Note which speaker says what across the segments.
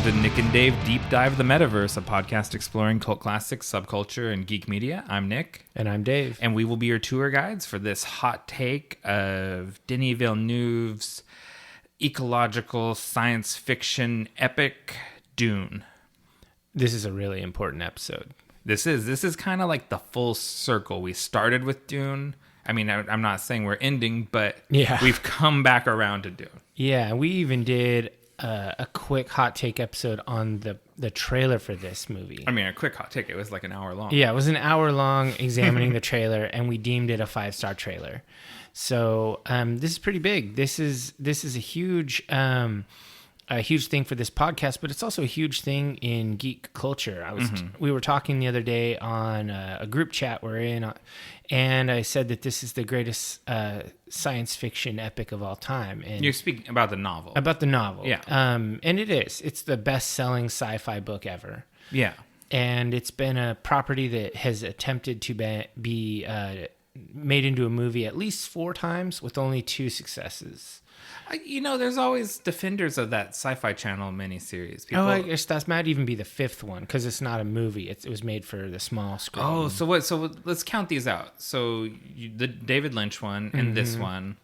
Speaker 1: Welcome to Nick and Dave Deep Dive the Metaverse, a podcast exploring cult classics, subculture, and geek media. I'm Nick.
Speaker 2: And I'm Dave.
Speaker 1: And we will be your tour guides for this hot take of Denis Villeneuve's ecological science fiction epic, Dune.
Speaker 2: This is a really important episode.
Speaker 1: This is kind of like the full circle. We started with Dune. I mean, I'm not saying we're ending, but we've come back around to Dune.
Speaker 2: Yeah, we even did a quick hot take episode on the trailer for this movie.
Speaker 1: I mean, a quick hot take. It was like an hour long.
Speaker 2: Yeah, it was an hour long examining the trailer, and we deemed it a 5-star trailer. So this is pretty big. This is a huge thing for this podcast, but it's also a huge thing in geek culture. We were talking the other day on a group chat we're in, and I said that this is the greatest science fiction epic of all time. And
Speaker 1: you're speaking about the novel.
Speaker 2: About the novel.
Speaker 1: Yeah.
Speaker 2: And it is. It's the best-selling sci-fi book ever.
Speaker 1: Yeah.
Speaker 2: And it's been a property that has attempted to be made into a movie at least 4 times with only 2 successes.
Speaker 1: You know, there's always defenders of that Sci-Fi Channel miniseries.
Speaker 2: I guess that might even be the 5th one because it's not a movie. It was made for the small screen.
Speaker 1: Oh, so what? So let's count these out. So the David Lynch one and this one.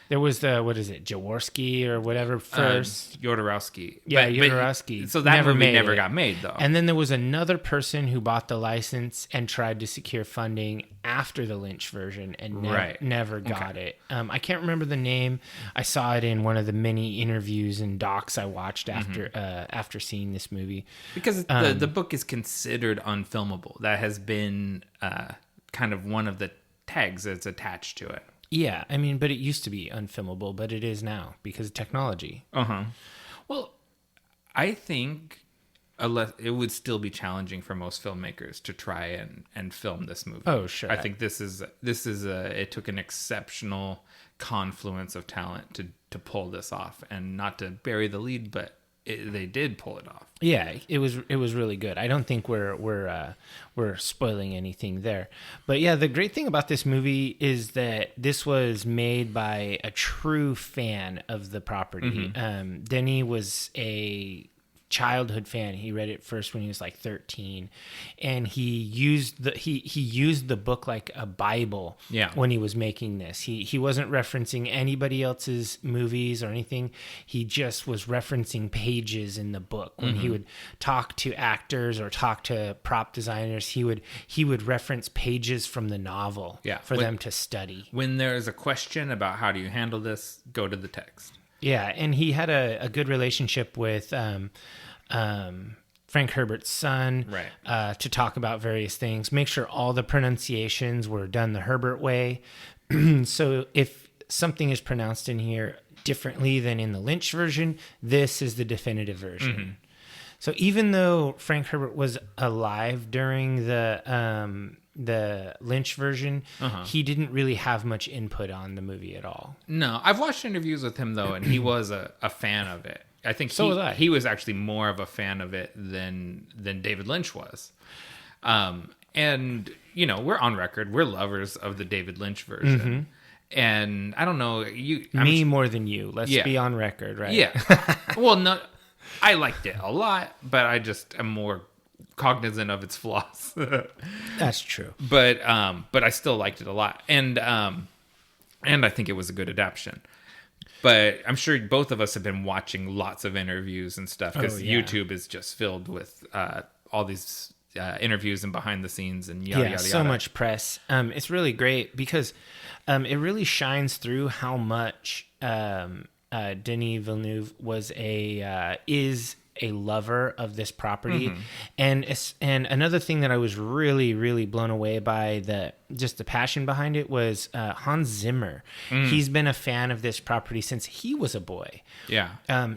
Speaker 2: There was the, what is it, Jaworski or whatever first?
Speaker 1: Jodorowsky.
Speaker 2: Yeah, Jodorowsky.
Speaker 1: So that movie never got made, though.
Speaker 2: And then there was another person who bought the license and tried to secure funding after the Lynch version and never got it. I can't remember the name. I saw it in one of the many interviews and docs I watched after seeing this movie.
Speaker 1: Because the book is considered unfilmable. That has been kind of one of the tags that's attached to it.
Speaker 2: Yeah, I mean, but it used to be unfilmable, but it is now because of technology.
Speaker 1: Well, I think it would still be challenging for most filmmakers to try and film this movie.
Speaker 2: Oh, sure.
Speaker 1: I think it took an exceptional confluence of talent to pull this off, and not to bury the lead, but they did pull it off.
Speaker 2: Yeah, it was really good. I don't think we're spoiling anything there. But yeah, the great thing about this movie is that this was made by a true fan of the property. Denis was a childhood fan. He read it first when he was like 13, and he used the book like a Bible. When he was making this, he wasn't referencing anybody else's movies or anything. He just was referencing pages in the book. When he would talk to actors or talk to prop designers, he would reference pages from the novel for them to study.
Speaker 1: When there's a question about how do you handle this, go to the text.
Speaker 2: Yeah, and he had a good relationship with Frank Herbert's son to talk about various things, make sure all the pronunciations were done the Herbert way. So if something is pronounced in here differently than in the Lynch version, this is the definitive version. So even though Frank Herbert was alive during the Lynch version, he didn't really have much input on the movie at all. No,
Speaker 1: I've watched interviews with him, though, and he was a fan of it. I think he was actually more of a fan of it than David Lynch was. And, you know, we're on record. We're lovers of the David Lynch version. And I don't know.
Speaker 2: More than you. Let's be on record, right?
Speaker 1: Yeah. Well, no, I liked it a lot, but I just am more cognizant of its flaws.
Speaker 2: That's true.
Speaker 1: But I still liked it a lot. And I think it was a good adaptation. But I'm sure both of us have been watching lots of interviews and stuff because YouTube is just filled with all these interviews and behind the scenes and yada, yada, yada.
Speaker 2: So much press. It's really great because it really shines through how much Denis Villeneuve is a lover of this property. And another thing that I was really, really blown away by, the passion behind it, was Hans Zimmer. He's been a fan of this property since he was a boy.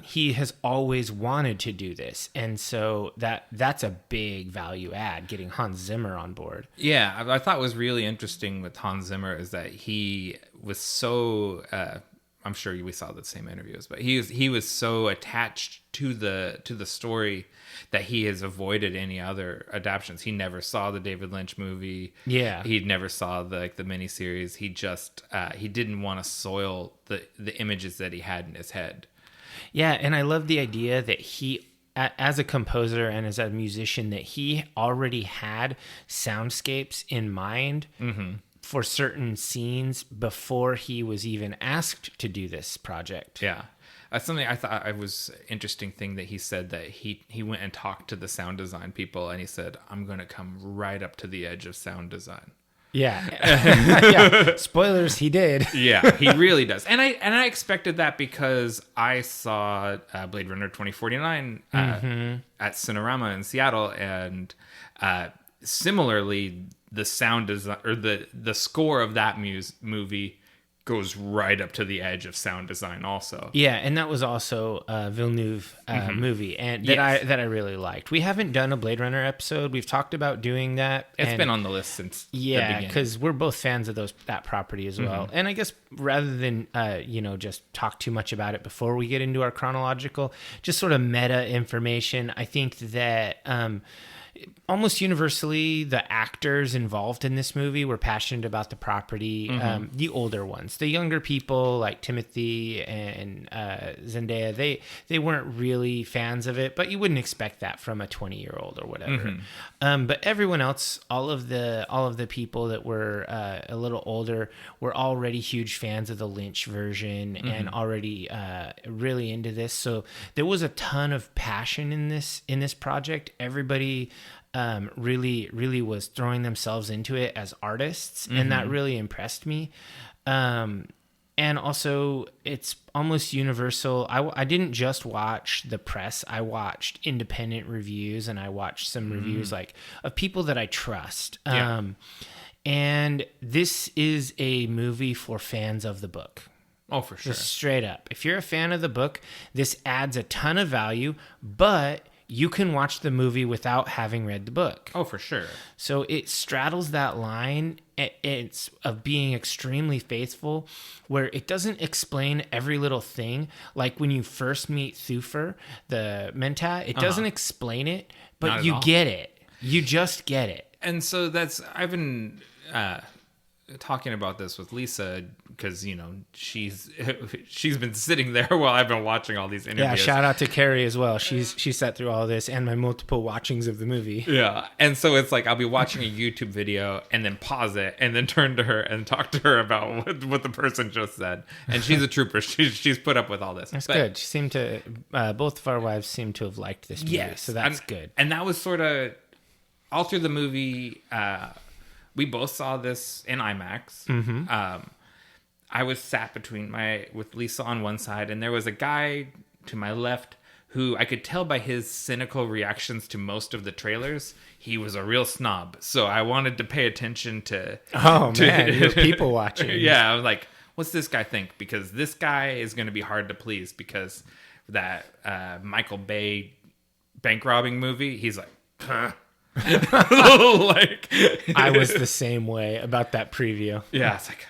Speaker 2: He has always wanted to do this, and so that's a big value add, getting Hans Zimmer on board.
Speaker 1: I thought was really interesting with Hans Zimmer is that he was so I'm sure we saw the same interviews, but he was so attached to the story that he has avoided any other adaptations. He never saw the David Lynch movie. He never saw the miniseries. He just he didn't want to soil the images that he had in his head.
Speaker 2: Yeah, and I love the idea that he as a composer and as a musician, that he already had soundscapes in mind for certain scenes before he was even asked to do this project.
Speaker 1: Yeah. Something I thought I was interesting thing that he said, that he went and talked to the sound design people, and he said, I'm going to come right up to the edge of sound design.
Speaker 2: Yeah. Yeah. Spoilers, he did.
Speaker 1: Yeah, he really does. And I expected that because I saw Blade Runner 2049 at Cinerama in Seattle, and similarly, the sound design, or the score of that movie goes right up to the edge of sound design also.
Speaker 2: Yeah, and that was also a Villeneuve movie, and that I really liked. We haven't done a Blade Runner episode. We've talked about doing that.
Speaker 1: It's been on the list since the beginning.
Speaker 2: Because we're both fans of that property as well. And I guess rather than just talk too much about it before we get into our chronological, just sort of meta information, I think that almost universally, the actors involved in this movie were passionate about the property. The older ones, the younger people like Timothy and Zendaya, they weren't really fans of it, but you wouldn't expect that from a 20-year-old or whatever. But everyone else, all of the people that were a little older, were already huge fans of the Lynch version and already really into this. So there was a ton of passion in this project. Everybody really was throwing themselves into it as artists, and that really impressed me. And also, it's almost universal. I didn't just watch the press. I watched independent reviews, and I watched some reviews of people that I trust. And this is a movie for fans of the book.
Speaker 1: Oh, for sure.
Speaker 2: Just straight up. If you're a fan of the book, this adds a ton of value, but you can watch the movie without having read the book.
Speaker 1: Oh, for sure.
Speaker 2: So it straddles that line of being extremely faithful, where it doesn't explain every little thing. Like when you first meet Thufir, the Mentat, it doesn't explain it, but you get it. You just get it.
Speaker 1: And so I've been talking about this with Lisa, because she's been sitting there while I've been watching all these interviews.
Speaker 2: Yeah, shout out to Carrie as well. She sat through all this and my multiple watchings of the movie.
Speaker 1: Yeah, and so it's like I'll be watching a YouTube video and then pause it and then turn to her and talk to her about what the person just said. And she's a trooper. She's put up with all this.
Speaker 2: That's good. She seemed to both of our wives seem to have liked this movie.
Speaker 1: Yes,
Speaker 2: so that's good.
Speaker 1: And that was sort of all through the movie. We both saw this in IMAX. I was sat with Lisa on one side, and there was a guy to my left who I could tell by his cynical reactions to most of the trailers, he was a real snob. So I wanted to pay attention to...
Speaker 2: Oh, man, you're people watching.
Speaker 1: Yeah, I was like, what's this guy think? Because this guy is going to be hard to please, because that Michael Bay bank robbing movie, he's like, huh?
Speaker 2: I was the same way about that preview.
Speaker 1: Yeah, it's like,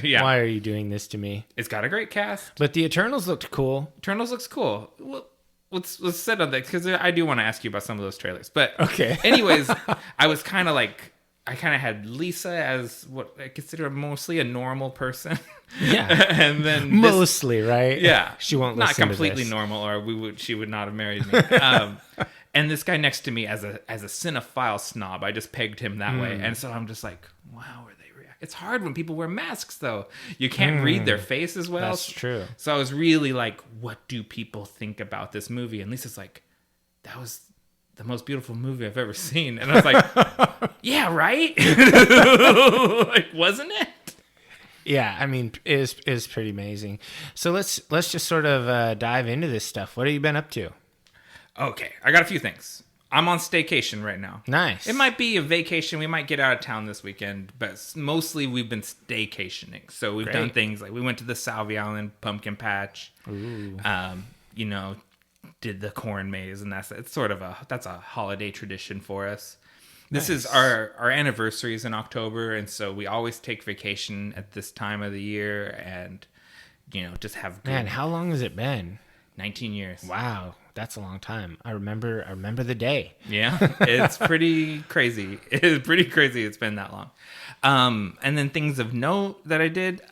Speaker 1: yeah.
Speaker 2: Why are you doing this to me?
Speaker 1: It's got a great cast,
Speaker 2: but the Eternals looked cool.
Speaker 1: Eternals looks cool. Well, let's sit on that, because I do want to ask you about some of those trailers. But
Speaker 2: okay.
Speaker 1: Anyways, I was kind of had Lisa as what I consider mostly a normal person.
Speaker 2: Yeah,
Speaker 1: and then
Speaker 2: mostly right.
Speaker 1: Yeah,
Speaker 2: she won't
Speaker 1: not
Speaker 2: listen
Speaker 1: completely
Speaker 2: to this.
Speaker 1: normal, or she would not have married me. And this guy next to me, as a cinephile snob, I just pegged him that way. And so I'm just like, wow, are they react? It's hard when people wear masks, though. You can't read their face as well.
Speaker 2: That's true.
Speaker 1: So I was really like, what do people think about this movie? And Lisa's like, that was the most beautiful movie I've ever seen. And I was like, yeah, right? Like, wasn't it?
Speaker 2: Yeah, I mean, it is pretty amazing. So let's just sort of dive into this stuff. What have you been up to?
Speaker 1: Okay, I got a few things. I'm on staycation right now.
Speaker 2: Nice.
Speaker 1: It might be a vacation. We might get out of town this weekend, but mostly we've been staycationing. So we've done things like we went to the Salvie Island pumpkin patch.
Speaker 2: Ooh.
Speaker 1: Did the corn maze, and that's a holiday tradition for us. This is our anniversaries in October, and so we always take vacation at this time of the year, and just have good...
Speaker 2: Man, how long has it been?
Speaker 1: 19 years.
Speaker 2: Wow. That's a long time. I remember the day.
Speaker 1: Yeah, it's pretty crazy. It's pretty crazy it's been that long. And then things of note that I did.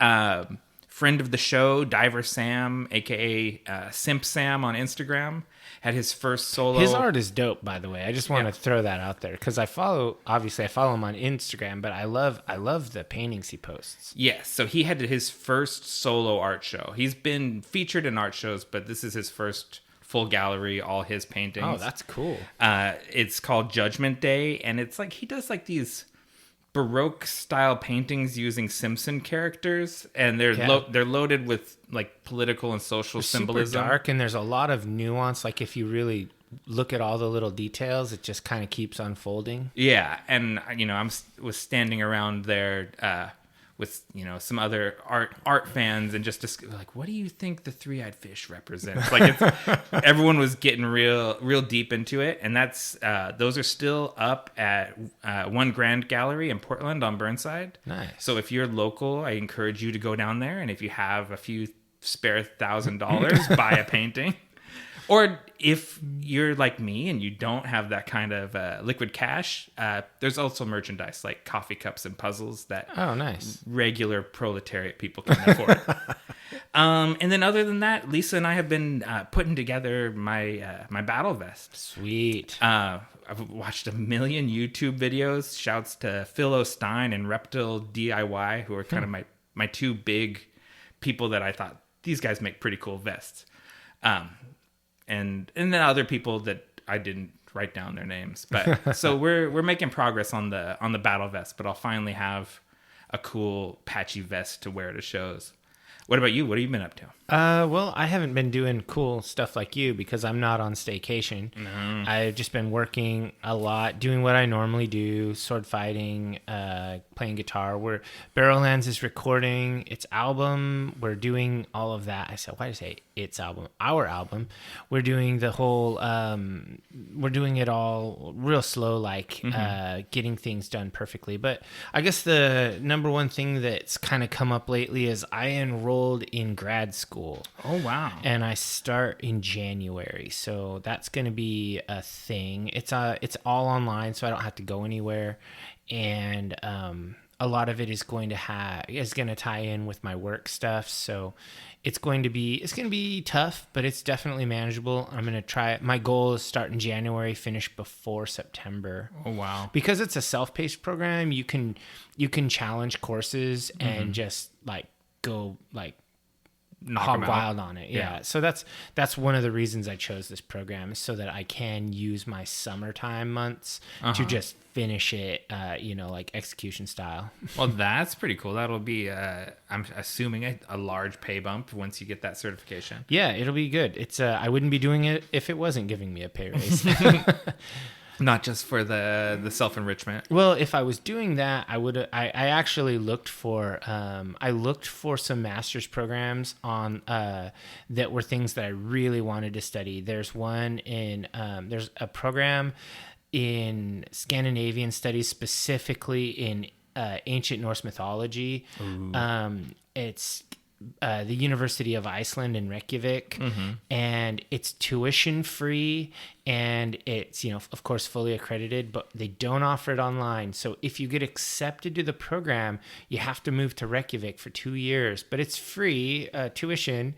Speaker 1: friend of the show, Diver Sam, aka Simp Sam on Instagram, had his first solo.
Speaker 2: His art is dope, by the way. I just want to throw that out there because I follow him on Instagram, but I love the paintings he posts.
Speaker 1: Yes, so he had his first solo art show. He's been featured in art shows, but this is his first full gallery, all his paintings.
Speaker 2: Oh, that's cool.
Speaker 1: It's called Judgment Day, and it's like he does like these Baroque style paintings using Simpson characters, and they're loaded with like political and social symbolism.
Speaker 2: Super dark, and there's a lot of nuance. Like if you really look at all the little details, it just kind of keeps unfolding.
Speaker 1: Yeah, and I was standing around there with some other art fans, and just like, what do you think the three-eyed fish represents? Like everyone was getting real deep into it, and that's those are still up at One Grand Gallery in Portland on Burnside.
Speaker 2: Nice.
Speaker 1: So if you're local, I encourage you to go down there, and if you have a few spare $1,000, buy a painting. Or if you're like me and you don't have that kind of liquid cash, there's also merchandise like coffee cups and puzzles that
Speaker 2: nice
Speaker 1: regular proletariat people can afford. And then other than that, Lisa and I have been putting together my battle vest.
Speaker 2: Sweet.
Speaker 1: I've watched a million YouTube videos. Shouts to Phil O'Stein and Reptile DIY, who are kind of my two big people that I thought these guys make pretty cool vests. And then other people that I didn't write down their names, but so we're making progress on the battle vest. But I'll finally have a cool patchy vest to wear to shows. What about you? What have you been up to?
Speaker 2: Well, I haven't been doing cool stuff like you because I'm not on staycation.
Speaker 1: No.
Speaker 2: I've just been working a lot, doing what I normally do, sword fighting, playing guitar. Barrowlands is recording its album. We're doing all of that. Why did I say its album? Our album. We're doing the whole, we're doing it all real slow, like getting things done perfectly. But I guess the number one thing that's kind of come up lately is I enrolled in grad school.
Speaker 1: Oh, wow.
Speaker 2: And I start in January. So that's going to be a thing. It's all online, so I don't have to go anywhere. And a lot of it is going to tie in with my work stuff. So it's going to be tough, but it's definitely manageable. I'm going to try it. My goal is start in January, finish before September.
Speaker 1: Oh, wow.
Speaker 2: Because it's a self-paced program, you can challenge courses and just like go like hog wild on it. Yeah. So that's one of the reasons I chose this program, is so that I can use my summertime months to just finish it, like execution style.
Speaker 1: Well, that's pretty cool. That'll be, I'm assuming, a large pay bump once you get that certification.
Speaker 2: Yeah, it'll be good. It's I wouldn't be doing it if it wasn't giving me a pay raise.
Speaker 1: Not just for the self-enrichment.
Speaker 2: Well, if I was doing that, I actually looked for some master's programs on that were things that I really wanted to study. There's there's a program in Scandinavian studies, specifically in ancient Norse mythology. It's the University of Iceland in Reykjavik, and it's tuition free, and it's of course fully accredited, but they don't offer it online. So if you get accepted to the program, you have to move to Reykjavik for 2 years, but it's free tuition.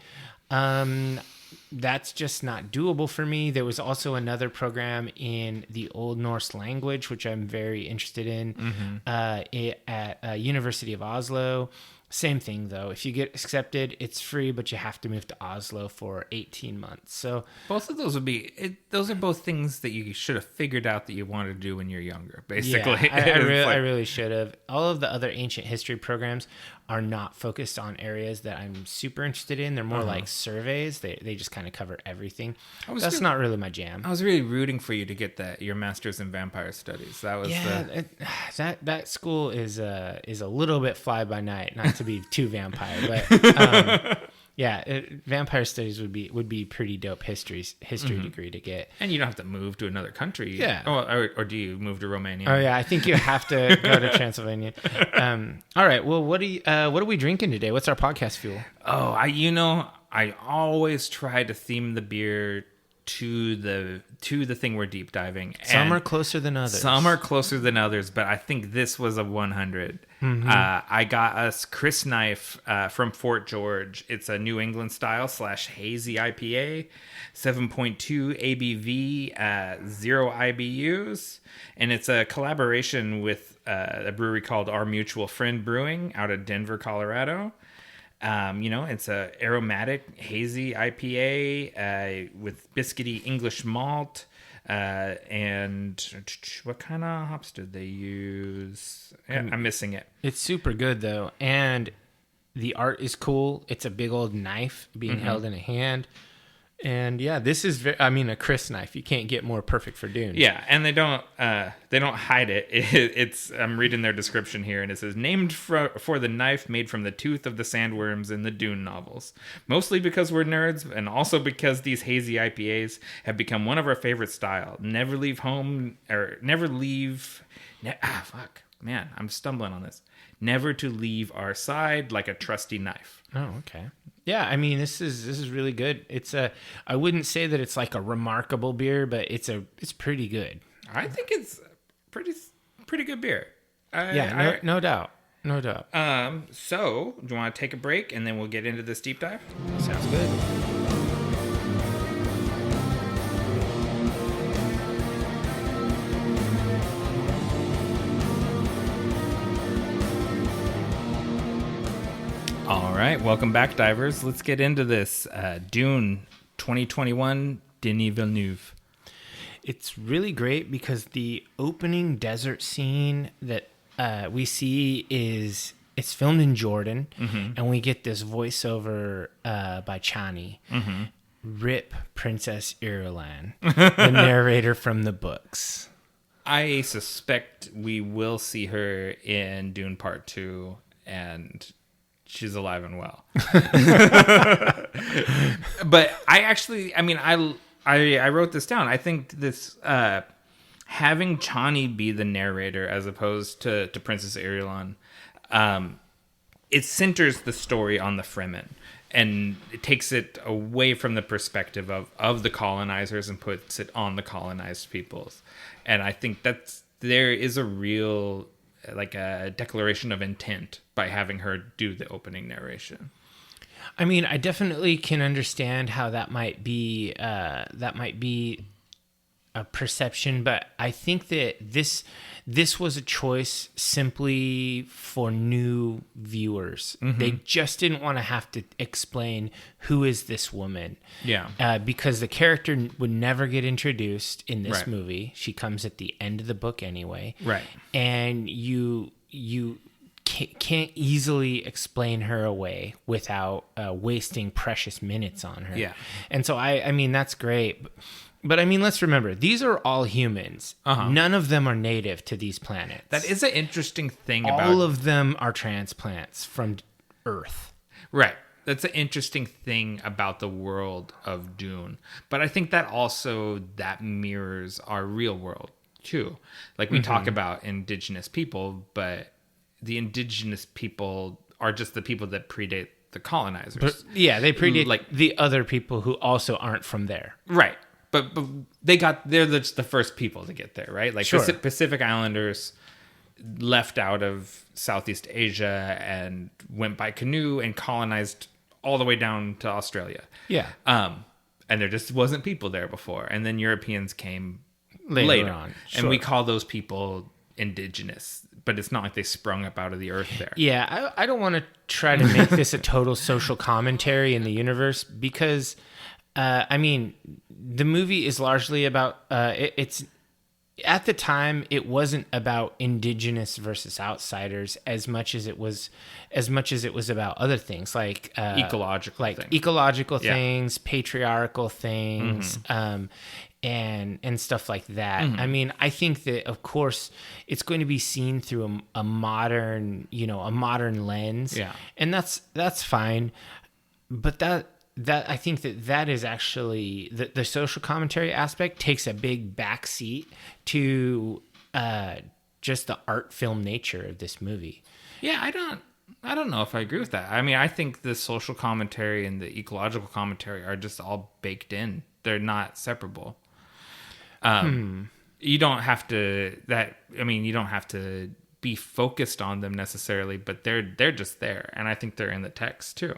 Speaker 2: That's just not doable for me. There was also another program in the Old Norse language, which I'm very interested in, at University of Oslo. Same thing, though. If you get accepted, it's free, but you have to move to Oslo for 18 months. So
Speaker 1: both of those those are both things that you should have figured out that you wanted to do when you're younger, basically.
Speaker 2: Yeah, I really should have. All of the other ancient history programs are not focused on areas that I'm super interested in. They're more like surveys. They just kind of cover everything. That's not really my jam.
Speaker 1: I was really rooting for you to get your master's in vampire studies. That was
Speaker 2: that school is a little bit fly by night, not to be too vampire, but vampire studies would be pretty dope history degree to get.
Speaker 1: And you don't have to move to another country.
Speaker 2: Yeah.
Speaker 1: Or do you move to Romania?
Speaker 2: Oh yeah, I think you have to go to Transylvania. All right. Well, what are we drinking today? What's our podcast fuel?
Speaker 1: Oh, I always try to theme the beer to the thing we're deep diving.
Speaker 2: Some are closer than others.
Speaker 1: Some are closer than others, but I think this was a 100. I got us Chris Knife from Fort George. It's a New England style / hazy IPA, 7.2 ABV, 0 IBUs, and it's a collaboration with a brewery called Our Mutual Friend Brewing out of Denver, Colorado. It's a aromatic hazy IPA with biscuity English malt. And what kind of hops did they use? Yeah, I'm missing it.
Speaker 2: It's super good though, and the art is cool. It's a big old knife being held in a hand. And yeah, this is a Chris knife. You can't get more perfect for Dune.
Speaker 1: Yeah, and they don't hide it. It's I'm reading their description here, and it says named for the knife made from the tooth of the sandworms in the Dune novels. Mostly because we're nerds, and also because these hazy IPAs have become one of our favorite style. Never leave home or never leave. Man, I'm stumbling on this. Never to leave our side like a trusty knife.
Speaker 2: Oh, okay. Yeah, I mean this is really good. I wouldn't say that it's like a remarkable beer, but it's pretty good.
Speaker 1: I think it's pretty good beer.
Speaker 2: No doubt.
Speaker 1: So do you want to take a break and then we'll get into this deep dive?
Speaker 2: Sounds good.
Speaker 1: All right, welcome back, divers. Let's get into this. Dune 2021, Denis Villeneuve.
Speaker 2: It's really great because the opening desert scene that we see it's filmed in Jordan, and we get this voiceover by Chani. Rip Princess Irulan, the narrator from the books.
Speaker 1: I suspect we will see her in Dune Part 2, and she's alive and well. But I wrote this down. I think this having Chani be the narrator as opposed to Princess Irulan, it centers the story on the Fremen, and it takes it away from the perspective of the colonizers and puts it on the colonized peoples. And I think there is a real a declaration of intent by having her do the opening narration.
Speaker 2: I mean, I definitely can understand how that might be a perception, but I think that this was a choice simply for new viewers. They just didn't want to have to explain who is this woman.
Speaker 1: Yeah.
Speaker 2: Because the character would never get introduced in this movie. She comes at the end of the book anyway.
Speaker 1: Right.
Speaker 2: And you can't easily explain her away without wasting precious minutes on her.
Speaker 1: Yeah.
Speaker 2: And so I mean that's great. But I mean, let's remember, these are all humans. None of them are native to these planets.
Speaker 1: That is an interesting thing about...
Speaker 2: All of them are transplants from Earth.
Speaker 1: Right. That's an interesting thing about the world of Dune. But I think that mirrors our real world, too. Like, we talk about indigenous people, but the indigenous people are just the people that predate the colonizers.
Speaker 2: But, yeah, they predate the other people who also aren't from there.
Speaker 1: Right. But they're the first people to get there, right? Like
Speaker 2: sure.
Speaker 1: Pacific Islanders left out of Southeast Asia and went by canoe and colonized all the way down to Australia.
Speaker 2: Yeah.
Speaker 1: And there just wasn't people there before. And then Europeans came
Speaker 2: later on. Sure.
Speaker 1: And we call those people indigenous. But it's not like they sprung up out of the earth there.
Speaker 2: Yeah, I don't want to try to make this a total social commentary in the universe because... I mean, the movie is largely about, it's at the time, it wasn't about indigenous versus outsiders as much as it was about other things like ecological things, patriarchal things, and stuff like that. I mean, I think that of course it's going to be seen through a modern lens, and that's fine, but that I think that is actually the social commentary aspect takes a big backseat to just the art film nature of this movie.
Speaker 1: Yeah, I don't know if I agree with that. I mean, I think the social commentary and the ecological commentary are just all baked in They're not separable. You don't have to you don't have to be focused on them necessarily, but they're just there, and I think they're in the text too.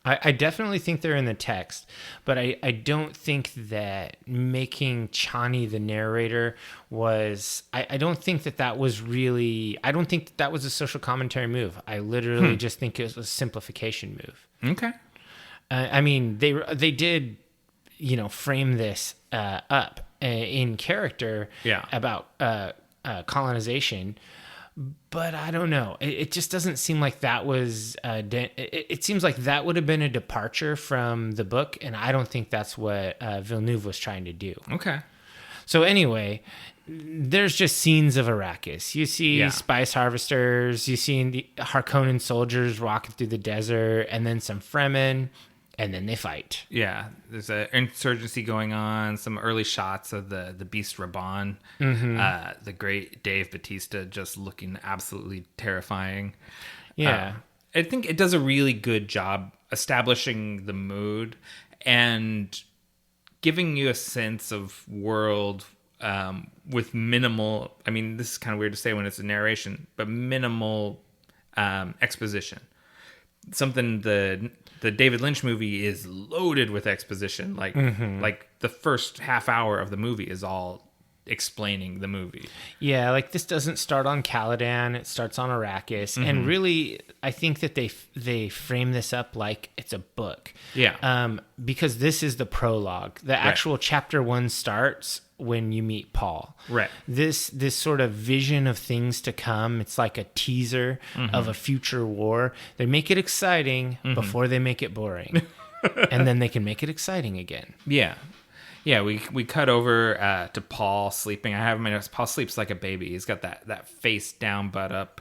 Speaker 2: I definitely think they're in the text, but I don't think that making Chani the narrator was... I don't think that was really... I don't think that was a social commentary move. I literally just think it was a simplification move.
Speaker 1: Okay.
Speaker 2: I mean, they did, frame this up in character about colonization, but I don't know. It just doesn't seem like that was... it seems like that would have been a departure from the book, and I don't think that's what Villeneuve was trying to do.
Speaker 1: Okay.
Speaker 2: So anyway, there's just scenes of Arrakis. You see spice harvesters, you see the Harkonnen soldiers walking through the desert, and then some Fremen, and then they fight.
Speaker 1: Yeah, there's an insurgency going on, some early shots of the Beast Raban, the great Dave Bautista just looking absolutely terrifying.
Speaker 2: Yeah.
Speaker 1: I think it does a really good job establishing the mood and giving you a sense of world with minimal... I mean, this is kind of weird to say when it's a narration, but minimal exposition. Something the David Lynch movie is loaded with exposition. Like the first half hour of the movie is all explaining the movie.
Speaker 2: Yeah, like this doesn't start on Caladan, it starts on Arrakis. And really, I think that they frame this up like it's a book.
Speaker 1: Yeah.
Speaker 2: Because this is the prologue. The actual chapter 1 starts when you meet Paul.
Speaker 1: Right.
Speaker 2: This sort of vision of things to come, it's like a teaser of a future war. They make it exciting before they make it boring. And then they can make it exciting again.
Speaker 1: Yeah. Yeah, we cut over to Paul sleeping. I have my notes. Paul sleeps like a baby. He's got that face down, butt up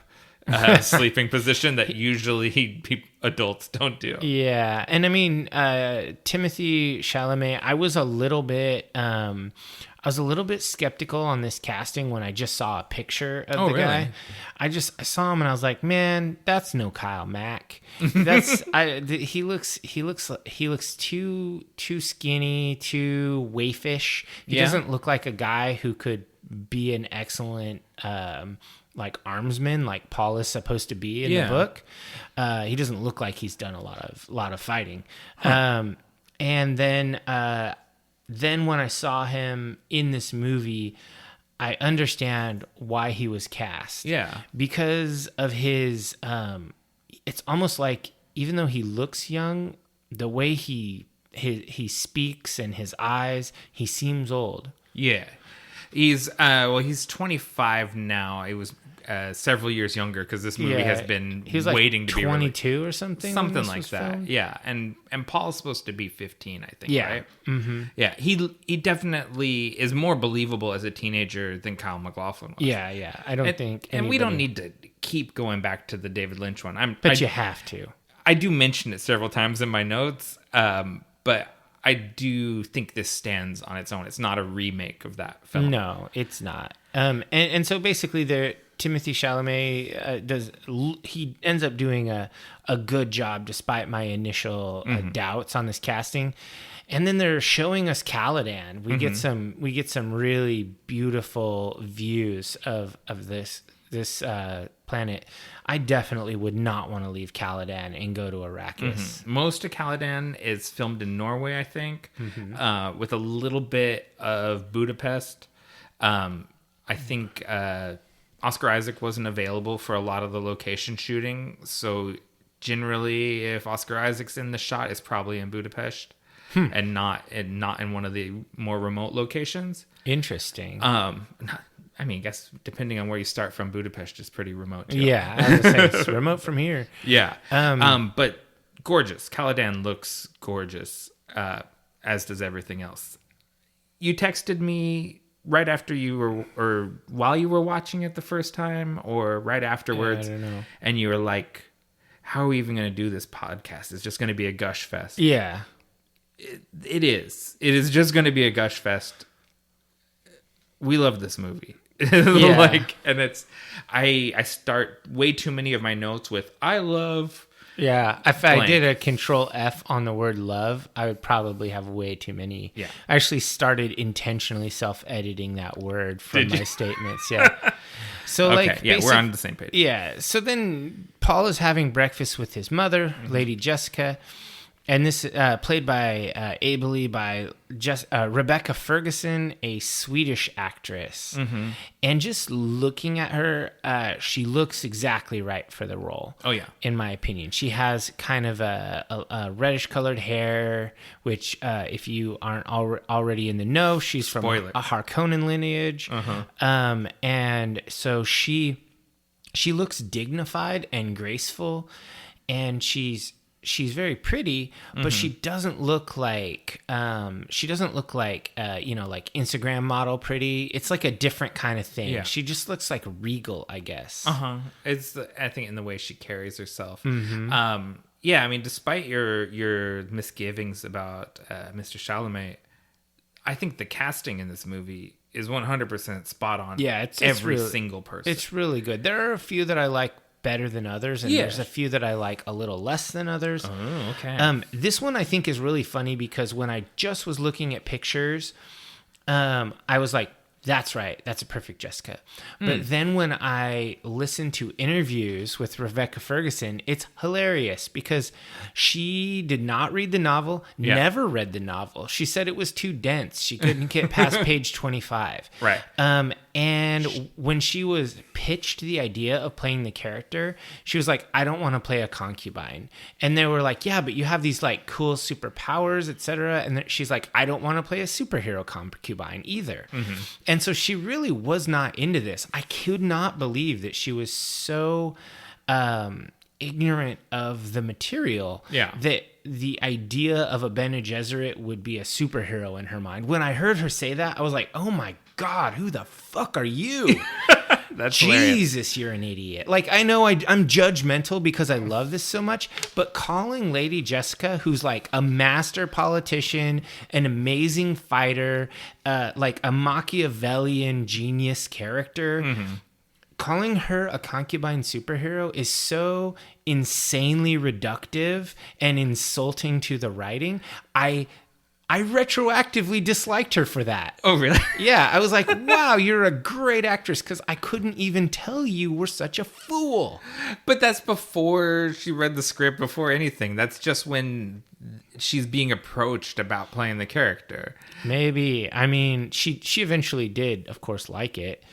Speaker 1: sleeping position that usually adults don't do.
Speaker 2: Yeah, and I mean, Timothée Chalamet, I was a little bit skeptical on this casting when I just saw a picture of the guy. I saw him and I was like, man, that's no Kyle Mack. He looks too skinny, too waifish. He doesn't look like a guy who could be an excellent like armsman like Paul is supposed to be in the book. He doesn't look like he's done a lot of fighting. And then when I saw him in this movie, I understand why he was cast.
Speaker 1: Yeah.
Speaker 2: Because of his, it's almost like, even though he looks young, the way he speaks and his eyes, he seems old.
Speaker 1: Yeah. He's 25 now. He was several years younger because this movie has been waiting to be
Speaker 2: 22 or something.
Speaker 1: Something like that. Filmed. Yeah. And Paul's supposed to be 15, I think, right?
Speaker 2: Mm-hmm.
Speaker 1: Yeah. He definitely is more believable as a teenager than Kyle MacLachlan was.
Speaker 2: Yeah. I don't think
Speaker 1: and we don't need to keep going back to the David Lynch one.
Speaker 2: But you have to.
Speaker 1: I do mention it several times in my notes, but I do think this stands on its own. It's not a remake of that film.
Speaker 2: No, it's not. And so basically, Timothée Chalamet he ends up doing a good job despite my initial doubts on this casting. And then they're showing us Caladan. We get some really beautiful views of this planet. I definitely would not want to leave Caladan and go to Arrakis.
Speaker 1: Most of Caladan is filmed in Norway, I think, with a little bit of Budapest. I think Oscar Isaac wasn't available for a lot of the location shooting, so generally, if Oscar Isaac's in the shot, it's probably in Budapest and not in one of the more remote locations.
Speaker 2: Interesting.
Speaker 1: I mean, I guess depending on where you start from, Budapest is pretty remote too.
Speaker 2: Yeah, I was gonna say it's remote from here.
Speaker 1: Yeah. But gorgeous. Caladan looks gorgeous, as does everything else. You texted me right after you were, or while you were watching it the first time, or right afterwards.
Speaker 2: I don't know.
Speaker 1: And you were like, how are we even going to do this podcast? It's just going to be a gush fest.
Speaker 2: Yeah.
Speaker 1: It is. It is just going to be a gush fest. We love this movie.
Speaker 2: Yeah.
Speaker 1: And it's, I start way too many of my notes with, I love
Speaker 2: Yeah, if I
Speaker 1: blank.
Speaker 2: did a control F on the word love, I would probably have way too many.
Speaker 1: Yeah.
Speaker 2: I actually started intentionally self-editing that word from
Speaker 1: Did
Speaker 2: my
Speaker 1: you?
Speaker 2: statements. Yeah. So
Speaker 1: Okay,
Speaker 2: like,
Speaker 1: yeah, we're on the same page.
Speaker 2: Yeah. So then Paul is having breakfast with his mother, Lady Jessica, and this played by ably by Rebecca Ferguson, a Swedish actress. And just looking at her, she looks exactly right for the role.
Speaker 1: Oh, yeah.
Speaker 2: In my opinion, she has kind of a reddish colored hair, which if you aren't already in the know, she's from
Speaker 1: Spoiler.
Speaker 2: a Harkonnen lineage. And so she looks dignified and graceful, and she's very pretty, but she doesn't look like like Instagram model pretty. It's like a different kind of thing.
Speaker 1: Yeah.
Speaker 2: She just looks like regal, I guess.
Speaker 1: It's I think in the way she carries herself. Yeah, I mean, despite your misgivings about Mr. Chalamet, I think the casting in this movie is 100% spot on.
Speaker 2: Yeah, it's
Speaker 1: every
Speaker 2: really,
Speaker 1: single person.
Speaker 2: It's really good. There are a few that I like better than others, and there's a few that I like a little less than others.
Speaker 1: Oh, okay.
Speaker 2: This one I think is really funny because when I just was looking at pictures, I was like, that's right, that's a perfect Jessica. But then when I listened to interviews with Rebecca Ferguson, it's hilarious because she did not read the novel, never read the novel. She said it was too dense. She couldn't get past page 25.
Speaker 1: Right.
Speaker 2: And when she was pitched the idea of playing the character, she was like, I don't want to play a concubine. And they were like, yeah, but you have these like cool superpowers, etc. And she's like, I don't want to play a superhero concubine either. And so she really was not into this. I could not believe that she was so ignorant of the material that the idea of a Bene Gesserit would be a superhero in her mind. When I heard her say that, I was like, oh my God, who the fuck are you?
Speaker 1: That's
Speaker 2: Jesus, you're an idiot. Like, I know I'm judgmental because I love this so much, but calling Lady Jessica, who's like a master politician, an amazing fighter, like a Machiavellian genius character, calling her a concubine superhero is so insanely reductive and insulting to the writing. I retroactively disliked her for that.
Speaker 1: Oh, really?
Speaker 2: Yeah, I was like, wow, you're a great actress, because I couldn't even tell you were such a fool.
Speaker 1: But that's before she read the script, before anything. That's just when she's being approached about playing the character.
Speaker 2: Maybe. I mean, she eventually did, of course, like it.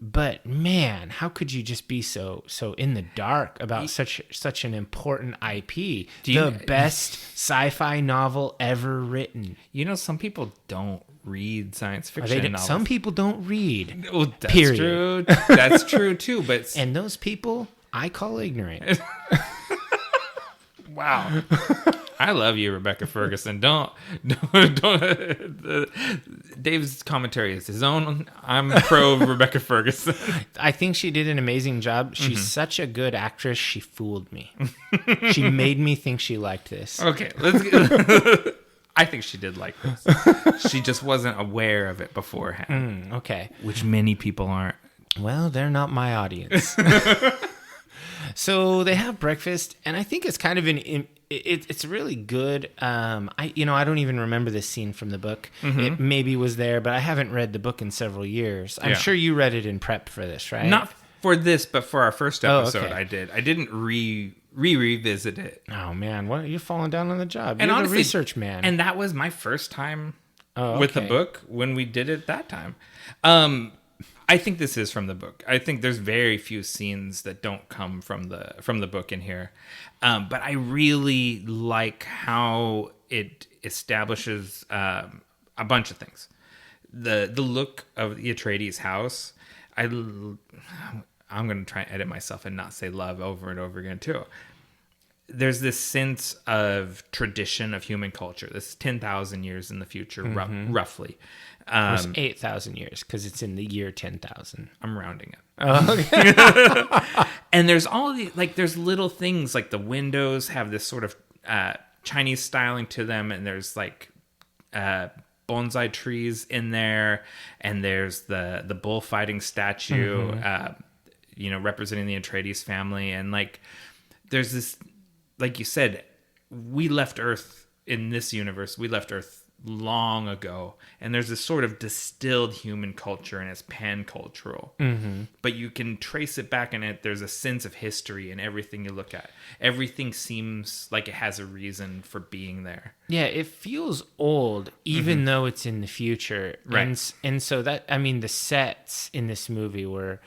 Speaker 2: But man, how could you just be so in the dark about such an important IP? The best sci-fi novel ever written.
Speaker 1: You know, some people don't read science fiction novels.
Speaker 2: Some people don't read.
Speaker 1: Oh, that's
Speaker 2: period.
Speaker 1: true. That's true too. But
Speaker 2: and those people I call ignorant.
Speaker 1: Wow. I love you, Rebecca Ferguson. Don't. Dave's commentary is his own. I'm pro Rebecca Ferguson.
Speaker 2: I think she did an amazing job. She's such a good actress. She fooled me. She made me think she liked this.
Speaker 1: Okay, I think she did like this. She just wasn't aware of it beforehand.
Speaker 2: Okay.
Speaker 1: Which many people aren't.
Speaker 2: Well, they're not my audience. So they have breakfast, and I think it's kind of it's really good. I don't even remember this scene from the book. It maybe was there, but I haven't read the book in several years. I'm sure you read it in prep for this, right?
Speaker 1: Not for this, but for our first episode,
Speaker 2: okay.
Speaker 1: I did. I didn't revisit it.
Speaker 2: Oh man, what, you're falling down on the job.
Speaker 1: And
Speaker 2: You're
Speaker 1: honestly,
Speaker 2: the research man.
Speaker 1: And that was my first time with the book when we did it that time. I think this is from the book. I think there's very few scenes that don't come from the book in here. But I really like how it establishes a bunch of things. The look of the Atreides house. I'm going to try and edit myself and not say love over and over again too. There's this sense of tradition of human culture. This is 10,000 years in the future, roughly.
Speaker 2: It was 8,000 years because it's in the year 10,000.
Speaker 1: I'm rounding it.
Speaker 2: Oh, okay.
Speaker 1: And there's all the there's little things like the windows have this sort of Chinese styling to them, and there's like bonsai trees in there, and there's the bullfighting statue, representing the Atreides family, and like there's this, like you said, we left Earth in this universe. We left Earth long ago, and there's this sort of distilled human culture, and it's pan-cultural. But you can trace it back in it. There's a sense of history in everything you look at. Everything seems like it has a reason for being there.
Speaker 2: Yeah, it feels old, even though it's in the future.
Speaker 1: Right.
Speaker 2: And so that, I mean, the sets in this movie were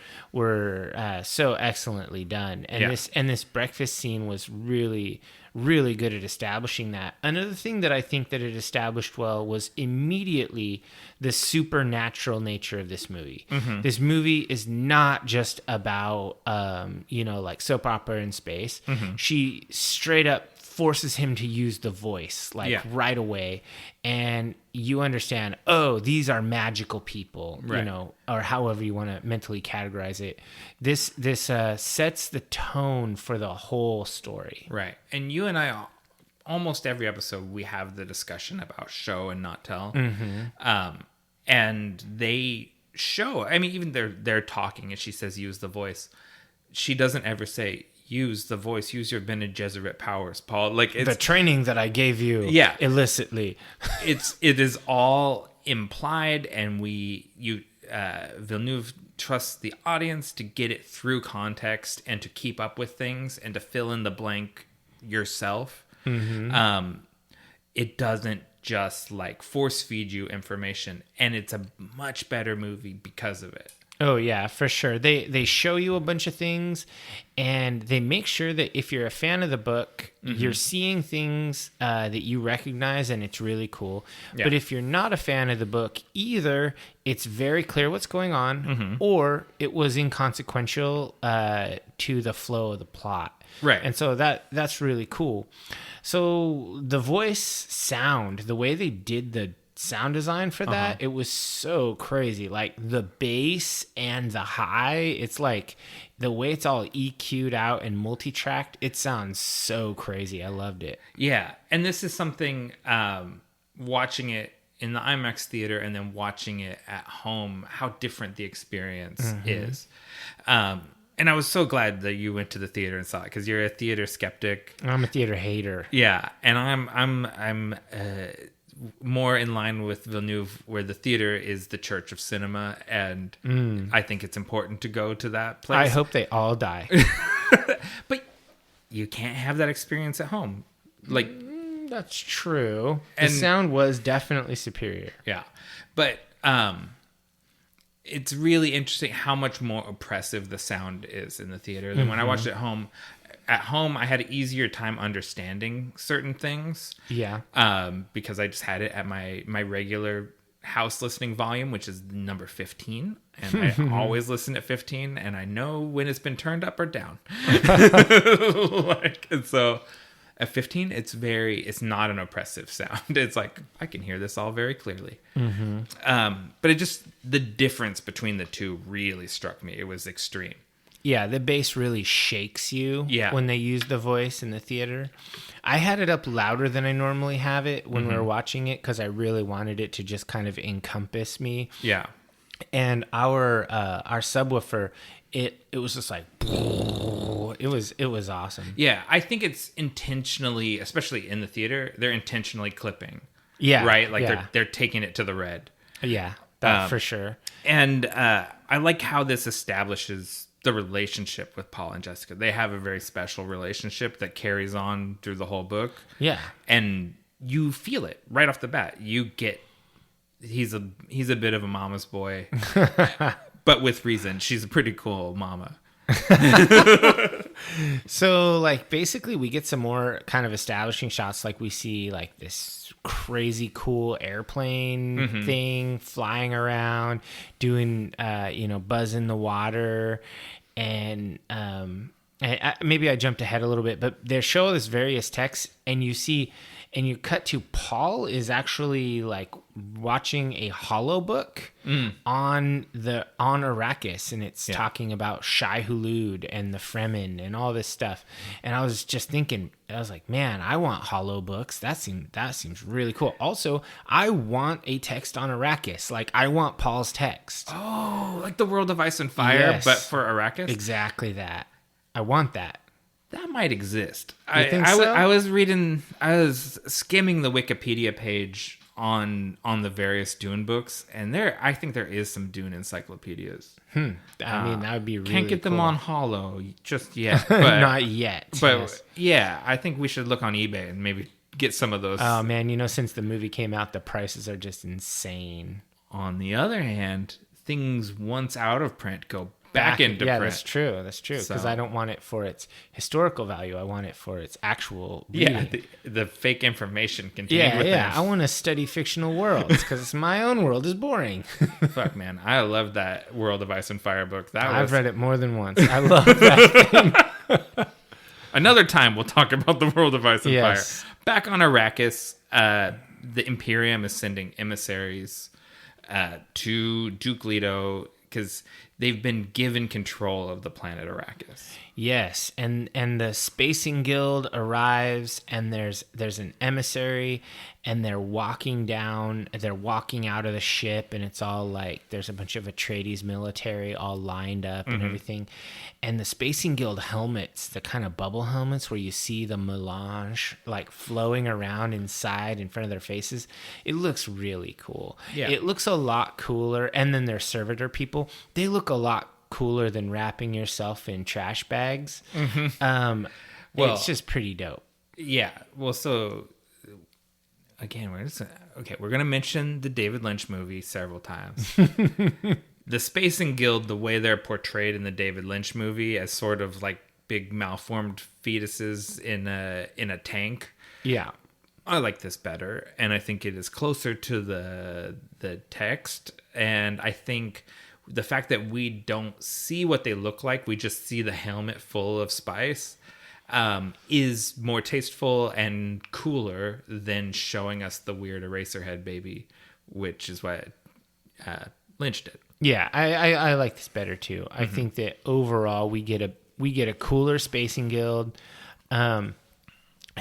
Speaker 2: so excellently done. And this breakfast scene was really, really good at establishing that. Another thing that I think that it established well was immediately the supernatural nature of this movie. This movie is not just about, like soap opera in space. She straight up forces him to use the voice right away, and you understand, oh, these are magical people,
Speaker 1: right.
Speaker 2: Or however you want to mentally categorize it. This sets the tone for the whole story.
Speaker 1: Right. And you and I, almost every episode, we have the discussion about show and not tell. And they show, I mean, even they're talking and she says, use the voice. She doesn't ever say, use the voice, use your Bene Gesserit powers, Paul. Like, it's
Speaker 2: the training that I gave you illicitly.
Speaker 1: it is all implied, and Villeneuve trusts the audience to get it through context and to keep up with things and to fill in the blank yourself. It doesn't just like force feed you information, and it's a much better movie because of it.
Speaker 2: Oh yeah, for sure. They show you a bunch of things, and they make sure that if you're a fan of the book, you're seeing things that you recognize, and it's really cool. Yeah. But if you're not a fan of the book either, it's very clear what's going on, or it was inconsequential to the flow of the plot.
Speaker 1: Right.
Speaker 2: And so that's really cool. So the voice sound, the way they did the sound design for that, it was so crazy. Like the bass and the high, it's like the way it's all EQ'd out and multi-tracked, it sounds so crazy. I loved it.
Speaker 1: Yeah. And this is something, watching it in the IMAX theater and then watching it at home, how different the experience is. And I was so glad that you went to the theater and saw it, because you're a theater skeptic.
Speaker 2: I'm a theater hater.
Speaker 1: Yeah. And I'm more in line with Villeneuve, where the theater is the church of cinema, and I think it's important to go to that place.
Speaker 2: I hope they all die.
Speaker 1: But you can't have that experience at home. Like,
Speaker 2: that's true. The sound was definitely superior.
Speaker 1: Yeah. But it's really interesting how much more oppressive the sound is in the theater than when I watched it at home. At home, I had an easier time understanding certain things.
Speaker 2: Yeah.
Speaker 1: Because I just had it at my regular house listening volume, which is number 15. And I always listen at 15, and I know when it's been turned up or down. And so at 15, it's not an oppressive sound. It's like, I can hear this all very clearly. But the difference between the two really struck me. It was extreme.
Speaker 2: Yeah, the bass really shakes you when they use the voice in the theater. I had it up louder than I normally have it when we were watching it, because I really wanted it to just kind of encompass me.
Speaker 1: Yeah.
Speaker 2: And our subwoofer, it was just like, it was awesome.
Speaker 1: Yeah, I think it's intentionally, especially in the theater, they're intentionally clipping.
Speaker 2: Yeah.
Speaker 1: Right? Like they're taking it to the red.
Speaker 2: Yeah, that for sure.
Speaker 1: And I like how this establishes the relationship with Paul and Jessica. They have a very special relationship that carries on through the whole book.
Speaker 2: Yeah.
Speaker 1: And you feel it right off the bat. You get he's a bit of a mama's boy. But with reason. She's a pretty cool mama.
Speaker 2: So like basically we get some more kind of establishing shots. Like we see like this crazy cool airplane thing flying around, doing buzz in the water, and maybe I jumped ahead a little bit, but they show us various texts, and you cut to Paul is actually like watching a holobook on Arrakis, and it's talking about Shai Hulud and the Fremen and all this stuff. And I was just thinking, I was like, man, I want holobooks. That seems really cool. Also, I want a text on Arrakis. Like, I want Paul's text.
Speaker 1: Oh, like the World of Ice and Fire, but for Arrakis?
Speaker 2: Exactly that. I want that.
Speaker 1: that might exist.
Speaker 2: You think so?
Speaker 1: I was skimming the Wikipedia page on the various Dune books, and I think there is some Dune encyclopedias.
Speaker 2: I mean, that would be really
Speaker 1: Can't get them
Speaker 2: cool.
Speaker 1: on Hollow just yet. But,
Speaker 2: Not yet.
Speaker 1: But
Speaker 2: yes.
Speaker 1: yeah, I think we should look on eBay and maybe get some of those.
Speaker 2: Oh man, since the movie came out, the prices are just insane.
Speaker 1: On the other hand, things once out of print go back into
Speaker 2: yeah,
Speaker 1: print.
Speaker 2: that's true. That's true. Because
Speaker 1: So-
Speaker 2: I don't want it for its historical value. I want it for its actual reading.
Speaker 1: Yeah, the fake information contained within.
Speaker 2: I want to study fictional worlds because my own world is boring.
Speaker 1: Fuck, man. I love that World of Ice and Fire book.
Speaker 2: I've read it more than once. I love that thing.
Speaker 1: Another time we'll talk about the World of Ice and
Speaker 2: Yes.
Speaker 1: Fire. Back on Arrakis, the Imperium is sending emissaries to Duke Leto because they've been given control of the planet Arrakis.
Speaker 2: Yes, and the Spacing Guild arrives, and there's an emissary, and they're walking out of the ship, and it's all like there's a bunch of Atreides military all lined up and everything, and the Spacing Guild helmets, the kind of bubble helmets where you see the melange like flowing around inside in front of their faces, it looks really cool.
Speaker 1: Yeah.
Speaker 2: It looks a lot cooler, and then their servitor people, they look a lot cooler than wrapping yourself in trash bags.
Speaker 1: Well-
Speaker 2: It's just pretty dope.
Speaker 1: Yeah. Well, so again, we're gonna mention the David Lynch movie several times. The Spacing Guild, the way they're portrayed in the David Lynch movie as sort of like big malformed fetuses in a tank.
Speaker 2: Yeah.
Speaker 1: I like this better, and I think it is closer to the text, and I think the fact that we don't see what they look like, we just see the helmet full of spice, is more tasteful and cooler than showing us the weird Eraserhead baby, which is what Lynch did.
Speaker 2: Yeah, I like this better too. I think that overall we get a cooler Spacing Guild.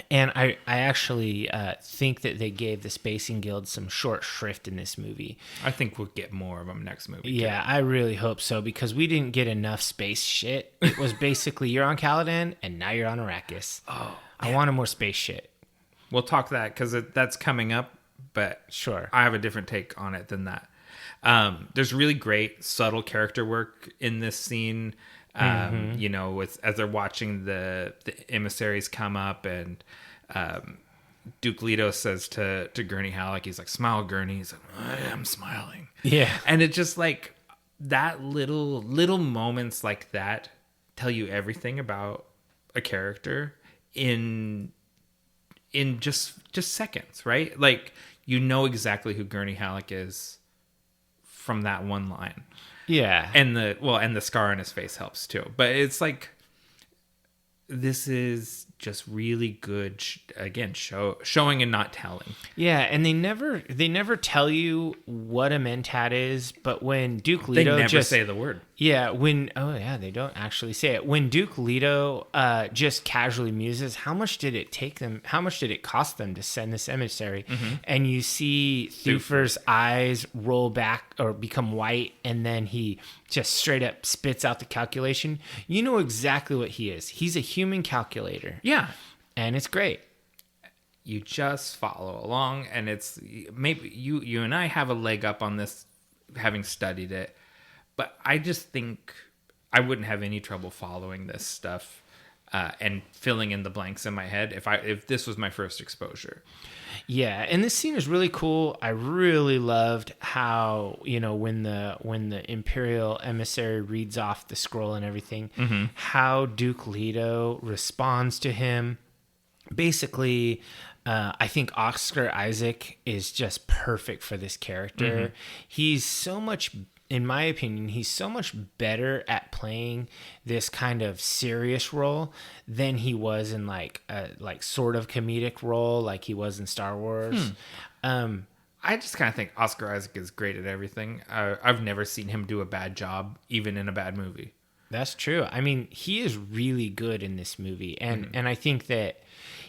Speaker 2: And I actually think that they gave the Spacing Guild some short shrift in this movie.
Speaker 1: I think we'll get more of them next movie.
Speaker 2: Yeah, I really hope so, because we didn't get enough space shit. It was basically you're on Caladan and now you're on Arrakis.
Speaker 1: Oh,
Speaker 2: I wanted more space shit.
Speaker 1: We'll talk that because that's coming up, but
Speaker 2: Sure.
Speaker 1: I have a different take on it than that. There's really great subtle character work in this scene. As they're watching the emissaries come up, and Duke Leto says to Gurney Halleck, he's like, "Smile, Gurney." He's like, "I am smiling."
Speaker 2: Yeah.
Speaker 1: And it's just like that little moments like that tell you everything about a character in just seconds, right? Like, you know exactly who Gurney Halleck is from that one line.
Speaker 2: Yeah.
Speaker 1: And the scar on his face helps too. But it's like, this is just really good, showing and not telling.
Speaker 2: Yeah, and they never tell you what a mentat is, but when Duke Leto
Speaker 1: They never say the word.
Speaker 2: Yeah, they don't actually say it. When Duke Leto just casually muses, how much did it cost them to send this emissary? And you see Thufir's eyes roll back or become white, and then he just straight up spits out the calculation. You know exactly what he is. He's a human calculator.
Speaker 1: Yeah.
Speaker 2: And it's great.
Speaker 1: You just follow along, and it's maybe you and I have a leg up on this, having studied it. But I just think I wouldn't have any trouble following this stuff and filling in the blanks in my head if this was my first exposure.
Speaker 2: Yeah, and this scene is really cool. I really loved how, when the Imperial emissary reads off the scroll and everything, how Duke Leto responds to him. Basically, I think Oscar Isaac is just perfect for this character. He's so much, in my opinion, he's so much better at playing this kind of serious role than he was in like sort of comedic role like he was in Star Wars.
Speaker 1: I just kind of think Oscar Isaac is great at everything. I've never seen him do a bad job, even in a bad movie.
Speaker 2: That's true. I mean, he is really good in this movie, and I think that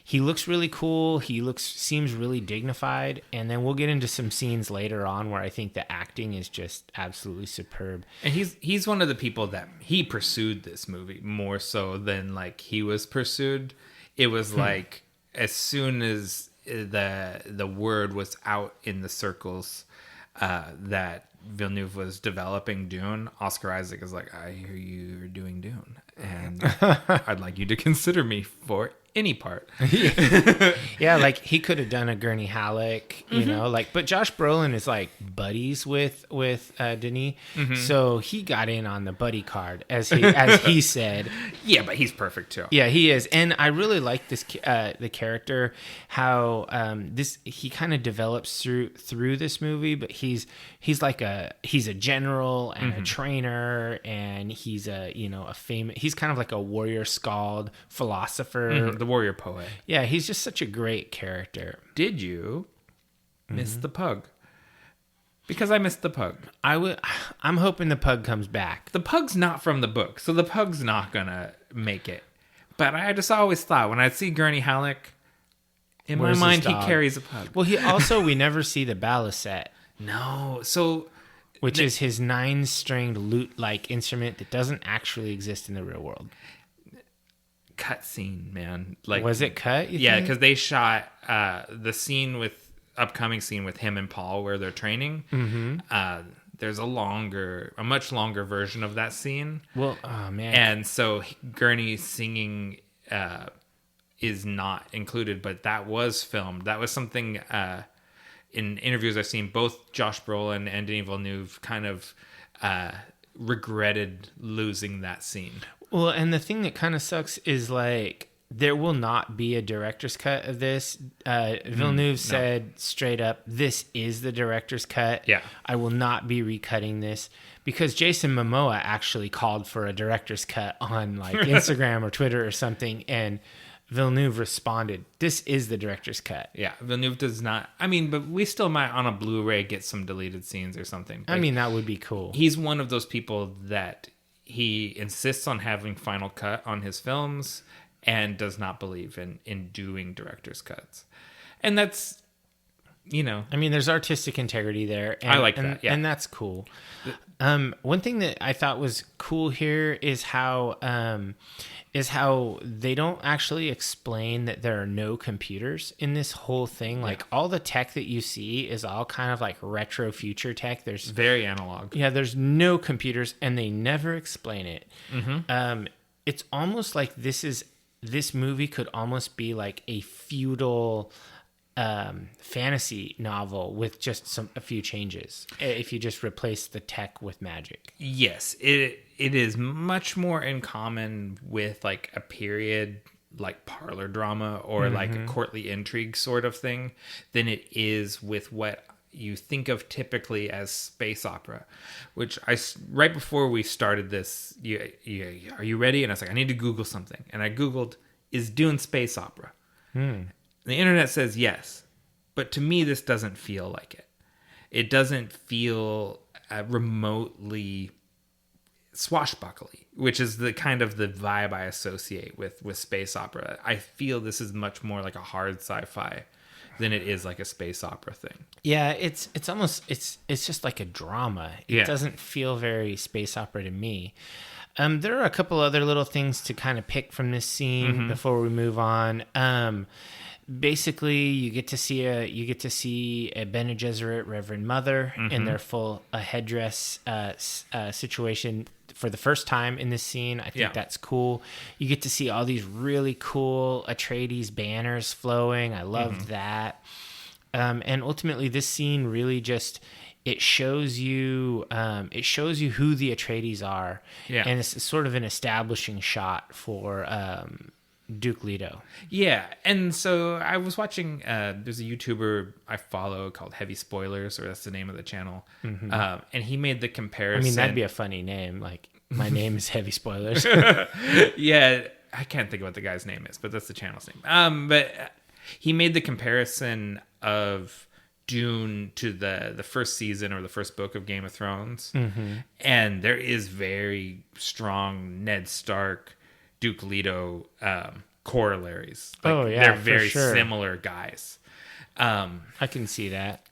Speaker 2: he looks really cool. He seems really dignified, and then we'll get into some scenes later on where I think the acting is just absolutely superb.
Speaker 1: And he's one of the people that he pursued this movie more so than like he was pursued. It was like as soon as the word was out in the circles that Villeneuve was developing Dune, Oscar Isaac is like, I hear you're doing Dune, and I'd like you to consider me for any part.
Speaker 2: Yeah, like he could have done a Gurney Halleck, you know, like, but Josh Brolin is like buddies with Denis, so he got in on the buddy card, as he said.
Speaker 1: Yeah, but he's perfect too.
Speaker 2: Yeah, he is, and I really like this the character, how he kind of develops through this movie, but he's a general and a trainer, and he's he's kind of like a warrior scald philosopher.
Speaker 1: The warrior poet.
Speaker 2: Yeah, he's just such a great character.
Speaker 1: Did you miss the pug? Because I missed the pug.
Speaker 2: I'm hoping the pug comes back.
Speaker 1: The pug's not from the book, so the pug's not gonna make it. But I just always thought when I'd see Gurney Halleck, in my mind he carries a pug.
Speaker 2: Well, we never see the balisette.
Speaker 1: No, so
Speaker 2: which is his 9-stringed lute-like instrument that doesn't actually exist in the real world.
Speaker 1: Cut scene, man. Like,
Speaker 2: was it cut?
Speaker 1: Yeah, because they shot the upcoming scene with him and Paul where they're training. There's a much longer version of that scene.
Speaker 2: Well, oh man.
Speaker 1: And so Gurney singing is not included, but that was filmed. That was something in interviews I've seen. Both Josh Brolin and Denis Villeneuve kind of regretted losing that scene.
Speaker 2: Well, and the thing that kind of sucks is like there will not be a director's cut of this. Villeneuve said straight up, "This is the director's cut.
Speaker 1: Yeah,
Speaker 2: I will not be recutting this," because Jason Momoa actually called for a director's cut on like Instagram or Twitter or something, and Villeneuve responded, "This is the director's cut."
Speaker 1: Yeah, Villeneuve does not. I mean, but we still might on a Blu-ray get some deleted scenes or something.
Speaker 2: I mean, that would be cool.
Speaker 1: He's one of those people that he insists on having final cut on his films and does not believe in doing director's cuts. And that's, I mean, there's artistic integrity there. And,
Speaker 2: I like that, yeah.
Speaker 1: And that's cool.
Speaker 2: One thing that I thought was cool here is how they don't actually explain that there are no computers in this whole thing. Like all the tech that you see is all kind of like retro future tech. There's
Speaker 1: very analog.
Speaker 2: Yeah, there's no computers, and they never explain it. It's almost like this movie could almost be like a feudal fantasy novel with just a few changes if you just replace the tech with magic.
Speaker 1: Yes, it is much more in common with like a period like parlor drama or like a courtly intrigue sort of thing than it is with what you think of typically as space opera, which right before we started this, are you ready? And I was like, I need to Google something. And I Googled, is Dune space opera? The internet says yes, but to me, this doesn't feel like it. It doesn't feel remotely swashbuckly, which is the kind of the vibe I associate with space opera. I feel this is much more like a hard sci-fi than it is like a space opera thing.
Speaker 2: Yeah, it's almost it's just like a drama. It doesn't feel very space opera to me. There are a couple other little things to kind of pick from this scene before we move on. Basically, you get to see a Bene Gesserit Reverend Mother in their full headdress situation for the first time in this scene. I think that's cool. You get to see all these really cool Atreides banners flowing. I love that. And ultimately, this scene really just it shows you who the Atreides are, and it's sort of an establishing shot for Duke Leto.
Speaker 1: Yeah, and so I was watching, there's a YouTuber I follow called Heavy Spoilers, or that's the name of the channel, and he made the comparison.
Speaker 2: I mean, that'd be a funny name, like, my name is Heavy Spoilers.
Speaker 1: Yeah, I can't think of what the guy's name is, but that's the channel's name. But he made the comparison of Dune to the first season or the first book of Game of Thrones. And there is very strong Ned Stark, Duke Leto corollaries. Like, they're very similar guys.
Speaker 2: I can see that.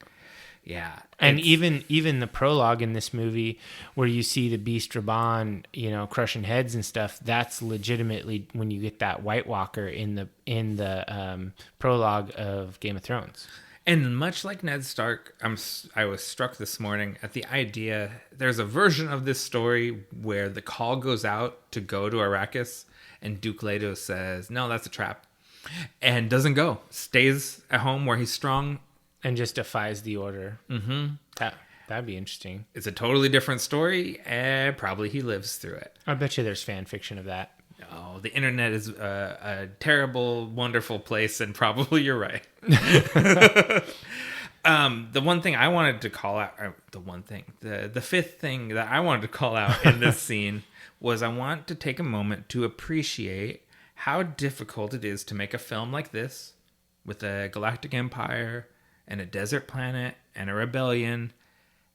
Speaker 1: Yeah.
Speaker 2: And even the prologue in this movie where you see the Beast Raban, crushing heads and stuff, that's legitimately when you get that White Walker in the prologue of Game of Thrones.
Speaker 1: And much like Ned Stark, I was struck this morning at the idea, there's a version of this story where the call goes out to go to Arrakis, and Duke Leto says, no, that's a trap, and doesn't go. Stays at home where he's strong.
Speaker 2: And just defies the order. Mm-hmm. That'd be interesting.
Speaker 1: It's a totally different story, and probably he lives through it.
Speaker 2: I bet you there's fan fiction of that.
Speaker 1: Oh, the internet is a terrible, wonderful place, and probably you're right. The one thing I wanted to call out, the fifth thing that I wanted to call out in this scene was I want to take a moment to appreciate how difficult it is to make a film like this with a galactic empire and a desert planet and a rebellion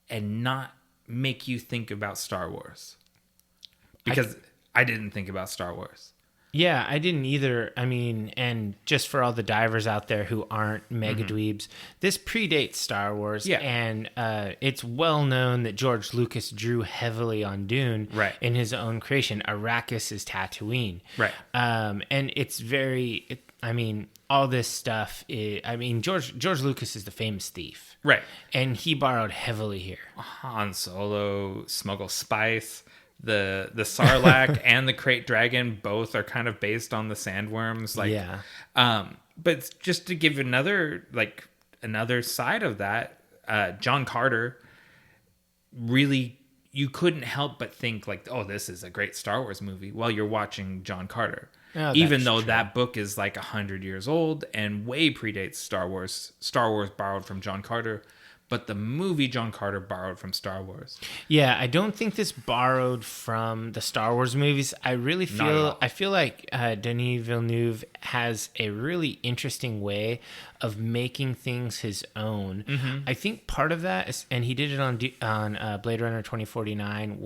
Speaker 1: and not make you think about Star Wars. Because I didn't think about Star Wars.
Speaker 2: Yeah, I didn't either. I mean, and just for all the divers out there who aren't mega dweebs, this predates Star Wars. Yeah. And it's well known that George Lucas drew heavily on Dune in his own creation. Arrakis is Tatooine. Right. And it's very... all this stuff George Lucas is the famous thief. Right. And he borrowed heavily here.
Speaker 1: Han Solo, smuggle spice. The Sarlacc and the Krayt Dragon both are kind of based on the sandworms. But just to give another side of that, John Carter, really, you couldn't help but think like, oh, this is a great Star Wars movie while you're watching John Carter. Oh, even though that book is like 100 years old and way predates Star Wars. Star Wars borrowed from John Carter, but the movie John Carter borrowed from Star Wars.
Speaker 2: Yeah, I don't think this borrowed from the Star Wars movies. I feel like Denis Villeneuve has a really interesting way of making things his own. Mm-hmm. I think part of that is, and he did it on Blade Runner 2049,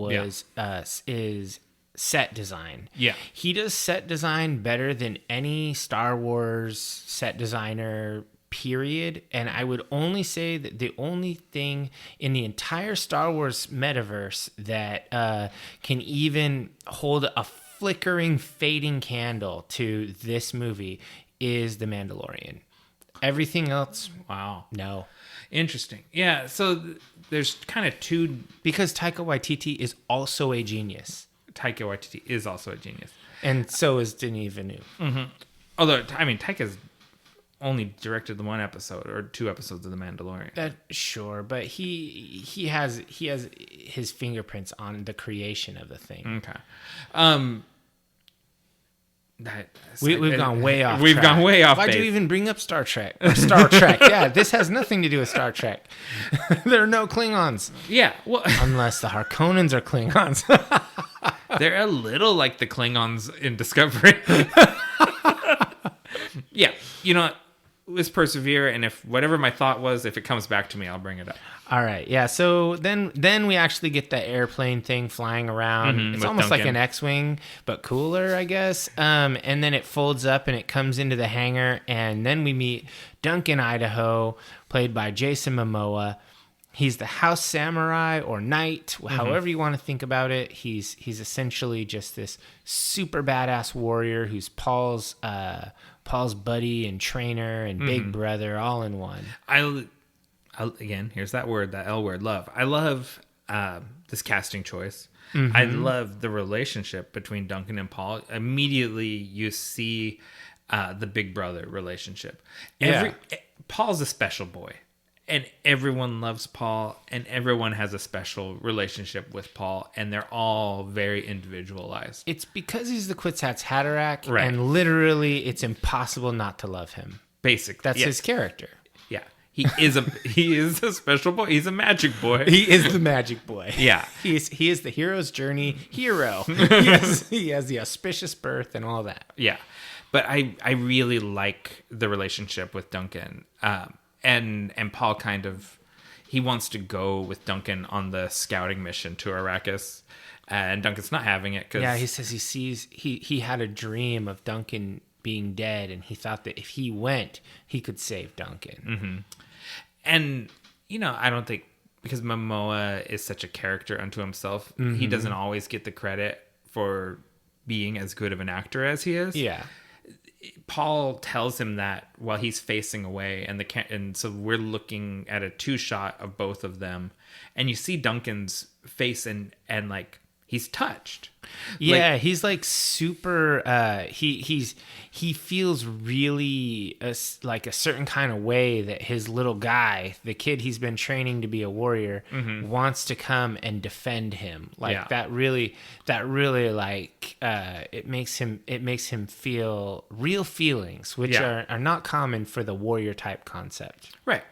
Speaker 2: is set design. Yeah. He does set design better than any Star Wars set designer, period. And I would only say that the only thing in the entire Star Wars metaverse that can even hold a flickering, fading candle to this movie is The Mandalorian. Everything else, wow, no.
Speaker 1: Interesting. Yeah, so there's kind of two...
Speaker 2: Because Taika Waititi is also a genius.
Speaker 1: Taika Waititi is also a genius.
Speaker 2: And so is Denis Villeneuve.
Speaker 1: Mm-hmm. Although, Taika's only directed the one episode or 2 episodes of The Mandalorian.
Speaker 2: Sure, but he has his fingerprints on the creation of the thing.
Speaker 1: Okay.
Speaker 2: We've gone way off.
Speaker 1: We've gone way off.
Speaker 2: Why'd you even bring up Star Trek? Or Star Trek? Yeah, this has nothing to do with Star Trek. There are no Klingons.
Speaker 1: Yeah, well,
Speaker 2: unless the Harkonnens are Klingons.
Speaker 1: They're a little like the Klingons in Discovery. Yeah, let's persevere, and if whatever my thought was, if it comes back to me, I'll bring it up.
Speaker 2: All right, yeah. So then we actually get the airplane thing flying around. It's almost Duncan. Like an X-wing, but cooler, I guess. And then it folds up and it comes into the hangar, and then we meet Duncan Idaho, played by Jason Momoa. He's the house samurai or knight, however you want to think about it. He's essentially just this super badass warrior who's Paul's buddy and trainer and big brother all in one.
Speaker 1: Again, here's that word, that L word, love. I love this casting choice. Mm-hmm. I love the relationship between Duncan and Paul. Immediately, you see the big brother relationship. Paul's a special boy, and everyone loves Paul, and everyone has a special relationship with Paul, and they're all very individualized.
Speaker 2: It's because he's the Kwisatz Haderach, right. And literally, it's impossible not to love him.
Speaker 1: Basically,
Speaker 2: that's his character.
Speaker 1: Yeah. He is a special boy. He's a magic boy.
Speaker 2: He is the magic boy.
Speaker 1: Yeah.
Speaker 2: He is the hero's journey hero. He has the auspicious birth and all that.
Speaker 1: Yeah. But I really like the relationship with Duncan. and Paul kind of, he wants to go with Duncan on the scouting mission to Arrakis, and Duncan's not having it.
Speaker 2: Yeah, he says he had a dream of Duncan being dead, and he thought that if he went, he could save Duncan.
Speaker 1: Mm-hmm. And, I don't think, because Momoa is such a character unto himself, he doesn't always get the credit for being as good of an actor as he is.
Speaker 2: Yeah.
Speaker 1: Paul tells him that while he's facing away, and so we're looking at a 2-shot of both of them, and you see Duncan's face and like he's touched.
Speaker 2: Yeah, like, he's like super. He feels really like a certain kind of way that his little guy, the kid he's been training to be a warrior, wants to come and defend him. Like that really like it makes him feel real feelings, which are not common for the warrior type concept.
Speaker 1: Right,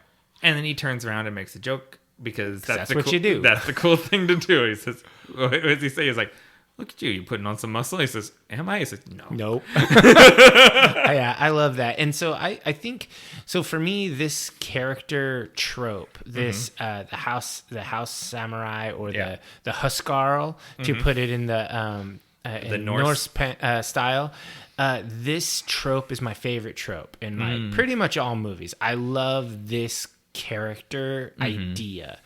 Speaker 1: and then he turns around and makes a joke. Because that's
Speaker 2: what you do.
Speaker 1: That's the cool thing to do. He says, what does he say? He's like, look at you. You're putting on some muscle. He says, am I? He says, no.
Speaker 2: Nope. Yeah, I love that. And so I think, so for me, this character trope, this the house samurai or the huskarl, to put it in the Norse style, this trope is my favorite trope in like pretty much all movies. I love this character idea.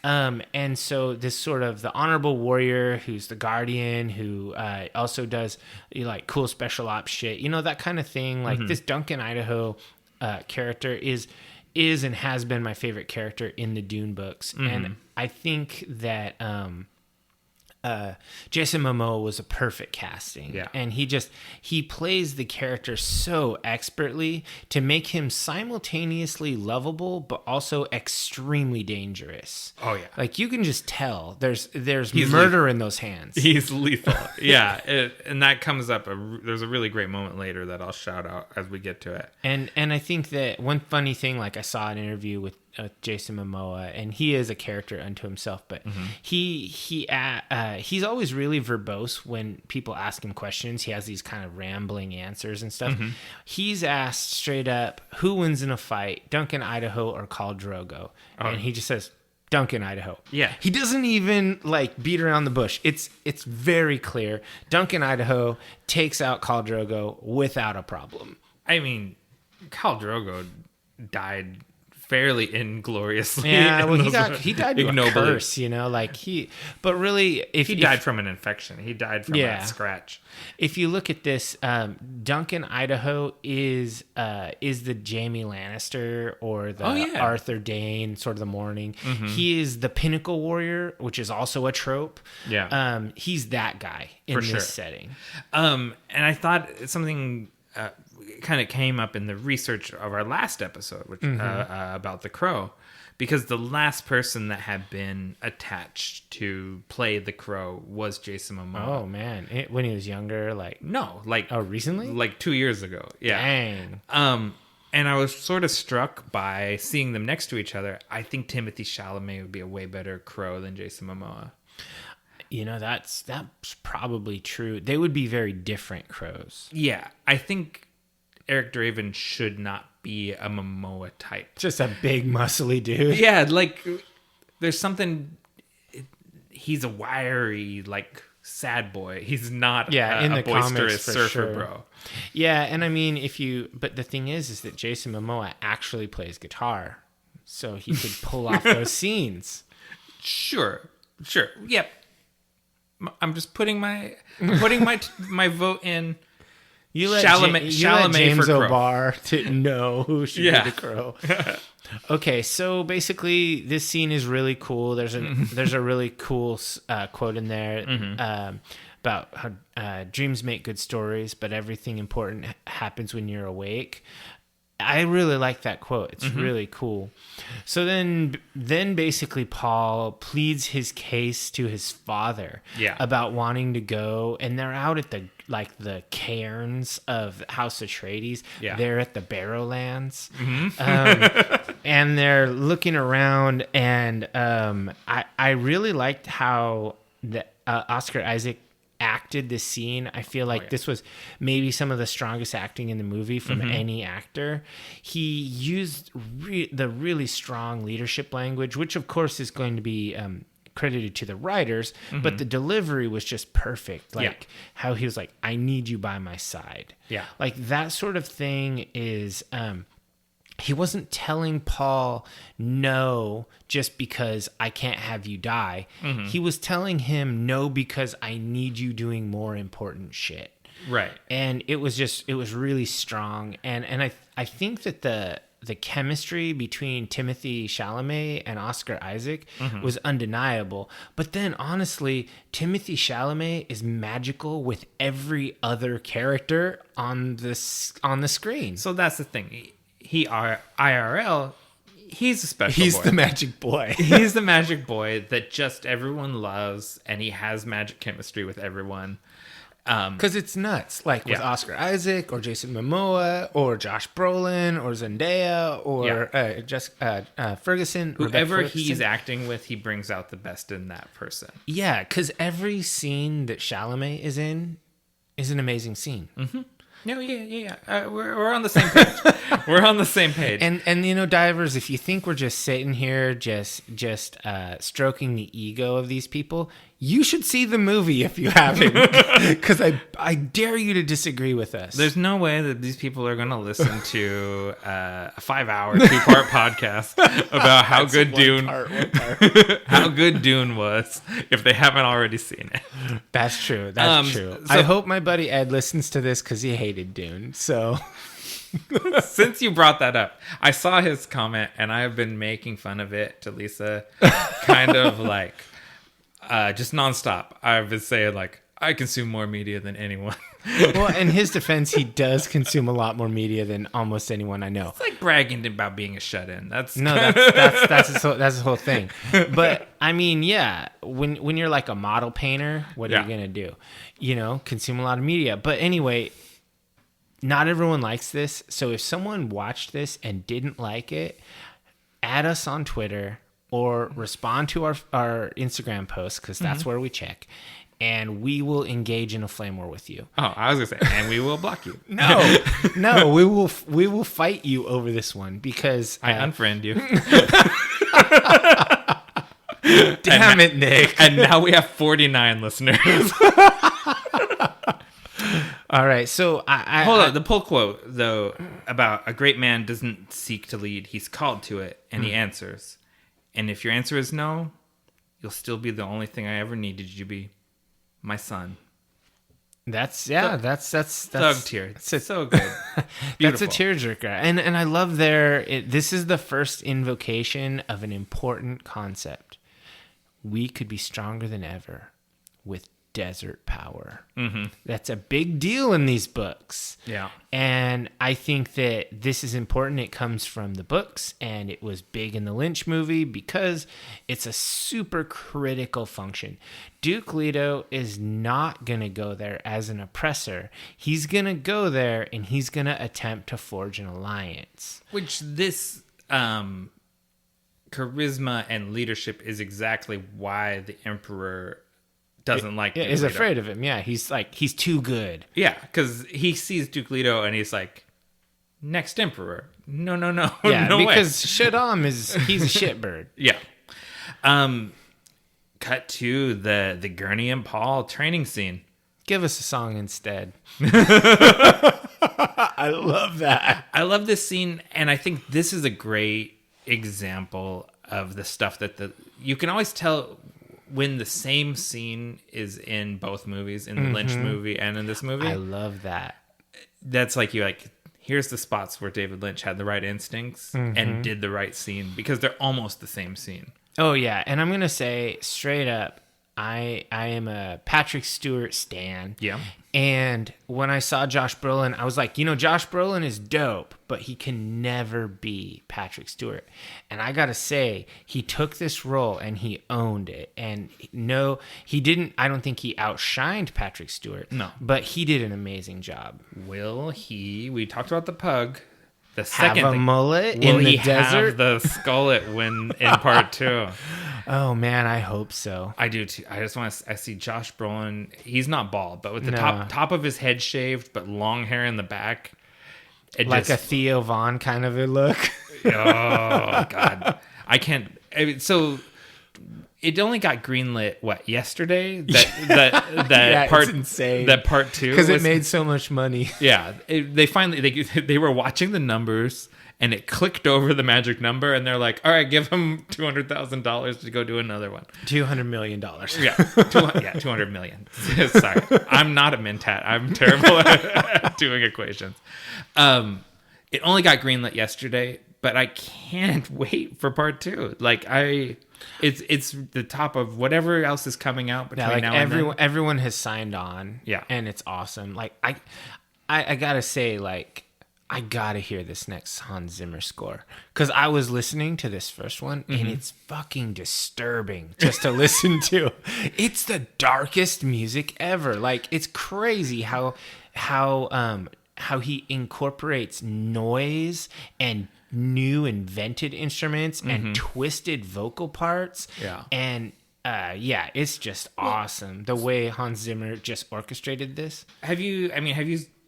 Speaker 2: And so this sort of the honorable warrior who's the guardian, who also does like cool special ops shit, that kind of thing. Like this Duncan Idaho character is and has been my favorite character in the Dune books. And I think that Jason Momoa was a perfect casting.
Speaker 1: Yeah.
Speaker 2: And he plays the character so expertly to make him simultaneously lovable, but also extremely dangerous.
Speaker 1: Oh yeah.
Speaker 2: Like you can just tell there's murder in those hands.
Speaker 1: He's lethal. Yeah. And that comes up. There's a really great moment later that I'll shout out as we get to it.
Speaker 2: And I think that one funny thing, like I saw an interview with Jason Momoa, and he is a character unto himself, but he's always really verbose when people ask him questions. He has these kind of rambling answers and stuff. He's asked straight up, who wins in a fight, Duncan Idaho or Khal Drogo? And he just says, Duncan Idaho.
Speaker 1: Yeah.
Speaker 2: He doesn't even like beat around the bush. It's very clear. Duncan Idaho takes out Khal Drogo without a problem.
Speaker 1: I mean, Khal Drogo died fairly ingloriously.
Speaker 2: Yeah, well, he died to a curse, but really, if
Speaker 1: he died from an infection, he died from a scratch.
Speaker 2: If you look at this, Duncan Idaho is the Jaime Lannister or the Arthur Dayne, sort of the morning. He is the pinnacle warrior, which is also a trope.
Speaker 1: Yeah,
Speaker 2: he's that guy in this setting.
Speaker 1: And I thought something kind of came up in the research of our last episode, which about the Crow, because the last person that had been attached to play the Crow was Jason Momoa.
Speaker 2: Oh man, when he was younger, recently,
Speaker 1: like 2 years ago. Yeah.
Speaker 2: Dang.
Speaker 1: And I was sort of struck by seeing them next to each other. I think Timothée Chalamet would be a way better Crow than Jason Momoa.
Speaker 2: That's probably true. They would be very different crows.
Speaker 1: Yeah, I think Eric Draven should not be a Momoa type.
Speaker 2: Just a big, muscly dude.
Speaker 1: Yeah, like, there's something... He's a wiry, like, sad boy. He's not a boisterous surfer bro.
Speaker 2: Yeah, and I mean, but the thing is that Jason Momoa actually plays guitar, so he could pull off those scenes.
Speaker 1: Sure. Yep. I'm just putting my vote in.
Speaker 2: You let
Speaker 1: Chalamet
Speaker 2: James
Speaker 1: for Crow.
Speaker 2: O'Barr to know who should be the Crow. Okay, so basically, this scene is really cool. There's a really cool quote in there about how dreams make good stories, but everything important happens when you're awake. I really like that quote. It's really cool. So then basically Paul pleads his case to his father about wanting to go, and they're out at the cairns of House Atreides. Yeah. They're at the Barrowlands. And they're looking around, and I really liked how the Oscar Isaac acted this scene. I feel like this was maybe some of the strongest acting in the movie from any actor. He used the really strong leadership language, which of course is going to be credited to the writers, but the delivery was just perfect. Like how he was like, I need you by my side.
Speaker 1: Yeah.
Speaker 2: Like that sort of thing is, he wasn't telling Paul no just because I can't have you die. He was telling him no because I need you doing more important shit.
Speaker 1: Right.
Speaker 2: And it was really strong. And I think that the chemistry between Timothée Chalamet and Oscar Isaac was undeniable. But then honestly, Timothée Chalamet is magical with every other character on the screen.
Speaker 1: So that's the thing. IRL, he's a special
Speaker 2: He's
Speaker 1: boy.
Speaker 2: the magic boy.
Speaker 1: He's the magic boy that just everyone loves, and he has magic chemistry with everyone.
Speaker 2: Because it's nuts. Like with Oscar Isaac or Jason Momoa or Josh Brolin or Zendaya or Ferguson.
Speaker 1: Whoever
Speaker 2: Rebecca
Speaker 1: he's
Speaker 2: Ferguson.
Speaker 1: acting with, he brings out the best in that person.
Speaker 2: Yeah, because every scene that Chalamet is in is an amazing scene.
Speaker 1: No, yeah. We're on the same page. We're on the same page.
Speaker 2: And you know, divers, if you think we're just sitting here just stroking the ego of these people, you should see the movie if you haven't, because I dare you to disagree with us.
Speaker 1: There's no way that these people are going to listen to a 5-hour 2-part podcast about how good Dune how good Dune was if they haven't already seen it.
Speaker 2: That's true. That's true.
Speaker 1: So,
Speaker 2: I hope my buddy Ed listens to this because he hated Dune. So
Speaker 1: since you brought that up, I saw his comment and I have been making fun of it to Lisa, kind of like just nonstop. I've been saying like, I consume more media than anyone.
Speaker 2: Well, in his defense, he does consume a lot more media than almost anyone I know.
Speaker 1: It's like bragging about being a shut-in. That's
Speaker 2: That's his whole thing. But I mean, yeah, when you're like a model painter, what are you gonna do? You know, consume a lot of media. But anyway, not everyone likes this. So if someone watched this and didn't like it, add us on Twitter or respond to our Instagram post, because that's where we check. And we will engage in a flame war with you.
Speaker 1: Oh, I was gonna say, and we will block you.
Speaker 2: No, we will fight you over this one because
Speaker 1: I unfriend you.
Speaker 2: Damn it, Nick!
Speaker 1: And now we have 49 listeners.
Speaker 2: All right, so
Speaker 1: Hold on. The pull quote though about a great man doesn't seek to lead; he's called to it, and he answers. And if your answer is no, you'll still be the only thing I ever needed you to be. My son.
Speaker 2: That's
Speaker 1: thug tear. It's so good.
Speaker 2: That's a tearjerker, and I love this is the first invocation of an important concept. We could be stronger than ever with desert power. That's a big deal in these books.
Speaker 1: Yeah.
Speaker 2: And I think that this is important. It comes from the books, and it was big in the Lynch movie because it's a super critical function. Duke Leto is not going to go there as an oppressor. He's going to go there and he's going to attempt to forge an alliance.
Speaker 1: Which this charisma and leadership is exactly why the Emperor doesn't like Duke
Speaker 2: He's
Speaker 1: Leto.
Speaker 2: afraid of him. Yeah, he's too good.
Speaker 1: Yeah, because he sees Duke Leto and he's like, next Emperor. No.
Speaker 2: Yeah,
Speaker 1: no
Speaker 2: because
Speaker 1: way.
Speaker 2: he's a shitbird.
Speaker 1: Yeah. Cut to the Gurney and Paul training scene.
Speaker 2: Give us a song instead. I love that.
Speaker 1: I love this scene, and I think this is a great example of the stuff that you can always tell when the same scene is in both movies, in the Lynch movie and in this movie.
Speaker 2: I love that.
Speaker 1: That's like, here's the spots where David Lynch had the right instincts and did the right scene, because they're almost the same scene.
Speaker 2: Oh yeah, and I'm gonna say straight up, I am a Patrick Stewart stan.
Speaker 1: Yeah.
Speaker 2: And when I saw Josh Brolin, I was like, Josh Brolin is dope, but he can never be Patrick Stewart. And I gotta say, he took this role and he owned it. And no, he didn't. I don't think he outshined Patrick Stewart.
Speaker 1: No,
Speaker 2: but he did an amazing job.
Speaker 1: Will he? We talked about the pug. The second
Speaker 2: have a
Speaker 1: thing,
Speaker 2: mullet
Speaker 1: will
Speaker 2: in the
Speaker 1: he
Speaker 2: desert?
Speaker 1: have the skullet when in part 2?
Speaker 2: Oh man, I hope so.
Speaker 1: I do too. I just want to. I see Josh Brolin. He's not bald, but with the
Speaker 2: No.
Speaker 1: top of his head shaved, but long hair in the back. It
Speaker 2: Like a
Speaker 1: just,
Speaker 2: Theo Vaughn kind of a look.
Speaker 1: oh God, I can't. So it only got greenlit yesterday? That
Speaker 2: Yeah,
Speaker 1: part,
Speaker 2: it's insane.
Speaker 1: That part 2
Speaker 2: Because it made so much money.
Speaker 1: Yeah, they finally they were watching the numbers. And it clicked over the magic number, and they're like, "All right, give him $200,000 to go do another one."
Speaker 2: $200 million.
Speaker 1: Yeah, 200 million. Sorry, I'm not a mentat. I'm terrible at doing equations. It only got greenlit yesterday, but I can't wait for part 2. Like it's the top of whatever else is coming out between now and then.
Speaker 2: Everyone has signed on.
Speaker 1: Yeah,
Speaker 2: and it's awesome. Like I gotta say, like, I gotta hear this next Hans Zimmer score, because I was listening to this first one and it's fucking disturbing just to listen to. It's the darkest music ever. Like, it's crazy how he incorporates noise and new invented instruments and twisted vocal parts.
Speaker 1: Yeah.
Speaker 2: And it's just awesome the way Hans Zimmer just orchestrated this.
Speaker 1: Have you?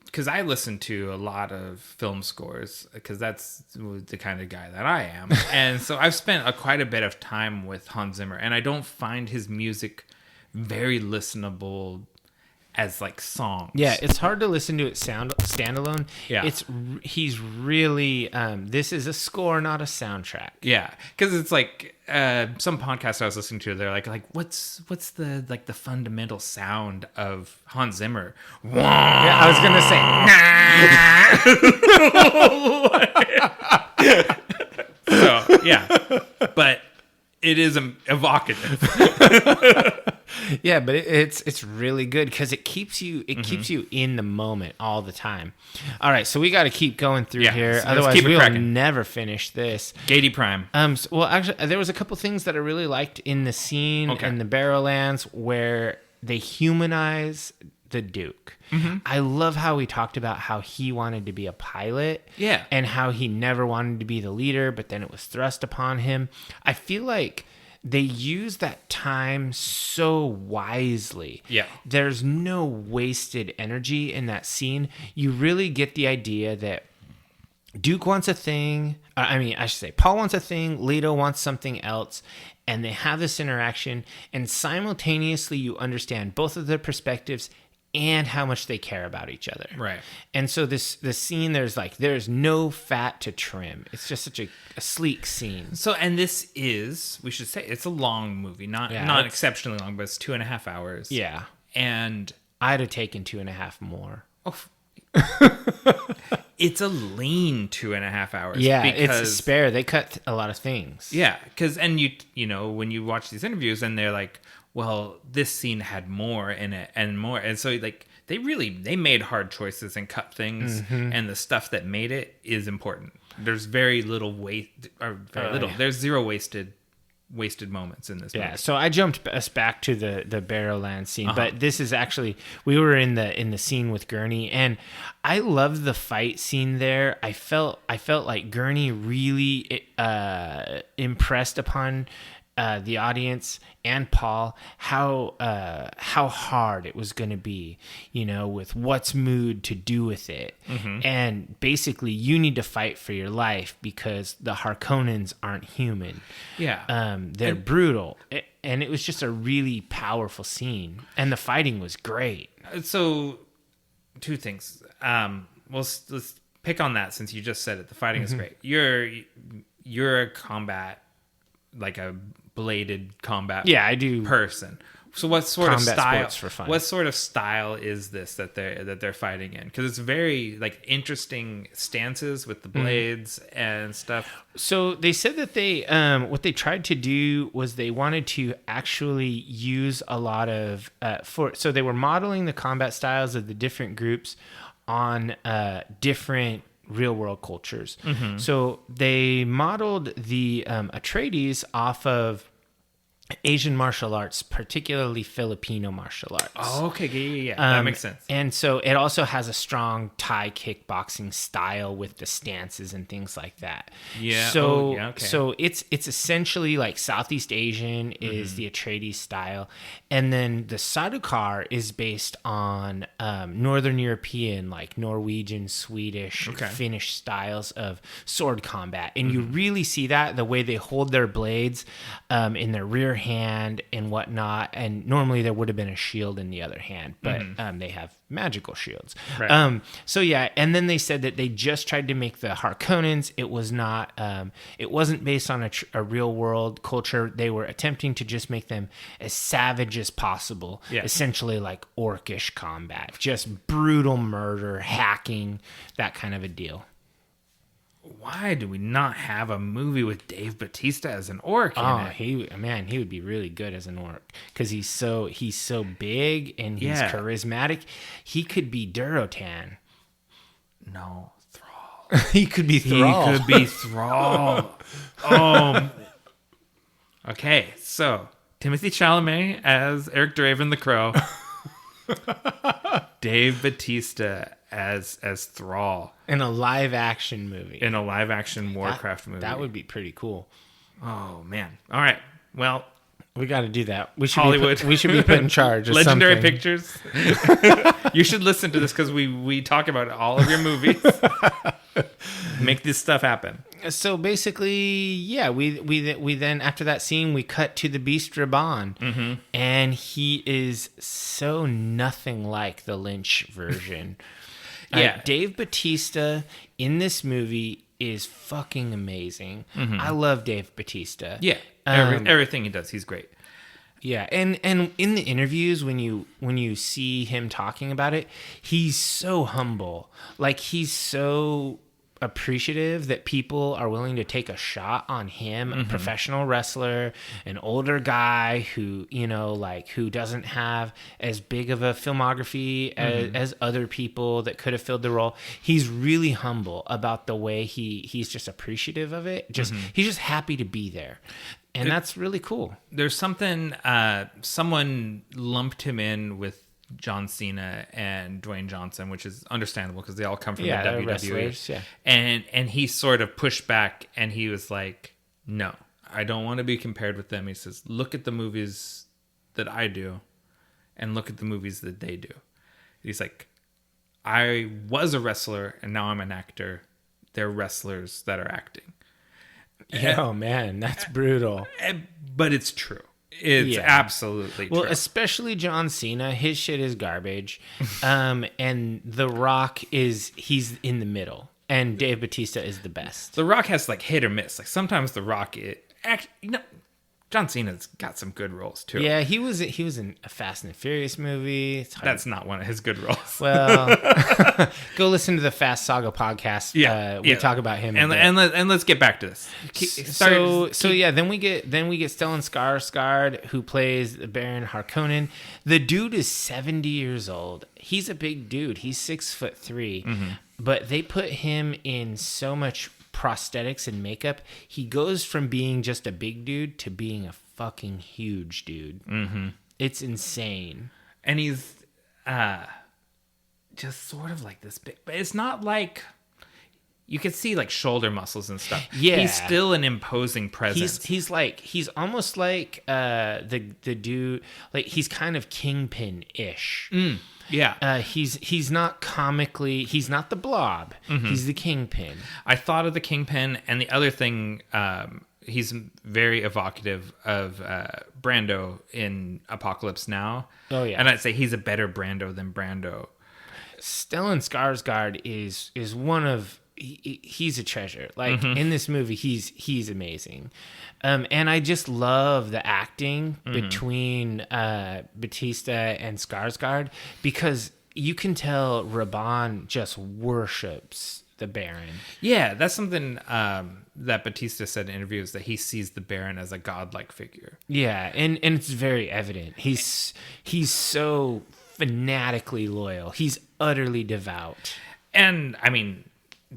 Speaker 1: Because I listen to a lot of film scores, because that's the kind of guy that I am. And so I've spent quite a bit of time with Hans Zimmer, and I don't find his music very listenable as like songs.
Speaker 2: Yeah, it's hard to listen to it standalone.
Speaker 1: Yeah.
Speaker 2: He's really, this is a score, not a soundtrack.
Speaker 1: Yeah, because it's like some podcast I was listening to, they're like what's the like the fundamental sound of Hans Zimmer?
Speaker 2: Yeah, I
Speaker 1: was gonna say, so yeah, but it is evocative.
Speaker 2: Yeah, but it's really good because it keeps you in the moment all the time. All right, so we got to keep going through here,
Speaker 1: so
Speaker 2: otherwise
Speaker 1: keep it
Speaker 2: we'll
Speaker 1: cracking.
Speaker 2: never finish this.
Speaker 1: Gady Prime.
Speaker 2: Well, actually, there was a couple things that I really liked in the scene in the Barrowlands where they humanize the Duke. I love how he talked about how he wanted to be a pilot, and how he never wanted to be the leader, but then it was thrust upon him. I feel like they use that time so wisely. Yeah. There's no wasted energy in that scene. You really get the idea that Duke wants a thing. I should say Paul wants a thing. Leto wants something else. And they have this interaction. And simultaneously, you understand both of their perspectives and how much they care about each other. Right. And so the scene, there's no fat to trim. It's just such a sleek scene.
Speaker 1: So, and this is, we should say, it's a long movie, not exceptionally long, but it's 2.5 hours.
Speaker 2: Yeah.
Speaker 1: And
Speaker 2: I'd have taken 2.5 more.
Speaker 1: Oh, it's a lean 2.5 hours.
Speaker 2: Yeah, it's a spare. They cut a lot of things.
Speaker 1: Yeah, because, and you know, when you watch these interviews and they're like, well, this scene had more in it and more. And so like they made hard choices and cut things, and the stuff that made it is important. There's very little there's zero wasted moments in this movie.
Speaker 2: Yeah, so I jumped us back to the Barrowland scene, but this is actually, we were in the scene with Gurney, and I loved the fight scene there. I felt like Gurney really impressed upon the audience and Paul how hard it was going to be, you know, with what's Mood to do with it. And basically you need to fight for your life because the Harkonnens aren't human. Yeah. They're brutal. And it was just a really powerful scene, and the fighting was great.
Speaker 1: So two things. Let's pick on that since you just said it. The fighting is great. You're a combat, like a bladed combat person. So what sort of style for fun. What sort of style is this that they're fighting in? Because it's very like interesting stances with the blades and stuff.
Speaker 2: So they said that they what they tried to do was they wanted to actually use a lot of so they were modeling the combat styles of the different groups on different real world cultures. So they modeled the Atreides off of Asian martial arts, particularly Filipino martial arts.
Speaker 1: Oh, okay. Yeah. That makes sense.
Speaker 2: And so it also has a strong Thai kickboxing style with the stances and things like that.
Speaker 1: Yeah.
Speaker 2: So,
Speaker 1: okay.
Speaker 2: so it's essentially like Southeast Asian is the Atreides style, and then the Sardaukar is based on Northern European, like Norwegian, Swedish, Finnish styles of sword combat, and you really see that the way they hold their blades in their rear hand and whatnot, and normally there would have been a shield in the other hand, but they have magical shields.
Speaker 1: Right.
Speaker 2: So yeah, and then they said that they just tried to make the Harkonnens. It was not it wasn't based on a real world culture. They were attempting to just make them as savage as possible, essentially like orcish combat, just brutal murder, hacking, that kind of a deal.
Speaker 1: Why do we not have a movie with Dave Bautista as an orc in it?
Speaker 2: He would be really good as an orc because he's so big and he's charismatic. He could be Durotan.
Speaker 1: No, Thrall.
Speaker 2: He could be Thrall.
Speaker 1: He could be Thrall. Okay, so Timothy Chalamet as Eric Draven the Crow. Dave Bautista as Thrall
Speaker 2: in a live action movie.
Speaker 1: In a live action Warcraft movie.
Speaker 2: That would be pretty cool.
Speaker 1: Oh man. All right. Well,
Speaker 2: we got to do that. We should
Speaker 1: Hollywood.
Speaker 2: We should be put in charge of
Speaker 1: Legendary
Speaker 2: something.
Speaker 1: Pictures. You should listen to this because we talk about all of your movies. Make this stuff happen.
Speaker 2: So basically, yeah, we then after that scene we cut to the Beast Raban, and he is so nothing like the Lynch version. Dave Bautista in this movie is fucking amazing. I love Dave Bautista.
Speaker 1: Yeah, everything he does, he's great.
Speaker 2: Yeah, and in the interviews when you see him talking about it, he's so humble. Like he's so appreciative that people are willing to take a shot on him, a professional wrestler, an older guy who, who doesn't have as big of a filmography as other people that could have filled the role. He's really humble about the way he's just appreciative of it. He's just happy to be there. And that's really cool.
Speaker 1: There's something, someone lumped him in with John Cena and Dwayne Johnson, which is understandable because they all come from the WWE. And he sort of pushed back and he was like, no, I don't want to be compared with them. He says, look at the movies that I do and look at the movies that they do. He's like, I was a wrestler and now I'm an actor. They're wrestlers that are acting.
Speaker 2: Oh man, that's brutal.
Speaker 1: But it's true. It's absolutely true.
Speaker 2: Well, especially John Cena, his shit is garbage. And The Rock he's in the middle. And Dave Bautista is the best.
Speaker 1: The Rock has like hit or miss. Like sometimes The Rock John Cena's got some good roles too.
Speaker 2: Yeah, he was in a Fast and Furious movie.
Speaker 1: That's not one of his good roles.
Speaker 2: Well, go listen to the Fast Saga podcast. We talk about him.
Speaker 1: And let's get back to this.
Speaker 2: Then we get Stellan Skarsgård, who plays Baron Harkonnen. The dude is 70 years old. He's a big dude. He's 6'3", but they put him in so much prosthetics and makeup. He goes from being just a big dude to being a fucking huge dude. It's insane.
Speaker 1: And he's just sort of like this big, but it's not like you can see like shoulder muscles and stuff.
Speaker 2: Yeah,
Speaker 1: he's still an imposing presence.
Speaker 2: He's almost like the dude, like he's kind of Kingpin-ish.
Speaker 1: Yeah.
Speaker 2: He's not comically, he's not the Blob. He's the Kingpin.
Speaker 1: I thought of the Kingpin, and the other thing, he's very evocative of Brando in Apocalypse Now.
Speaker 2: Oh yeah.
Speaker 1: And I'd say he's a better Brando than Brando.
Speaker 2: Stellan Skarsgård is one of, he's a treasure. Like in this movie, he's amazing. And I just love the acting between Bautista and Skarsgård, because you can tell Raban just worships the Baron. Yeah,
Speaker 1: that's something that Bautista said in interviews, that he sees the Baron as a godlike figure.
Speaker 2: Yeah, and it's very evident. He's so fanatically loyal. He's utterly devout.
Speaker 1: And I mean,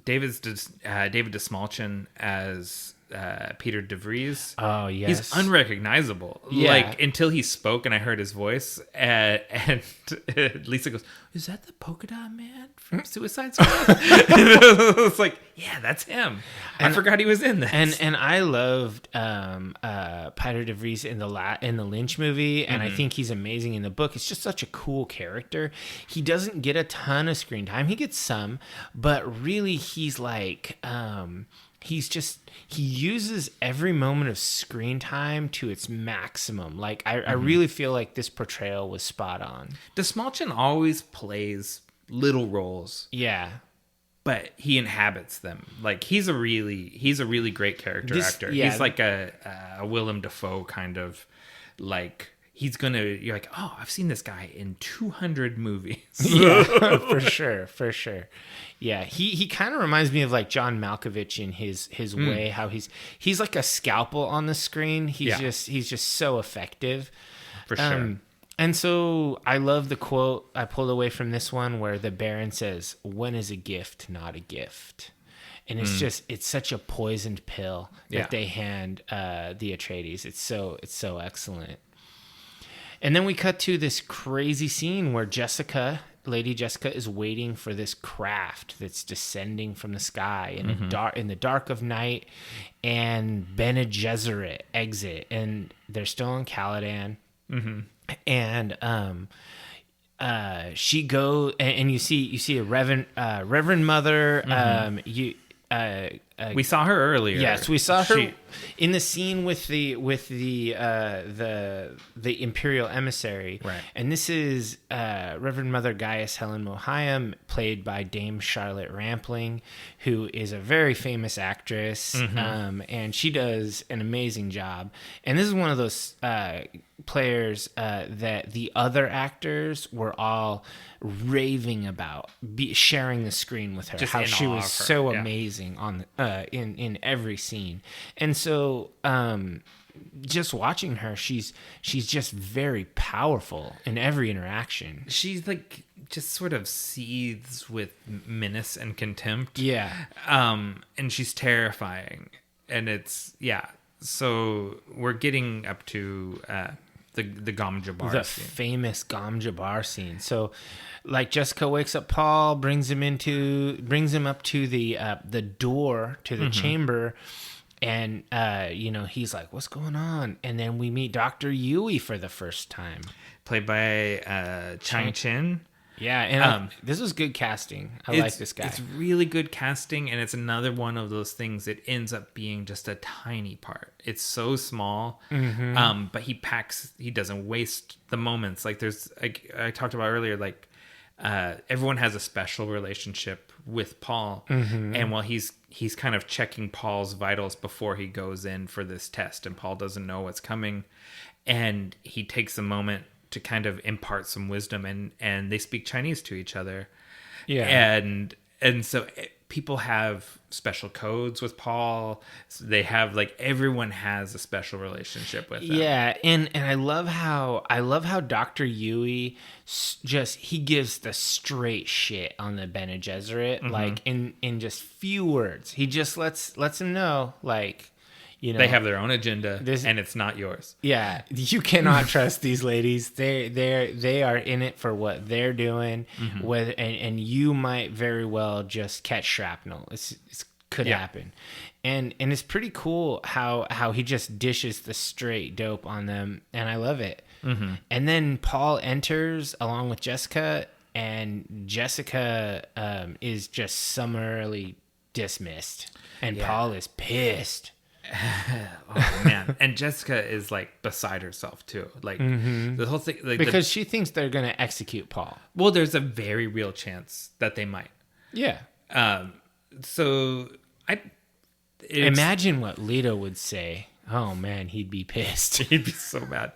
Speaker 1: David Dastmalchian as Peter DeVries.
Speaker 2: Oh, yes.
Speaker 1: He's unrecognizable.
Speaker 2: Yeah.
Speaker 1: Like, until he spoke and I heard his voice. And Lisa goes, "Is that the polka dot man from Suicide Squad?" It's like, yeah, that's him. I forgot he was in this.
Speaker 2: And I loved Peter DeVries in the Lynch movie, and I think he's amazing in the book. It's just such a cool character. He doesn't get a ton of screen time. He gets some, but really he's like he uses every moment of screen time to its maximum. Like I really feel like this portrayal was spot on.
Speaker 1: DeSmalchin always plays little roles.
Speaker 2: Yeah.
Speaker 1: But he inhabits them. Like he's a really great character actor.
Speaker 2: Yeah.
Speaker 1: He's like a Willem Dafoe kind of, like, you're like, oh, I've seen this guy in 200 movies.
Speaker 2: Yeah, for sure. Yeah, he kind of reminds me of like John Malkovich in his way, how he's like a scalpel on the screen. He's just so effective.
Speaker 1: For sure.
Speaker 2: And so I love the quote I pulled away from this one where the Baron says, "When is a gift not a gift?" And it's such a poisoned pill that they hand the Atreides. It's so excellent. And then we cut to this crazy scene where Lady Jessica is waiting for this craft that's descending from the sky in the dark of night, and Bene Gesserit exit, and they're still in Caladan. And she go and you see a Reverend Mother.
Speaker 1: We saw her earlier.
Speaker 2: Yes, we saw her in the scene with the Imperial emissary.
Speaker 1: Right.
Speaker 2: And this is Reverend Mother Gaius Helen Mohayim, played by Dame Charlotte Rampling, who is a very famous actress, and she does an amazing job. And this is one of those players that the other actors were all raving about, sharing the screen with her,
Speaker 1: just
Speaker 2: how she was so
Speaker 1: yeah.
Speaker 2: amazing on in every scene. And so just watching her, she's just very powerful in every interaction.
Speaker 1: She's like just sort of seethes with menace and contempt.
Speaker 2: Yeah.
Speaker 1: And she's terrifying. And it's so we're getting up to the Gom Jabbar
Speaker 2: the
Speaker 1: scene.
Speaker 2: Famous Gom Jabbar scene. So, like, Jessica wakes up Paul, brings him up to the door to the chamber, and he's like, "What's going on?" And then we meet Dr. Yui for the first time,
Speaker 1: played by Chang Chin.
Speaker 2: Yeah, and this was good casting. I like this guy.
Speaker 1: It's really good casting, and it's another one of those things that ends up being just a tiny part. It's so small, but he doesn't waste the moments. Like I talked about earlier, like everyone has a special relationship with Paul, and while he's kind of checking Paul's vitals before he goes in for this test, and Paul doesn't know what's coming, and he takes a moment to kind of impart some wisdom, and they speak Chinese to each other. Yeah. And so people have special codes with Paul. So they have, like, everyone has a special relationship with him.
Speaker 2: Yeah. And I love how Dr. Yui he gives the straight shit on the Bene Gesserit, like in just few words. He just lets him know, like,
Speaker 1: they have their own agenda, and it's not yours. Yeah,
Speaker 2: you cannot trust these ladies. They are in it for what they're doing. And you might very well just catch shrapnel. It could happen, and it's pretty cool how he just dishes the straight dope on them, and I love it. And then Paul enters along with Jessica, and Jessica is just summarily dismissed, and Paul is pissed.
Speaker 1: Oh man. And Jessica is, like, beside herself too, like the whole thing, like,
Speaker 2: because she thinks they're gonna execute Paul.
Speaker 1: Well, there's a very real chance that they might. So
Speaker 2: imagine what Leto would say. Oh man, he'd be pissed.
Speaker 1: He'd be so mad.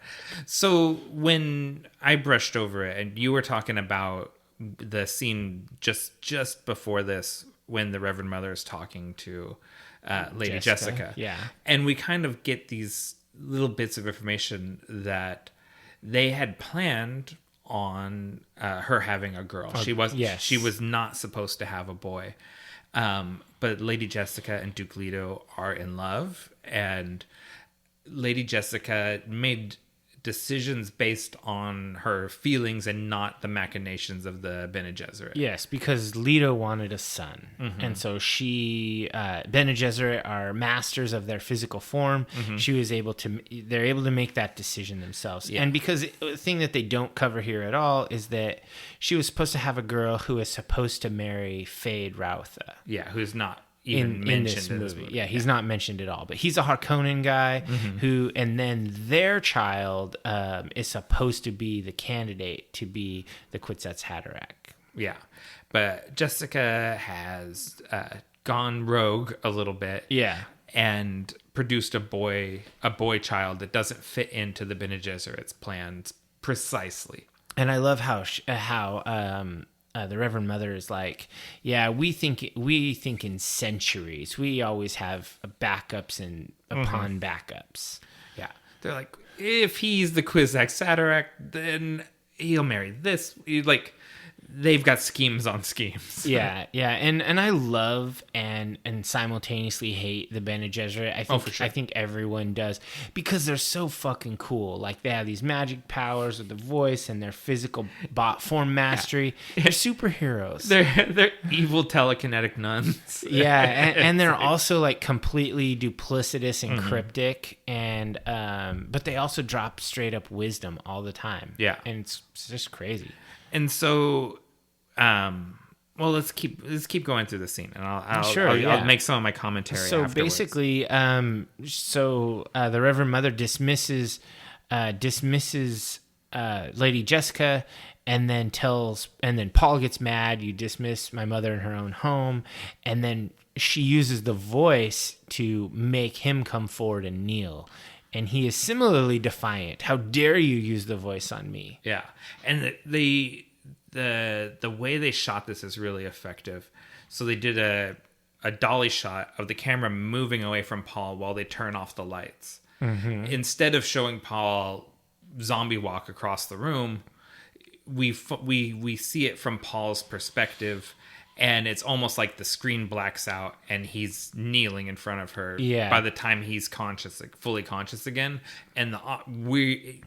Speaker 1: So when I brushed over it, and you were talking about the scene just before this, when the Reverend Mother is talking to Lady Jessica.
Speaker 2: Yeah.
Speaker 1: And we kind of get these little bits of information that they had planned on her having a girl. She was not supposed to have a boy. But Lady Jessica and Duke Leto are in love, and Lady Jessica made decisions based on her feelings and not the machinations of the Bene Gesserit.
Speaker 2: Yes, because Leto wanted a son. And so Bene Gesserit are masters of their physical form. They're able to make that decision themselves. Yeah. And because the thing that they don't cover here at all is that she was supposed to have a girl who is supposed to marry Fade Rautha.
Speaker 1: Yeah, who's not even mentioned in this movie.
Speaker 2: Yeah, he's not mentioned at all. But he's a Harkonnen guy who, and then their child is supposed to be the candidate to be the Kwisatz Haderach.
Speaker 1: Yeah, but Jessica has gone rogue a little bit.
Speaker 2: Yeah,
Speaker 1: and produced a boy child that doesn't fit into the Bene Gesserit's plans precisely.
Speaker 2: And I love how the Reverend Mother is like, yeah, we think in centuries. We always have backups and upon backups.
Speaker 1: Yeah, they're like, if he's the Kwisatz Haderach, then he'll marry this. Like, they've got schemes on schemes.
Speaker 2: Yeah, and I love and simultaneously hate the Bene Gesserit. I think
Speaker 1: for sure.
Speaker 2: I think everyone does, because they're so fucking cool. Like, they have these magic powers with the voice and their physical form mastery. Yeah. They're superheroes.
Speaker 1: They're evil telekinetic nuns.
Speaker 2: Yeah, and they're also like completely duplicitous and cryptic, and but they also drop straight up wisdom all the time.
Speaker 1: Yeah,
Speaker 2: and it's just crazy.
Speaker 1: And so, well, let's keep going through the scene, and I'll make some of my commentary.
Speaker 2: So
Speaker 1: afterwards.
Speaker 2: basically, the Reverend Mother dismisses Lady Jessica, and then Paul gets mad. You dismiss my mother in her own home, and then she uses the voice to make him come forward and kneel. And he is similarly defiant. How dare you use the voice on me?
Speaker 1: Yeah, and the way they shot this is really effective. So they did a dolly shot of the camera moving away from Paul while they turn off the lights. Instead of showing Paul zombie walk across the room, we see it from Paul's perspective. And it's almost like the screen blacks out and he's kneeling in front of her by the time he's conscious, like fully conscious again. And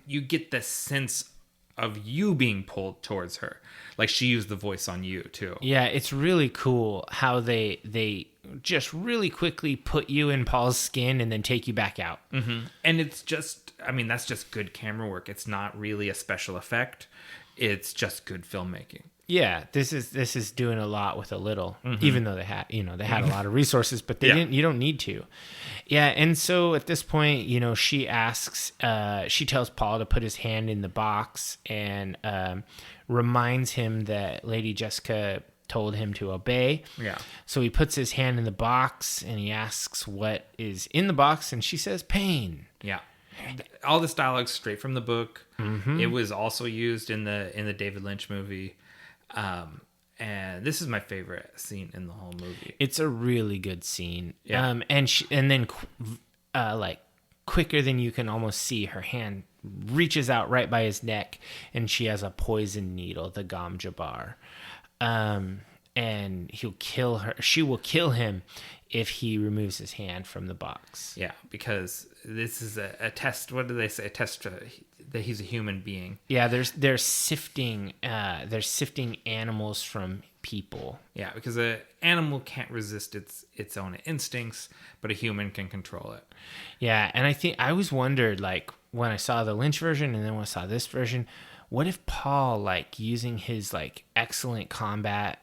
Speaker 1: you get the sense of you being pulled towards her. Like, she used the voice on you too.
Speaker 2: Yeah, it's really cool how they just really quickly put you in Paul's skin and then take you back out.
Speaker 1: And it's just, I mean, that's just good camera work. It's not really a special effect. It's just good filmmaking.
Speaker 2: Yeah, this is doing a lot with a little, even though they had a lot of resources, but they didn't. You don't need to. Yeah, and so at this point, she tells Paul to put his hand in the box and reminds him that Lady Jessica told him to obey. Yeah. So he puts his hand in the box and he asks what is in the box, and she says pain.
Speaker 1: Yeah. All this dialogue straight from the book. It was also used in the David Lynch movie. And this is my favorite scene in the whole movie.
Speaker 2: It's a really good scene. Yeah. And then quicker than you can almost see, her hand reaches out right by his neck, and she has a poison needle, the Gom Jabbar. And he'll kill her. She will kill him if he removes his hand from the box.
Speaker 1: Yeah, because this is a test. What do they say? A test that he's a human being.
Speaker 2: Yeah, they're sifting animals from people.
Speaker 1: Yeah, because an animal can't resist its own instincts, but a human can control it.
Speaker 2: Yeah, and I always wondered, like, when I saw the Lynch version and then when I saw this version, what if Paul, like, using his like excellent combat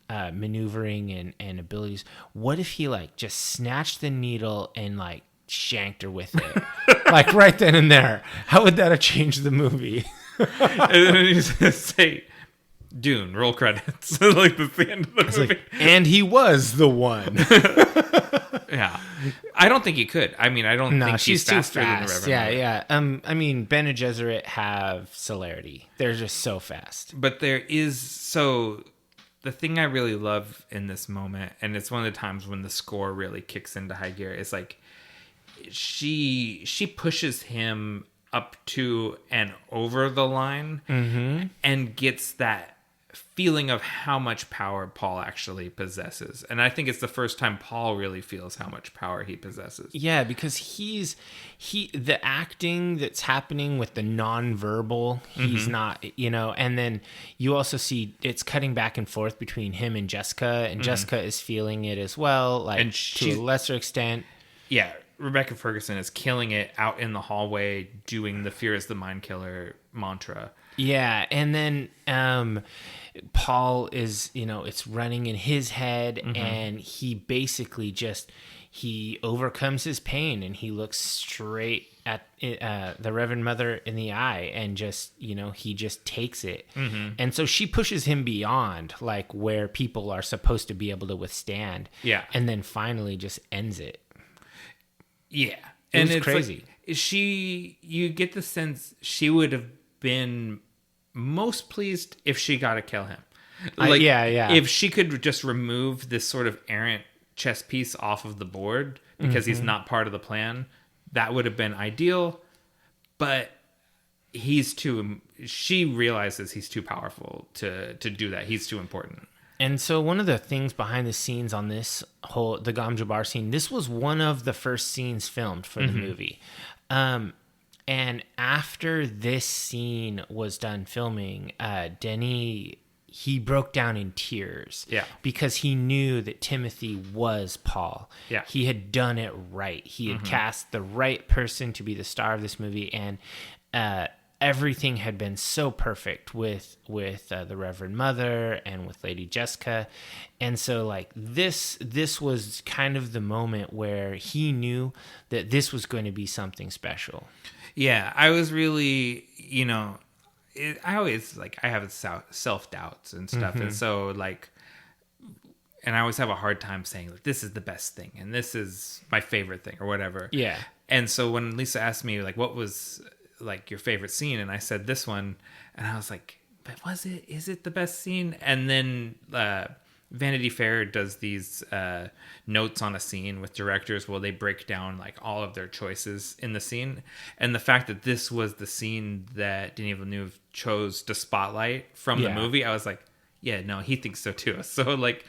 Speaker 2: maneuvering and abilities, what if he like just snatched the needle and like shanked her with it? Like, right then and there? How would that have changed the movie?
Speaker 1: And then he's gonna say, Dune, roll credits. Like, that's the end of the movie.
Speaker 2: Like, and he was the one.
Speaker 1: Yeah. I don't think he could. I mean, I don't think she's faster than the Reverend Mother.
Speaker 2: Yeah. I mean, Bene Gesserit have celerity. They're just so fast.
Speaker 1: But the thing I really love in this moment, and it's one of the times when the score really kicks into high gear, is like she pushes him up to and over the line and gets that feeling of how much power Paul actually possesses. And I think it's the first time Paul really feels how much power he possesses.
Speaker 2: Yeah, because the acting that's happening with the nonverbal, he's not, and then you also see it's cutting back and forth between him and Jessica, and Jessica is feeling it as well, like, and to a lesser extent.
Speaker 1: Yeah, Rebecca Ferguson is killing it out in the hallway doing the "Fear is the Mind Killer" mantra.
Speaker 2: Yeah, and then Paul is, it's running in his head, and he basically he overcomes his pain, and he looks straight at the Reverend Mother in the eye, and he just takes it. And so she pushes him beyond, like, where people are supposed to be able to withstand.
Speaker 1: Yeah.
Speaker 2: And then finally just ends it.
Speaker 1: Yeah.
Speaker 2: And it's crazy.
Speaker 1: Like, you get the sense she would have been most pleased if she got to kill him. Like,
Speaker 2: yeah.
Speaker 1: If she could just remove this sort of errant chess piece off of the board because he's not part of the plan, that would have been ideal. But she realizes he's too powerful to do that. He's too important.
Speaker 2: And so one of the things behind the scenes on the Gom Jabbar scene, this was one of the first scenes filmed for the movie. And after this scene was done filming, Denis, he broke down in tears.
Speaker 1: Yeah.
Speaker 2: Because he knew that Timothy was Paul. Yeah. He had done it right. He had cast the right person to be the star of this movie. And everything had been so perfect with the Reverend Mother and with Lady Jessica. And so, like, this was kind of the moment where he knew that this was going to be something special.
Speaker 1: Yeah, I was really, I always, like, I have self-doubts and stuff. And so, like, and I always have a hard time saying, like, this is the best thing and this is my favorite thing or whatever.
Speaker 2: Yeah. And
Speaker 1: so when Lisa asked me, like, what was, like, your favorite scene? And I said this one, and I was like, but is it the best scene? And then Vanity Fair does these notes on a scene with directors where they break down, like, all of their choices in the scene. And the fact that this was the scene that Denis Villeneuve chose to spotlight from the movie, I was like, yeah, no, he thinks so too. So, like,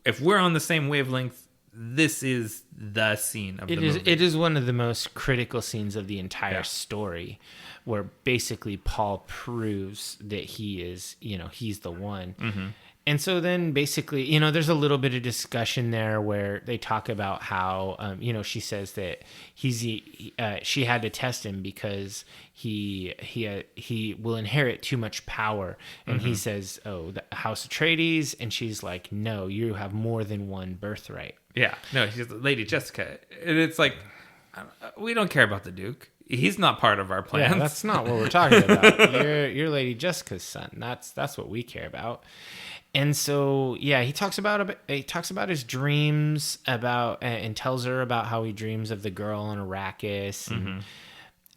Speaker 1: if we're on the same wavelength, this is the scene of the movie.
Speaker 2: It is one of the most critical scenes of the entire story, where basically Paul proves that he is, he's the one. And so then basically, there's a little bit of discussion there where they talk about how, she says that she had to test him because he will inherit too much power. And he says, oh, the House Atreides. And she's like, no, you have more than one birthright.
Speaker 1: Yeah, no, she's Lady Jessica. And it's like, we don't care about the Duke. He's not part of our plans.
Speaker 2: Yeah, that's not what we're talking about. You're Lady Jessica's son. That's what we care about. And so, yeah, he talks about his dreams and tells her about how he dreams of the girl on Arrakis.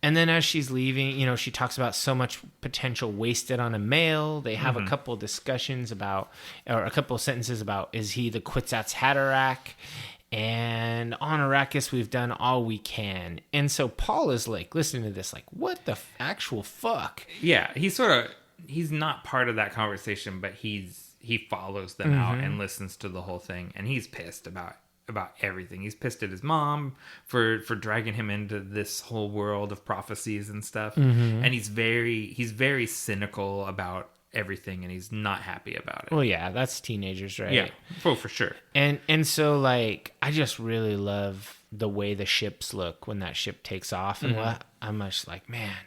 Speaker 2: And then as she's leaving, she talks about so much potential wasted on a male. They have a couple discussions about, or a couple of sentences about, is he the Kwisatz Haderach? And on Arrakis, we've done all we can. And so Paul is like listening to this, like, what the actual fuck?
Speaker 1: Yeah, he's not part of that conversation, but he follows them out and listens to the whole thing, and he's pissed about everything. He's pissed at his mom for dragging him into this whole world of prophecies and stuff, and he's very cynical about everything, and he's not happy about it.
Speaker 2: Well, yeah, that's teenagers, right?
Speaker 1: Yeah, for sure.
Speaker 2: And so, like, I just really love the way the ships look when that ship takes off, and I'm just like, man,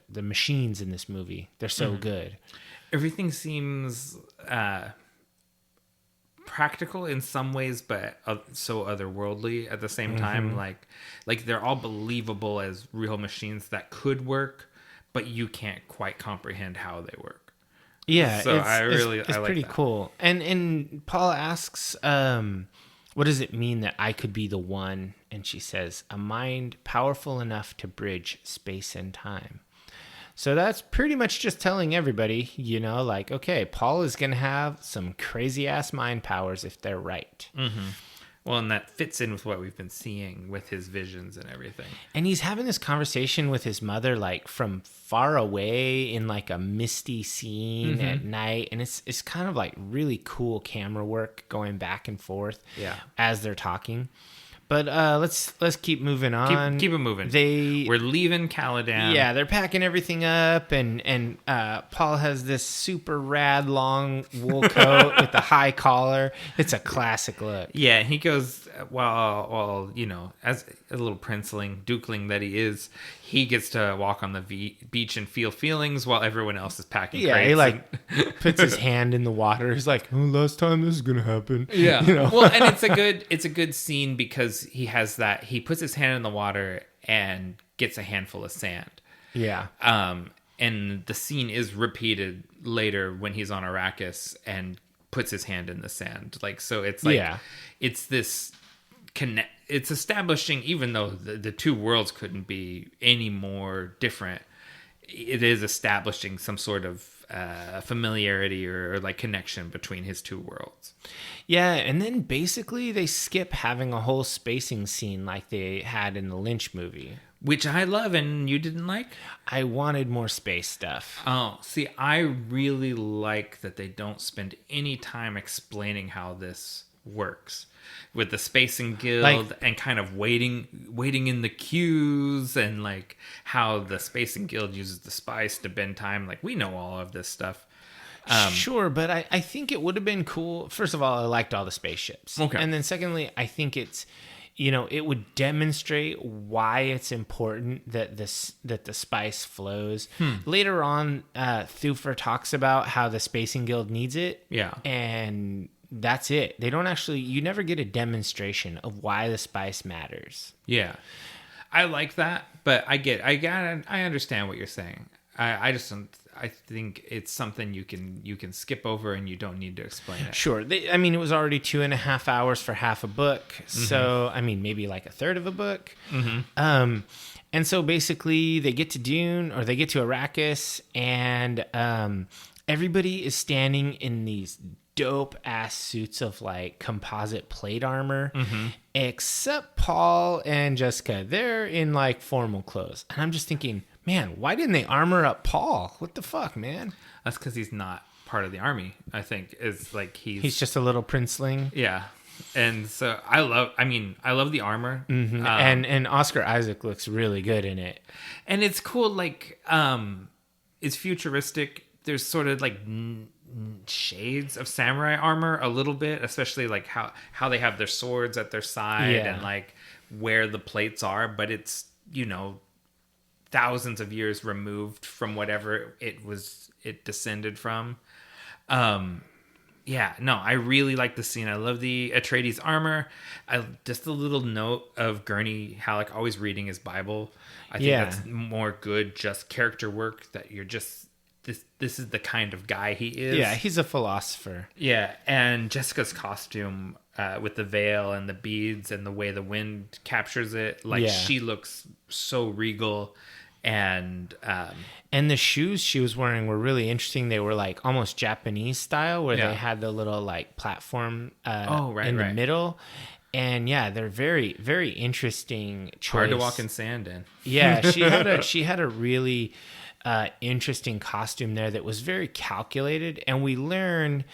Speaker 2: the machines in this movie, they're so good.
Speaker 1: Everything seems practical in some ways, but so otherworldly at the same time. Like they're all believable as real machines that could work, but you can't quite comprehend how they work.
Speaker 2: Yeah,
Speaker 1: so
Speaker 2: it's
Speaker 1: like
Speaker 2: pretty
Speaker 1: that.
Speaker 2: cool. And Paula asks, what does it mean that I could be the one? And she says, a mind powerful enough to bridge space and time. So that's pretty much just telling everybody, okay, Paul is going to have some crazy ass mind powers if they're right.
Speaker 1: Well, and that fits in with what we've been seeing with his visions and everything.
Speaker 2: And he's having this conversation with his mother, like from far away in like a misty scene at night. And it's kind of like really cool camera work going back and forth as they're talking. But let's keep moving on.
Speaker 1: Keep it moving. We're leaving Caladan.
Speaker 2: Yeah, they're packing everything up, and Paul has this super rad long wool coat with a high collar. It's a classic look.
Speaker 1: Yeah, he goes, well, you know, as a little princeling, dukeling that he is, he gets to walk on the beach and feel feelings while everyone else is packing crates.
Speaker 2: Yeah, he like puts his hand in the water. He's like, "Oh, last time this is gonna happen."
Speaker 1: Yeah,
Speaker 2: you know.
Speaker 1: Well, and it's a good scene because he puts his hand in the water and gets a handful of sand.
Speaker 2: Yeah.
Speaker 1: And the scene is repeated later when he's on Arrakis and puts his hand in the sand. Like, so it's like, it's this it's establishing, even though the two worlds couldn't be any more different, it is establishing some sort of familiarity or like connection between his two worlds.
Speaker 2: Yeah, and then basically they skip having a whole spacing scene like they had in the Lynch movie.
Speaker 1: Which I love, and you didn't like?
Speaker 2: I wanted more space stuff.
Speaker 1: Oh, see, I really like that they don't spend any time explaining how this works. With the Spacing Guild and kind of waiting in the queues, and like how the Spacing Guild uses the spice to bend time. Like, we know all of this stuff.
Speaker 2: Sure, but I think it would have been cool. First of all, I liked all the spaceships.
Speaker 1: Okay.
Speaker 2: And then secondly, I think it's, you know, it would demonstrate why it's important that the spice flows. Later on, Thufir talks about how the Spacing Guild needs it.
Speaker 1: Yeah.
Speaker 2: And that's it. They don't actually, you never get a demonstration of why the spice matters.
Speaker 1: Yeah. I like that, but I understand what you're saying. I just don't, I think it's something you can skip over and you don't need to explain it.
Speaker 2: Sure. I mean, it was already 2.5 hours for half a book. So, I mean, maybe like a third of a book. And so basically they get to Dune, or they get to Arrakis, and everybody is standing in these dope ass suits of like composite plate armor, except Paul and Jessica. They're in like formal clothes. And I'm just thinking, man, why didn't they armor up Paul? What the fuck, man?
Speaker 1: That's because he's not part of the army, I think. Is like he's
Speaker 2: just a little princeling.
Speaker 1: Yeah. And so I love the armor.
Speaker 2: And Oscar Isaac looks really good in it.
Speaker 1: And it's cool, like, it's futuristic. There's sort of like shades of samurai armor a little bit, especially like how they have their swords at their side and like where the plates are, but it's, you know, thousands of years removed from whatever it descended from. I really like the scene. I love the Atreides armor. Just a little note of Gurney Halleck always reading his Bible. I think that's more good, just character work, that you're just, this is the kind of guy he is.
Speaker 2: Yeah, he's a philosopher.
Speaker 1: Yeah, and Jessica's costume with the veil and the beads and the way the wind captures it, like she looks so regal. And
Speaker 2: the shoes she was wearing were really interesting. They were like almost Japanese style, where they had the little like platform in the middle. And they're very, very interesting choice.
Speaker 1: Hard to walk in sand in.
Speaker 2: Yeah, she had a really interesting costume there that was very calculated, and we learn,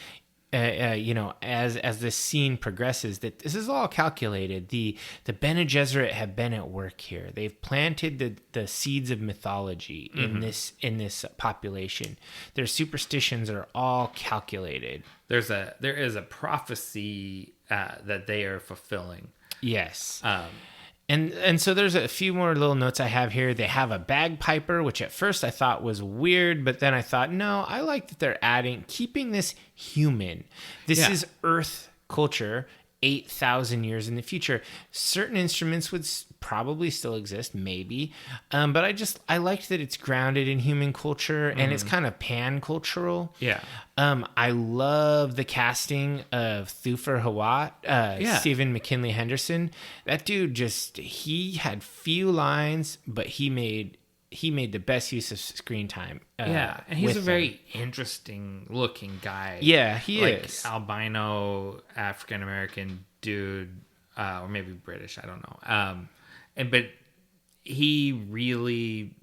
Speaker 2: as the scene progresses, that this is all calculated. The Bene Gesserit have been at work here. They've planted the seeds of mythology in this population. Their superstitions are all calculated.
Speaker 1: There is a prophecy that they are fulfilling.
Speaker 2: Yes. And so there's a few more little notes I have here. They have a bagpiper, which at first I thought was weird, but then I thought, no, I like that they're keeping this human. This is Earth culture, 8,000 years in the future. Certain instruments would probably still exist, maybe. But I liked that it's grounded in human culture, and it's kind of pan-cultural.
Speaker 1: Yeah.
Speaker 2: I love the casting of Thufir Hawat, Stephen McKinley Henderson. That dude he had few lines, but he made the best use of screen time.
Speaker 1: And he's a very interesting looking guy.
Speaker 2: Yeah, he is.
Speaker 1: Albino African American dude. or maybe British. I don't know. But he really,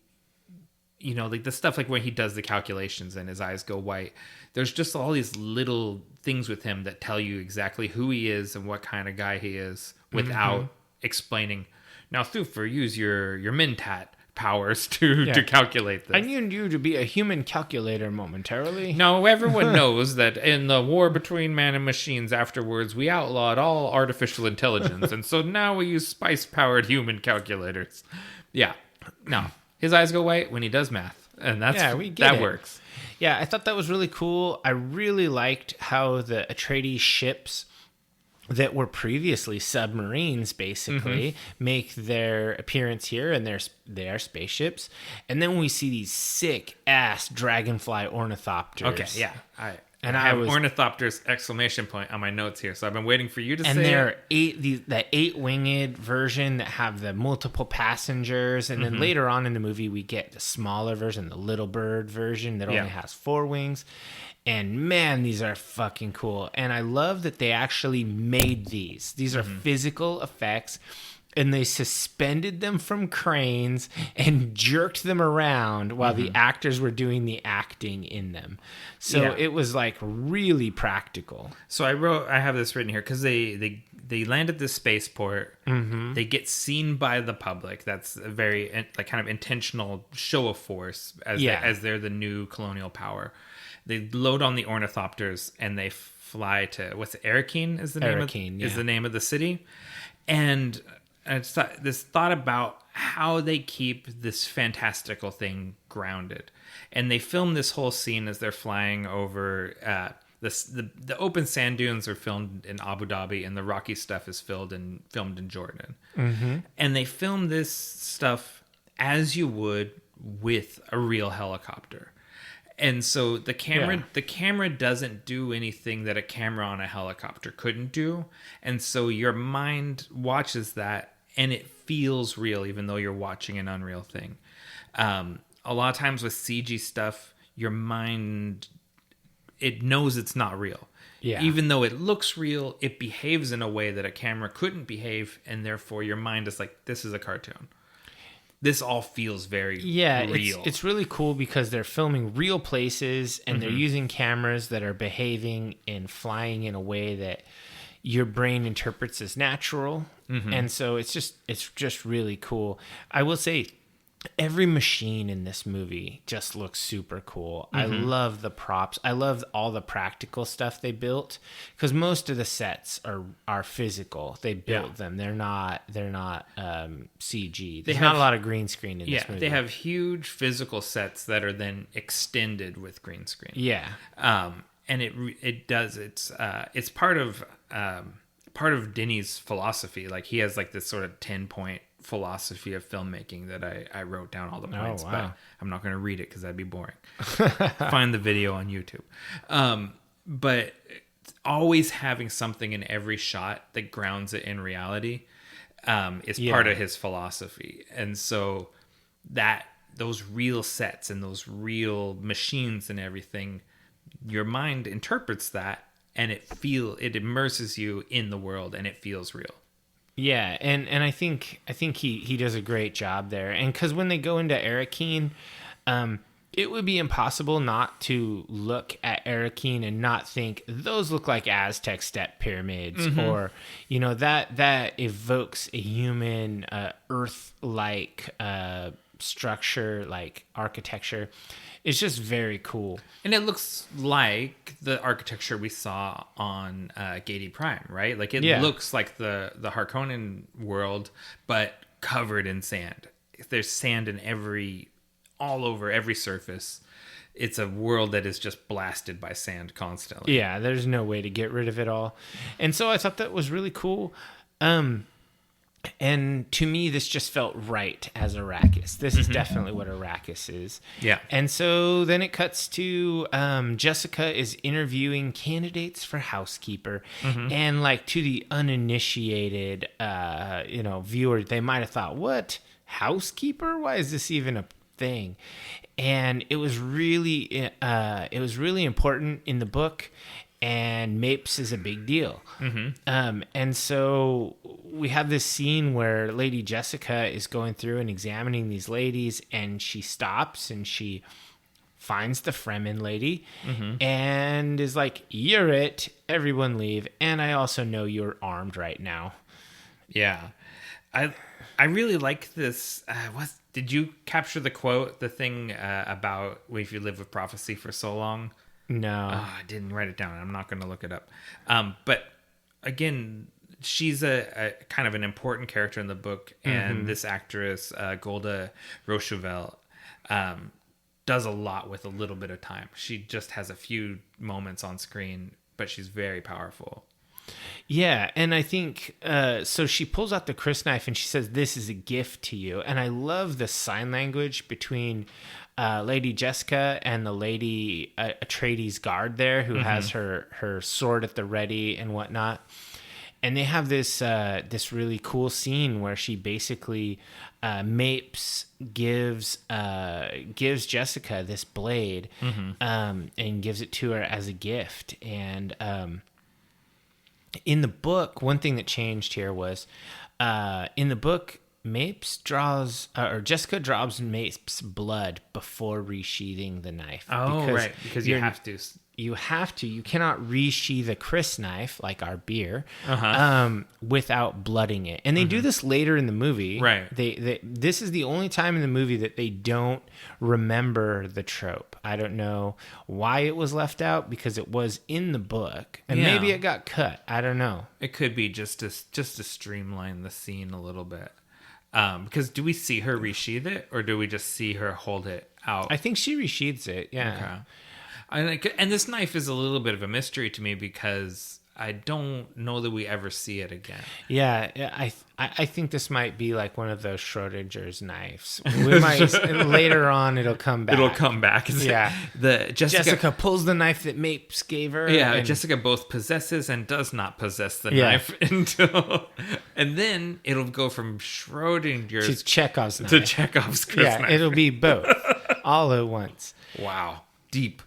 Speaker 1: like the stuff like when he does the calculations and his eyes go white. There's just all these little things with him that tell you exactly who he is and what kind of guy he is without explaining. Now, Thufir, use your Mentat powers to calculate this.
Speaker 2: I need you to be a human calculator momentarily.
Speaker 1: No, everyone knows that in the war between man and machines afterwards, we outlawed all artificial intelligence. And so now we use spice-powered human calculators. Yeah. No. His eyes go white when he does math. And that works.
Speaker 2: Yeah, I thought that was really cool. I really liked how the Atreides ships that were previously submarines basically make their appearance here, and they are spaceships. And then we see these sick ass dragonfly ornithopters.
Speaker 1: Okay, yeah. I have ornithopters exclamation point on my notes here, so I've been waiting for you to say.
Speaker 2: And they're the 8-winged version that have the multiple passengers, and then later on in the movie we get the smaller version, the little bird version that only has 4 wings. And man, these are fucking cool. And I love that they actually made these. These are physical effects. And they suspended them from cranes and jerked them around while the actors were doing the acting in them. So it was like really practical.
Speaker 1: So I have this written here because they land at this spaceport. They get seen by the public. That's a very kind of intentional show of force as they're the new colonial power. They load on the ornithopters and they fly to Arakeen is the name of the city. And it's this thought about how they keep this fantastical thing grounded. And they film this whole scene as they're flying over the open sand dunes are filmed in Abu Dhabi, and the rocky stuff is filmed in Jordan. And they film this stuff as you would with a real helicopter. And so the camera doesn't do anything that a camera on a helicopter couldn't do. And so your mind watches that and it feels real, even though you're watching an unreal thing. A lot of times with CG stuff, your mind, it knows it's not real. Yeah. Even though it looks real, it behaves in a way that a camera couldn't behave. And therefore your mind is like, this is a cartoon. This all feels very real.
Speaker 2: It's really cool because they're filming real places and they're using cameras that are behaving and flying in a way that your brain interprets as natural. And so it's just really cool. I will say every machine in this movie just looks super cool. I love the props. I love all the practical stuff they built because most of the sets are physical. They built them. They're not CG. There's not a lot of green screen in this movie.
Speaker 1: They have huge physical sets that are then extended with green screen.
Speaker 2: Yeah.
Speaker 1: And it's part of Denis' philosophy. Like he has like this sort of 10-point philosophy of filmmaking that I wrote down all the points, but I'm not going to read it because that'd be boring. Find the video on YouTube. But always having something in every shot that grounds it in reality is part of his philosophy. And so those real sets and those real machines and everything, your mind interprets that and it immerses you in the world and it feels real.
Speaker 2: Yeah, and I think he does a great job there. And because when they go into Arakeen, it would be impossible not to look at Arakeen and not think those look like Aztec step pyramids, or that evokes a human Earth-like structure, like architecture. It's just very cool.
Speaker 1: And it looks like the architecture we saw on Gedi Prime, right? Like it looks like the Harkonnen world, but covered in sand. There's sand all over every surface. It's a world that is just blasted by sand constantly.
Speaker 2: Yeah, there's no way to get rid of it all. And so I thought that was really cool. And to me, this just felt right as Arrakis. This is definitely what Arrakis is.
Speaker 1: Yeah.
Speaker 2: And so then it cuts to Jessica is interviewing candidates for housekeeper. And like to the uninitiated, viewer, they might have thought, what? Housekeeper? Why is this even a thing? And it was really important in the book. And Mapes is a big deal. And so we have this scene where Lady Jessica is going through and examining these ladies, and she stops and she finds the Fremen lady and is like, "You're it. Everyone leave. And I also know you're armed right now."
Speaker 1: Yeah. I really like this. Did you capture the quote, the thing about if you live with prophecy for so long?
Speaker 2: No.
Speaker 1: I didn't write it down. I'm not going to look it up. But again, she's a kind of an important character in the book. And this actress, Golda Rochouvel, does a lot with a little bit of time. She just has a few moments on screen, but she's very powerful.
Speaker 2: Yeah, and I think, so she pulls out the crysknife and she says, "This is a gift to you." And I love the sign language between Lady Jessica and the Lady Atreides guard there, who has her sword at the ready and whatnot. And they have this really cool scene where she basically Mapes gives Jessica this blade and gives it to her as a gift. And in the book, one thing that changed here was in the book, Jessica draws Mapes' blood before resheathing the knife.
Speaker 1: Because you have to.
Speaker 2: You have to. You cannot resheath a crysknife like our beer without blooding it. And they do this later in the movie.
Speaker 1: Right.
Speaker 2: This is the only time in the movie that they don't remember the trope. I don't know why it was left out, because it was in the book, and maybe it got cut. I don't know.
Speaker 1: It could be just to streamline the scene a little bit. Because do we see her resheath it, or do we just see her hold it out?
Speaker 2: I think she resheathes it. Yeah.
Speaker 1: Okay. And this knife is a little bit of a mystery to me, because I don't know that we ever see it again.
Speaker 2: Yeah, I think this might be like one of those Schrodinger's knives. We might later on it'll come back.
Speaker 1: It'll come back.
Speaker 2: Yeah. Jessica pulls the knife that Mapes gave her.
Speaker 1: Yeah, Jessica both possesses and does not possess the knife and then it'll go from Schrodinger's
Speaker 2: to Chekhov's knife.
Speaker 1: To Chekhov's knife.
Speaker 2: Yeah, it'll be both all at once.
Speaker 1: Wow, deep.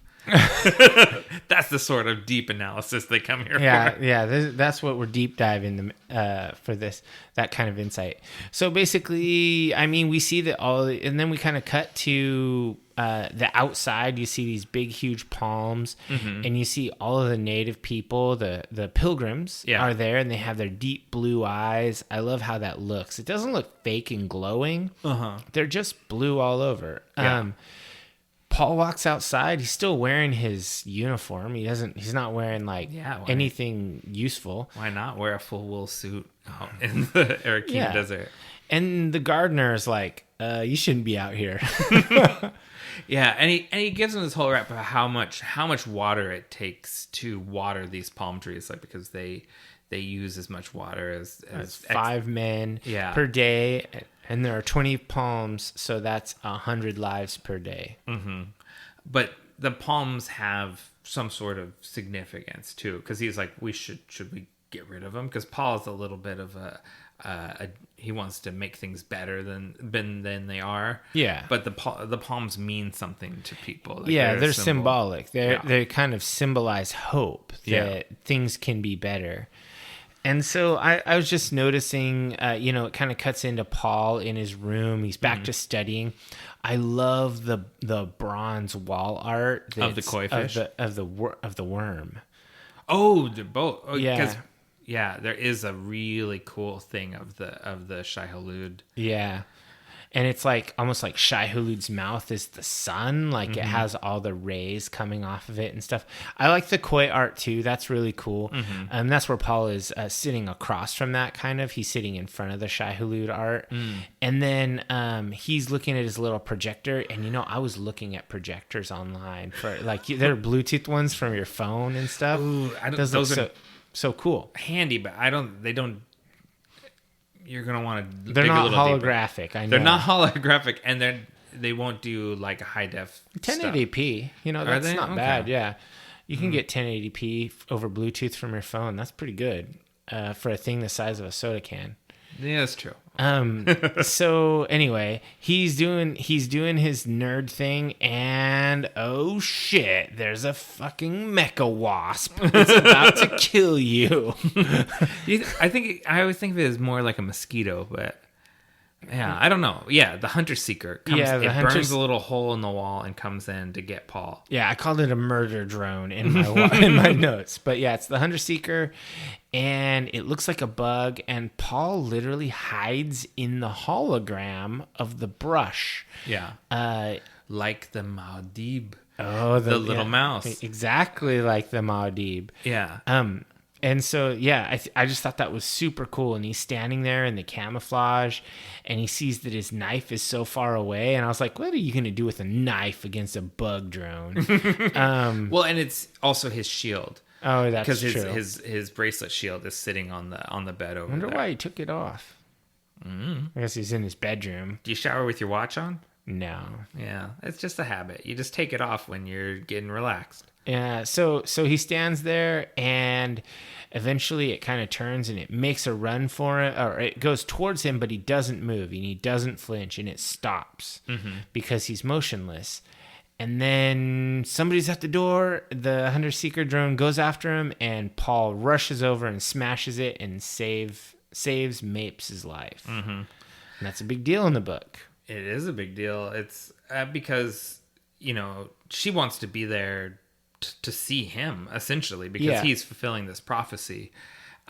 Speaker 1: That's the sort of deep analysis they come here for.
Speaker 2: Yeah, that's what we're deep diving for this, that kind of insight. So basically, I mean, we see that all, and then we kind of cut to the outside. You see these big, huge palms, and you see all of the native people, the pilgrims are there, and they have their deep blue eyes. I love how that looks. It doesn't look fake and glowing. They're just blue all over. Paul walks outside. He's still wearing his uniform. He's not wearing anything useful.
Speaker 1: Why not wear a full wool suit out in the Arakim desert?
Speaker 2: And the gardener is like, "You shouldn't be out here."
Speaker 1: Yeah, and he gives him this whole rap about how much water it takes to water these palm trees, like, because they use as much water as
Speaker 2: 5 men per day. And there are 20 palms, so that's 100 lives per day.
Speaker 1: But the palms have some sort of significance too, because he's like, should we get rid of them? Because Paul's a little bit of he wants to make things better than they are. Yeah. But the palms mean something to people.
Speaker 2: Like they're symbolic. They kind of symbolize hope that things can be better. And so I was just noticing, it kind of cuts into Paul in his room. He's back to studying. I love the bronze wall art
Speaker 1: of the koi fish
Speaker 2: of the worm.
Speaker 1: Oh, they're both. Oh, yeah. There is a really cool thing of the Shai-Hulud.
Speaker 2: Yeah. And it's like almost like Shai-Hulud's mouth is the sun. Like it has all the rays coming off of it and stuff. I like the koi art too. That's really cool. That's where Paul is sitting across from that kind of. He's sitting in front of the Shai-Hulud art. And then he's looking at his little projector. And, I was looking at projectors online for like, there are Bluetooth ones from your phone and stuff.
Speaker 1: Ooh,
Speaker 2: those are so cool.
Speaker 1: Handy, but they don't. You're gonna want to.
Speaker 2: They're not holographic.
Speaker 1: Deeper. I know they're not holographic, and they won't do like a high def
Speaker 2: 1080p. That's not bad. Yeah, you can get 1080p over Bluetooth from your phone. That's pretty good for a thing the size of a soda can.
Speaker 1: Yeah, that's true.
Speaker 2: So anyway, he's doing his nerd thing, and oh shit, there's a fucking mecha wasp. It's about to kill you.
Speaker 1: I always think of it as more like a mosquito, but yeah, I don't know. Yeah, the hunter seeker comes.
Speaker 2: Yeah,
Speaker 1: it burns a little hole in the wall and comes in to get Paul.
Speaker 2: Yeah, I called it a murder drone in my in my notes, but yeah, it's the hunter seeker, and it looks like a bug. And Paul literally hides in the hologram of the brush.
Speaker 1: Yeah, like the Maudib.
Speaker 2: Oh,
Speaker 1: the little mouse,
Speaker 2: exactly like the Maudib.
Speaker 1: Yeah.
Speaker 2: And so, yeah, I just thought that was super cool. And he's standing there in the camouflage, and he sees that his knife is so far away. And I was like, what are you going to do with a knife against a bug drone?
Speaker 1: Well, and it's also his shield.
Speaker 2: Oh, that's true.
Speaker 1: Because his bracelet shield is sitting on the bed over there.
Speaker 2: I wonder why he took it off. I guess he's in his bedroom.
Speaker 1: Do you shower with your watch on?
Speaker 2: No.
Speaker 1: Yeah, it's just a habit. You just take it off when you're getting relaxed.
Speaker 2: Yeah, so he stands there, and eventually it kind of turns and it makes a run for it, or it goes towards him, but he doesn't move and he doesn't flinch, and it stops because he's motionless. And then somebody's at the door, the hunter seeker drone goes after him, and Paul rushes over and smashes it and saves Mapes' life. And that's a big deal in the book.
Speaker 1: It is a big deal. It's because, she wants to be there to see him, essentially, because he's fulfilling this prophecy.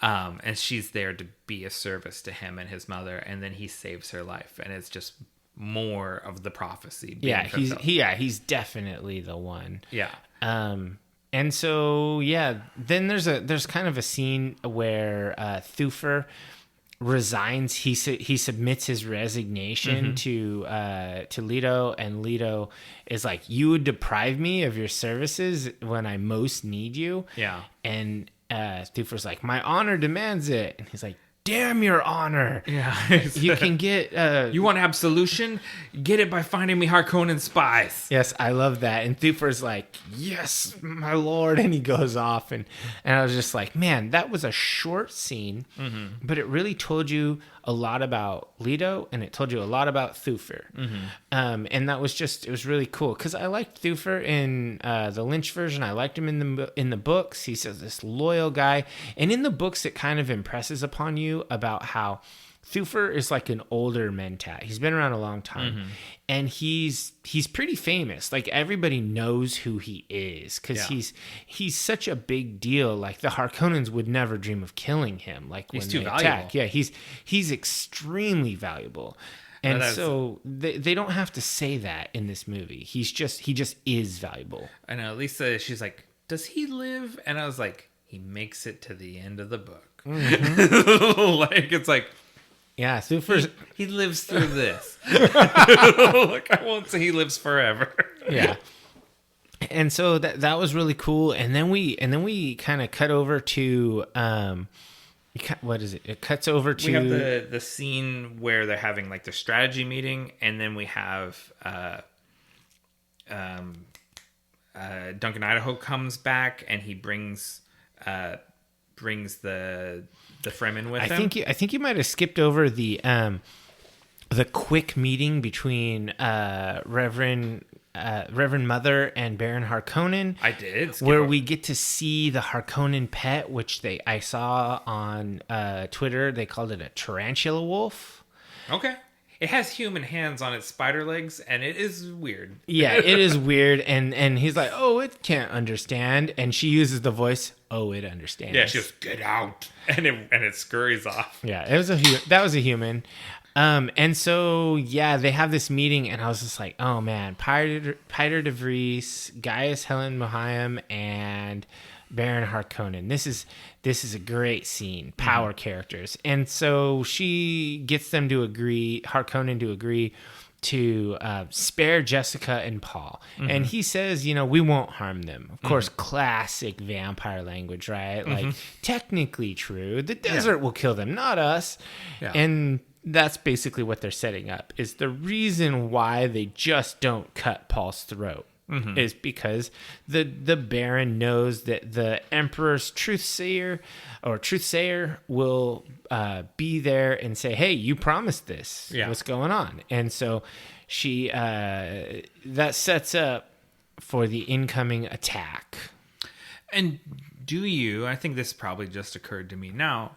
Speaker 1: And she's there to be a service to him and his mother. And then he saves her life. And it's just more of the prophecy.
Speaker 2: He's definitely the one.
Speaker 1: Yeah.
Speaker 2: And so, then there's kind of a scene where Thufir resigns. He submits his resignation to Leto, and Leto is like, you would deprive me of your services when I most need you.
Speaker 1: Yeah.
Speaker 2: And Thufir's like, my honor demands it. And he's like, damn your honor.
Speaker 1: Yeah.
Speaker 2: You can get...
Speaker 1: you want absolution? Get it by finding me Harkonnen spies.
Speaker 2: Yes, I love that. And Thufir's like, yes, my lord. And he goes off. And I was just like, man, that was a short scene, but it really told you a lot about Leto, and it told you a lot about Thufir. And that was it was really cool, because I liked Thufir in the Lynch version. I liked him in the books. He's this loyal guy. And in the books, it kind of impresses upon you about how Thufir is like an older mentat. He's been around a long time, and he's pretty famous. Like, everybody knows who he is, because he's such a big deal. Like, the Harkonnens would never dream of killing him. Like, when they attack, he's extremely valuable, and so they don't have to say that in this movie. He just is valuable.
Speaker 1: I know. Lisa, she's like, does he live? And I was like, he makes it to the end of the book. Like, it's like,
Speaker 2: yeah, Thufir,
Speaker 1: he lives through this. Like, I won't say he lives forever.
Speaker 2: Yeah. And so that was really cool. And then we kind of cut over to what is it? It cuts over to,
Speaker 1: we have the scene where they're having like their strategy meeting, and then we have Duncan Idaho comes back, and he brings the Fremen with him.
Speaker 2: I think you might have skipped over the quick meeting between Reverend Mother and Baron Harkonnen.
Speaker 1: I did.
Speaker 2: Where we get to see the Harkonnen pet, which I saw on Twitter. They called it a tarantula wolf.
Speaker 1: Okay. It has human hands on its spider legs, and it is weird.
Speaker 2: Yeah, it is weird. And he's like, oh, it can't understand. And she uses the voice, oh, it understands.
Speaker 1: Yeah, she goes, get out. And it scurries off.
Speaker 2: Yeah, that was a human. And so, they have this meeting, and I was just like, oh, man, Piter de Vries, Gaius Helen Mohiam, and Baron Harkonnen. This is a great scene. Power characters. And so she gets them to agree, Harkonnen to agree to spare Jessica and Paul. And he says, we won't harm them. Of course, classic vampire language, right? Like, technically true. The desert will kill them, not us. Yeah. And that's basically what they're setting up, is the reason why they just don't cut Paul's throat. is because the Baron knows that the Emperor's truthsayer will be there and say, hey, you promised this.
Speaker 1: Yeah.
Speaker 2: What's going on? And so she that sets up for the incoming attack.
Speaker 1: And I think this probably just occurred to me now,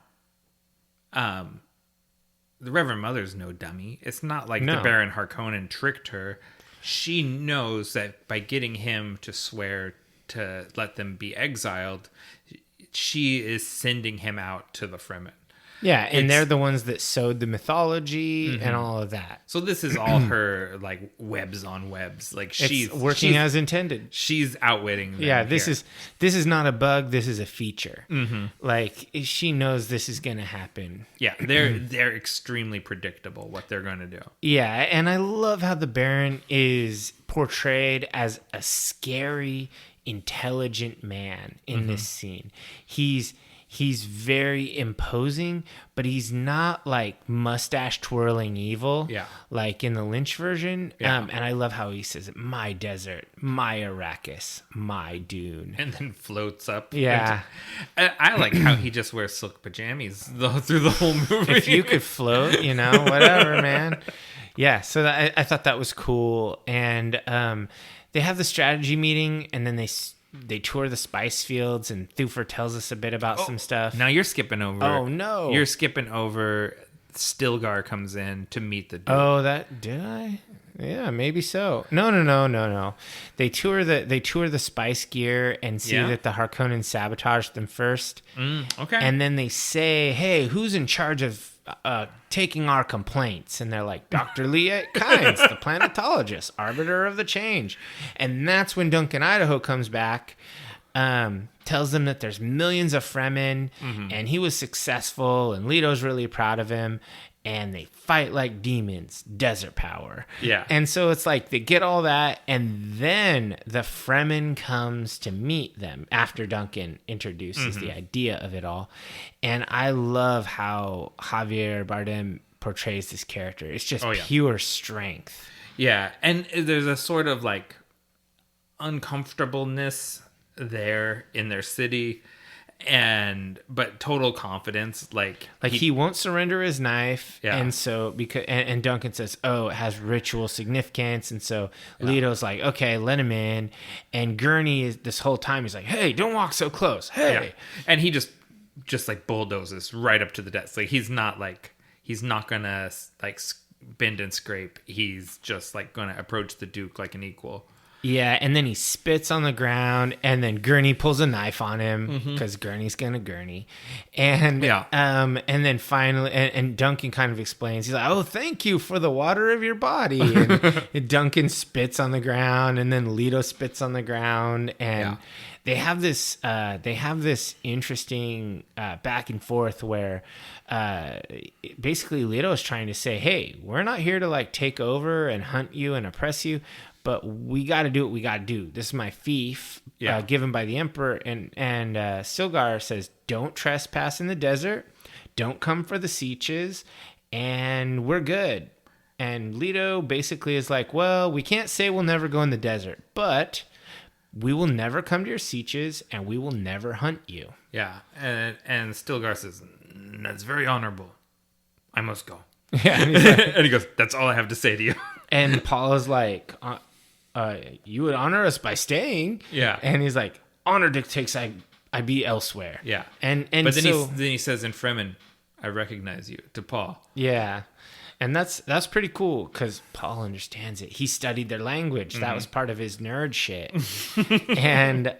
Speaker 1: the Reverend Mother's no dummy. It's not like the Baron Harkonnen tricked her. She knows that by getting him to swear to let them be exiled, she is sending him out to the Fremen.
Speaker 2: Yeah, and they're the ones that sewed the mythology and all of that.
Speaker 1: So this is all her like webs on webs. Like she's
Speaker 2: working as intended.
Speaker 1: She's outwitting them.
Speaker 2: Yeah, this is not a bug. This is a feature. Like she knows this is going to happen.
Speaker 1: Yeah, they're extremely predictable what they're going to do.
Speaker 2: Yeah, and I love how the Baron is portrayed as a scary, intelligent man in this scene. He's very imposing, but he's not like mustache twirling evil, like in the Lynch version. And I love how he says, "My desert, my Arrakis, my Dune,"
Speaker 1: and then floats up.
Speaker 2: Yeah,
Speaker 1: I like how he just wears silk pajamas through the whole movie.
Speaker 2: If you could float, whatever, man. Yeah, so I thought that was cool, and they have the strategy meeting, and then they tour the spice fields, and Thufir tells us a bit about some stuff.
Speaker 1: Now you're skipping over.
Speaker 2: Oh, no.
Speaker 1: You're skipping over. Stilgar comes in to meet the Duke.
Speaker 2: Oh, did I? Yeah, maybe so. No. They tour the spice gear and see that the Harkonnen sabotaged them first.
Speaker 1: Okay.
Speaker 2: And then they say, hey, who's in charge of taking our complaints? And they're like, Dr. Liet Kynes, the planetologist, arbiter of the change. And that's when Duncan Idaho comes back, tells them that there's millions of Fremen, and he was successful, and Leto's really proud of him, and they fight like demons, desert power.
Speaker 1: Yeah.
Speaker 2: And so it's like they get all that, and then the Fremen comes to meet them after Duncan introduces the idea of it all. And I love how Javier Bardem portrays this character. It's just pure strength.
Speaker 1: Yeah, and there's a sort of like uncomfortableness there in their city, but total confidence. Like
Speaker 2: he won't surrender his knife, and so and Duncan says, "Oh, it has ritual significance," and so Leto's like, "Okay, let him in." And Gurney is this whole time he's like, "Hey, don't walk so close." Hey,
Speaker 1: and he just like bulldozes right up to the desk. Like he's not gonna like bend and scrape. He's just like gonna approach the Duke like an equal.
Speaker 2: Yeah, and then he spits on the ground, and then Gurney pulls a knife on him because Gurney's gonna Gurney, and and then finally, and Duncan kind of explains. He's like, "Oh, thank you for the water of your body." And Duncan spits on the ground, and then Leto spits on the ground, and they have this interesting back and forth where basically Leto is trying to say, "Hey, we're not here to like take over and hunt you and oppress you. But we got to do what we got to do. This is my fief given by the Emperor." And Stilgar says, "Don't trespass in the desert. Don't come for the sieges. And we're good." And Leto basically is like, "Well, we can't say we'll never go in the desert, but we will never come to your sieges, and we will never hunt you."
Speaker 1: Yeah, and Stilgar says, "That's very honorable. I must go."
Speaker 2: Yeah, and, he's like,
Speaker 1: and he goes, "That's all I have to say to you."
Speaker 2: And Paula's like, "You would honor us by staying."
Speaker 1: Yeah.
Speaker 2: And he's like, "Honor dictates I be elsewhere."
Speaker 1: Yeah.
Speaker 2: And
Speaker 1: but then
Speaker 2: so,
Speaker 1: he says in Fremen, "I recognize you," to Paul.
Speaker 2: Yeah. And that's pretty cool because Paul understands it. He studied their language. That was part of his nerd shit. And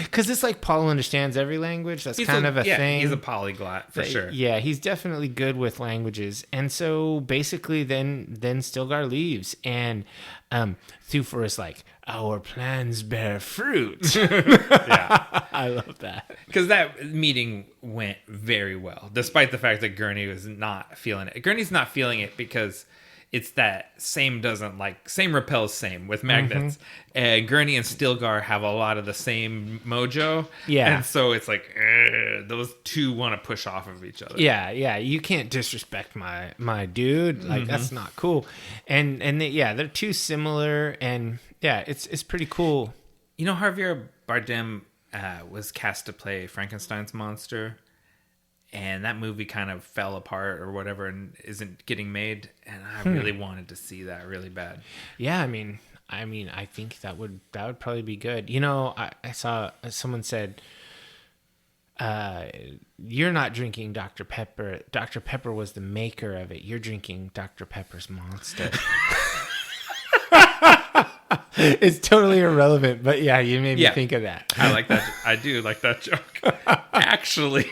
Speaker 2: because it's like Paul understands every language. That's kind of a thing.
Speaker 1: He's a polyglot for sure.
Speaker 2: Yeah, he's definitely good with languages. And so basically then Stilgar leaves. And Thufir is like, "Our plans bear fruit."
Speaker 1: Yeah.
Speaker 2: I love that.
Speaker 1: Because that meeting went very well, despite the fact that Gurney was not feeling it. Gurney's not feeling it because it's that same repels same with magnets. Gurney and Stilgar have a lot of the same mojo.
Speaker 2: Yeah.
Speaker 1: And so it's like, those two want to push off of each other.
Speaker 2: Yeah. You can't disrespect my dude. Like, that's not cool. And they're too similar. And yeah, it's pretty cool.
Speaker 1: You know, Javier Bardem was cast to play Frankenstein's monster. And that movie kind of fell apart or whatever and isn't getting made. And I really wanted to see that really bad.
Speaker 2: Yeah, I mean, I think that would probably be good. You know, I saw someone said, "You're not drinking Dr. Pepper. Dr. Pepper was the maker of it. You're drinking Dr. Pepper's monster." It's totally irrelevant, but yeah, you made me think of that.
Speaker 1: I like that. I do like that joke. Actually,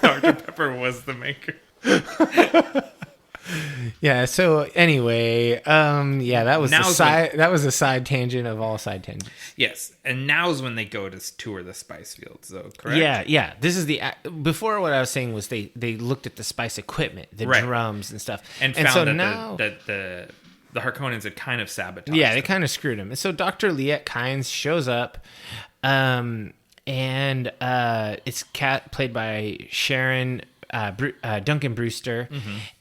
Speaker 1: Dr. Pepper was the maker.
Speaker 2: Yeah. So anyway, that was a side tangent of all side tangents.
Speaker 1: Yes, and now's when they go to tour the spice fields, though. Correct?
Speaker 2: Yeah. This is before what I was saying was they looked at the spice equipment, the drums and stuff,
Speaker 1: and found so that the Harkonnens had kind of sabotaged.
Speaker 2: Yeah, they kind of screwed him. And so Dr. Liet Kynes shows up, and it's played by Sharon Duncan Brewster,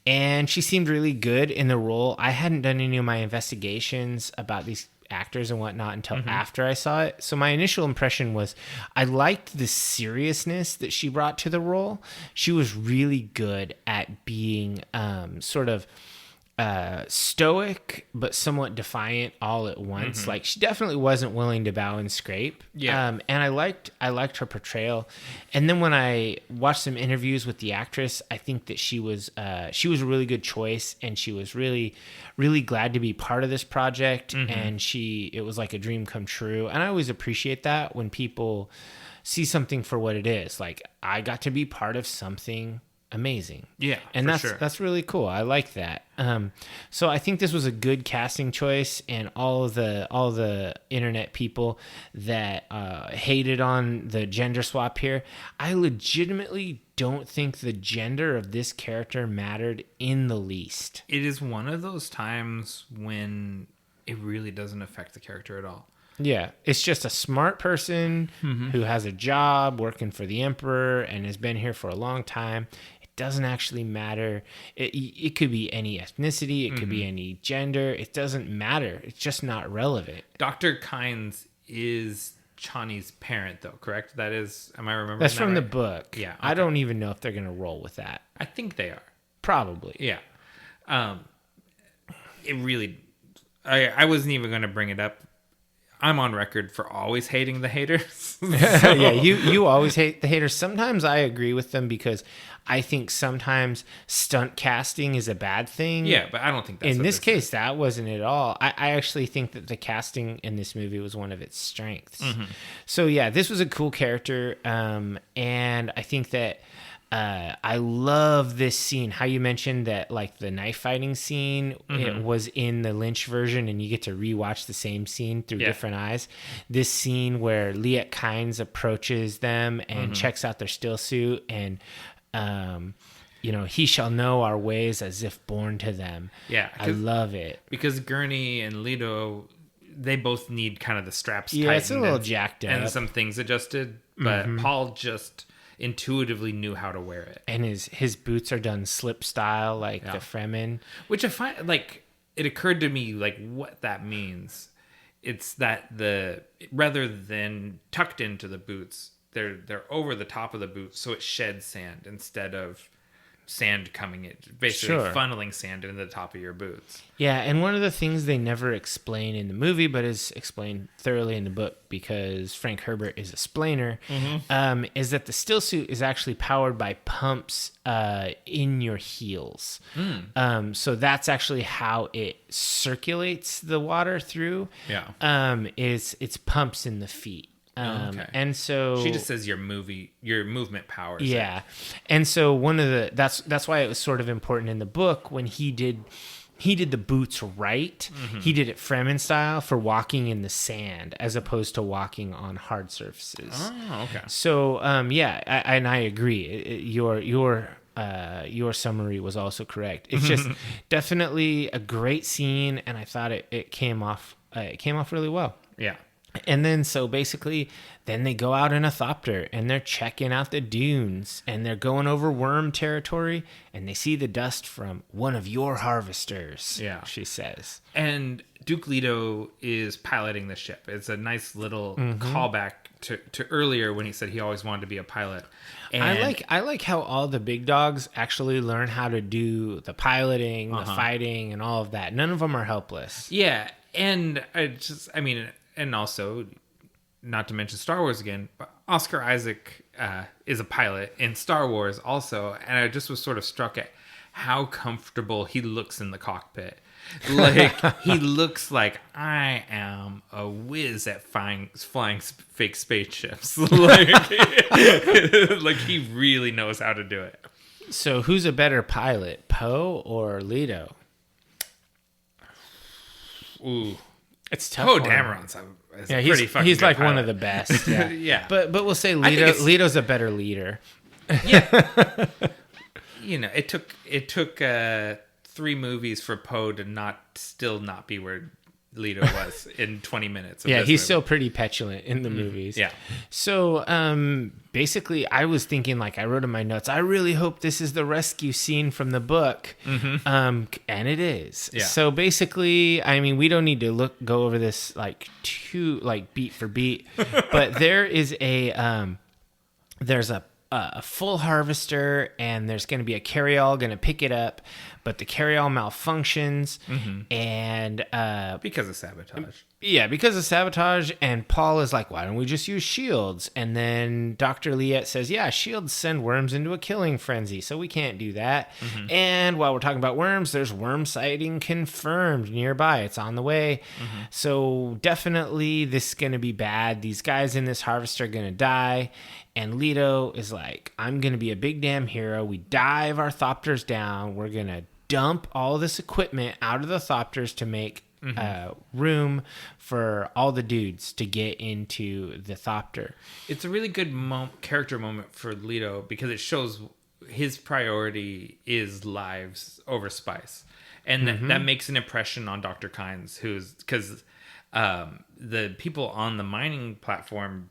Speaker 2: and she seemed really good in the role. I hadn't done any of my investigations about these actors and whatnot until after I saw it. So my initial impression was I liked the seriousness that she brought to the role. She was really good at being sort of stoic but somewhat defiant all at once. Like, she definitely wasn't willing to bow and scrape. And I liked her portrayal. And then when I watched some interviews with the actress, I think that she was a really good choice, and she was really, really glad to be part of this project. And it was like a dream come true. And I always appreciate that when people see something for what it is. Like, I got to be part of something amazing.
Speaker 1: Yeah,
Speaker 2: and that's really cool. I like that. So I think this was a good casting choice, and all the internet people that hated on the gender swap here, I legitimately don't think the gender of this character mattered in the least.
Speaker 1: It is one of those times when it really doesn't affect the character at all.
Speaker 2: Yeah, it's just a smart person who has a job working for the Emperor and has been here for a long time. Doesn't actually matter. It could be any ethnicity. It could be any gender. It doesn't matter. It's just not relevant.
Speaker 1: Dr. Kynes is Chani's parent, though, correct? That is, am I remembering
Speaker 2: That's
Speaker 1: that
Speaker 2: from
Speaker 1: right?
Speaker 2: the book.
Speaker 1: Yeah. Okay.
Speaker 2: I don't even know if they're going to roll with that.
Speaker 1: I think they are.
Speaker 2: Probably.
Speaker 1: Yeah. It really, I wasn't even going to bring it up. I'm on record for always hating the haters.
Speaker 2: Yeah, you always hate the haters. Sometimes I agree with them because I think sometimes stunt casting is a bad thing.
Speaker 1: Yeah, but I don't think that's
Speaker 2: in this case that wasn't at all. I actually think that the casting in this movie was one of its strengths. So yeah, this was a cool character, and I think that I love this scene. How you mentioned that, like, the knife fighting scene, it was in the Lynch version, and you get to rewatch the same scene through different eyes. This scene where Liet Kynes approaches them and checks out their still suit, and he shall know our ways as if born to them.
Speaker 1: Yeah,
Speaker 2: I love it
Speaker 1: because Gurney and Leto, they both need kind of the straps tightened.
Speaker 2: Yeah, it's a little jacked up
Speaker 1: and some things adjusted, but Paul just intuitively knew how to wear it,
Speaker 2: and his boots are done slip style like the Fremen,
Speaker 1: which I find, like, it occurred to me, like, what that means. It's that rather than tucked into the boots, they're over the top of the boots, so it sheds sand instead of sand coming in, basically funneling sand into the top of your boots.
Speaker 2: Yeah, and one of the things they never explain in the movie, but is explained thoroughly in the book because Frank Herbert is a splainer, is that the still suit is actually powered by pumps in your heels. So that's actually how it circulates the water through.
Speaker 1: Yeah.
Speaker 2: It's pumps in the feet.
Speaker 1: Okay.
Speaker 2: And so
Speaker 1: she just says your movement powers.
Speaker 2: Yeah. And so that's why it was sort of important in the book when he did the boots right. He did it Fremen style for walking in the sand as opposed to walking on hard surfaces.
Speaker 1: Oh, okay.
Speaker 2: So, and I agree. Your your summary was also correct. It's just definitely a great scene, and I thought it came off really well.
Speaker 1: Yeah.
Speaker 2: And then so basically, then they go out in a thopter and they're checking out the dunes and they're going over worm territory and they see the dust from one of your harvesters.
Speaker 1: Yeah,
Speaker 2: she says.
Speaker 1: And Duke Leto is piloting the ship. It's a nice little callback to earlier when he said he always wanted to be a pilot. And
Speaker 2: I like how all the big dogs actually learn how to do the piloting, the fighting, and all of that. None of them are helpless.
Speaker 1: Yeah, and and also, not to mention Star Wars again, but Oscar Isaac is a pilot in Star Wars also, and I just was sort of struck at how comfortable he looks in the cockpit. Like, he looks like, I am a whiz at flying fake spaceships. Like, like, he really knows how to do it.
Speaker 2: So who's a better pilot, Poe or Leto?
Speaker 1: Ooh.
Speaker 2: It's tough.
Speaker 1: Poe Dameron's pretty fucking
Speaker 2: he's
Speaker 1: good
Speaker 2: like
Speaker 1: pilot.
Speaker 2: one of the best. Yeah.
Speaker 1: Yeah.
Speaker 2: But we'll say Leto's a better leader.
Speaker 1: Yeah. It took 3 movies for Poe to still not be where Leto was in 20 minutes.
Speaker 2: Yeah, he's still pretty petulant in the movies.
Speaker 1: Yeah.
Speaker 2: So basically, I was thinking, like I wrote in my notes, I really hope this is the rescue scene from the book, and it is.
Speaker 1: Yeah.
Speaker 2: So basically, I mean, we don't need to go over this beat for beat, but there is there's a full harvester, and there's going to be a carryall going to pick it up, but the carryall malfunctions, and
Speaker 1: because of sabotage.
Speaker 2: Yeah, because of sabotage, and Paul is like, why don't we just use shields? And then Dr. Liette says, yeah, shields send worms into a killing frenzy, so we can't do that. And while we're talking about worms, there's worm sighting confirmed nearby. It's on the way. So definitely this is going to be bad. These guys in this harvester are going to die. And Leto is like, I'm going to be a big damn hero. We dive our thopters down. We're going to dump all this equipment out of the thopters to make room for all the dudes to get into the thopter.
Speaker 1: It's a really good character moment for Leto because it shows his priority is lives over spice. And that makes an impression on Dr. Kynes, because the people on the mining platform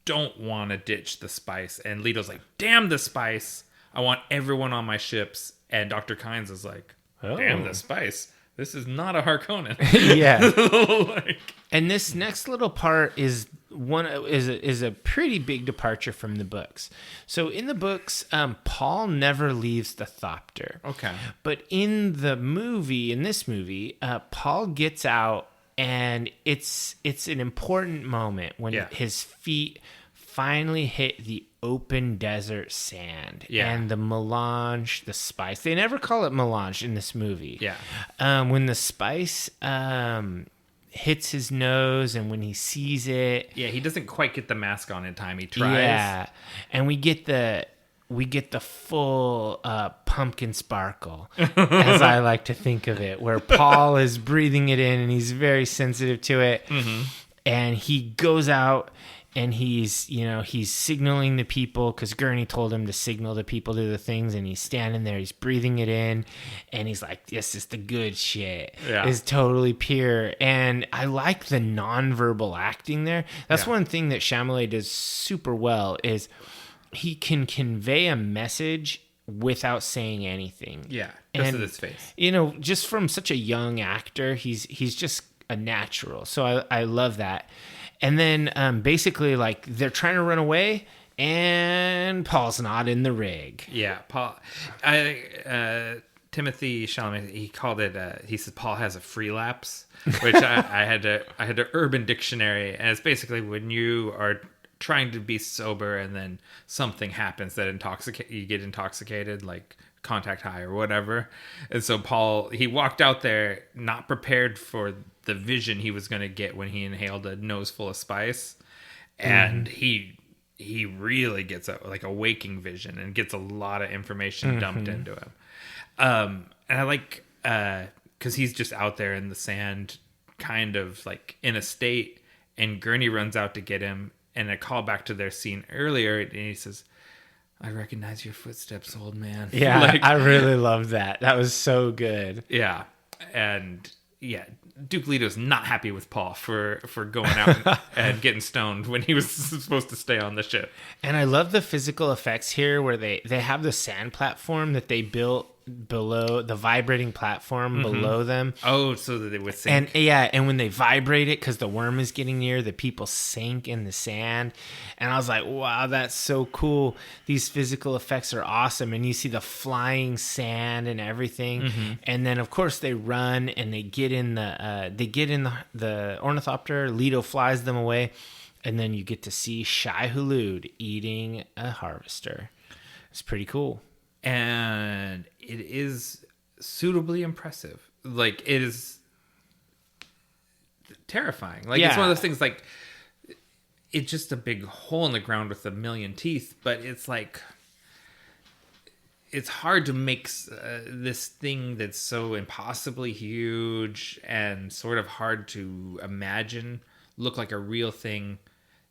Speaker 1: don't want to ditch the spice, and Leto's like, damn the spice, I want everyone on my ships. And Dr. Kynes is like, damn the spice, this is not a Harkonnen.
Speaker 2: Yeah. And this next little part is a pretty big departure from the books. So in the books, Paul never leaves the thopter.
Speaker 1: Okay.
Speaker 2: But in this movie, Paul gets out, and it's an important moment when his feet finally hit the open desert sand and the melange, the spice. They never call it melange in this movie.
Speaker 1: Yeah.
Speaker 2: When the spice hits his nose and when he sees it.
Speaker 1: Yeah, he doesn't quite get the mask on in time. He tries.
Speaker 2: Yeah. And we get the full pumpkin sparkle, as I like to think of it, where Paul is breathing it in and he's very sensitive to it. And he goes out and he's signaling the people, because Gurney told him to signal the people to the things, and he's standing there, he's breathing it in, and he's like, this is the good shit.
Speaker 1: Yeah.
Speaker 2: It's totally pure. And I like the nonverbal acting there. That's one thing that Chalamet does super well, is he can convey a message without saying anything.
Speaker 1: Yeah, just with his face.
Speaker 2: Just from such a young actor, he's just a natural. So I love that. And then basically, like, they're trying to run away, and Paul's not in the rig.
Speaker 1: Yeah, Paul. Timothy Chalamet, he called it. He said Paul has a free lapse, which I had to Urban Dictionary, and it's basically when you are trying to be sober and then something happens that you get intoxicated, like contact high or whatever. And so Paul, he walked out there not prepared for the vision he was going to get when he inhaled a nose full of spice, and he really gets a waking vision and gets a lot of information dumped into him. And I like because he's just out there in the sand, kind of like in a state, and Gurney runs out to get him. And a call back to their scene earlier, and he says, I recognize your footsteps, old man.
Speaker 2: Yeah,
Speaker 1: Like,
Speaker 2: I really loved that. That was so good.
Speaker 1: yeah. And yeah, Duke Leto's not happy with Paul for going out and getting stoned when he was supposed to stay on the ship.
Speaker 2: And I love the physical effects here where they have the sand platform that they built below the vibrating platform below them.
Speaker 1: Oh, so that they would sink.
Speaker 2: And yeah, and when they vibrate it because the worm is getting near, the people sink in the sand. And I was like, wow, that's so cool. These physical effects are awesome. And you see the flying sand and everything. And then of course they run and they get in the ornithopter. Leto flies them away. And then you get to see Shai Hulud eating a harvester. It's pretty cool.
Speaker 1: And it is suitably impressive. Like, it is terrifying. Like, it's one of those things, like, it's just a big hole in the ground with a million teeth, but it's like, it's hard to make this thing that's so impossibly huge and sort of hard to imagine look like a real thing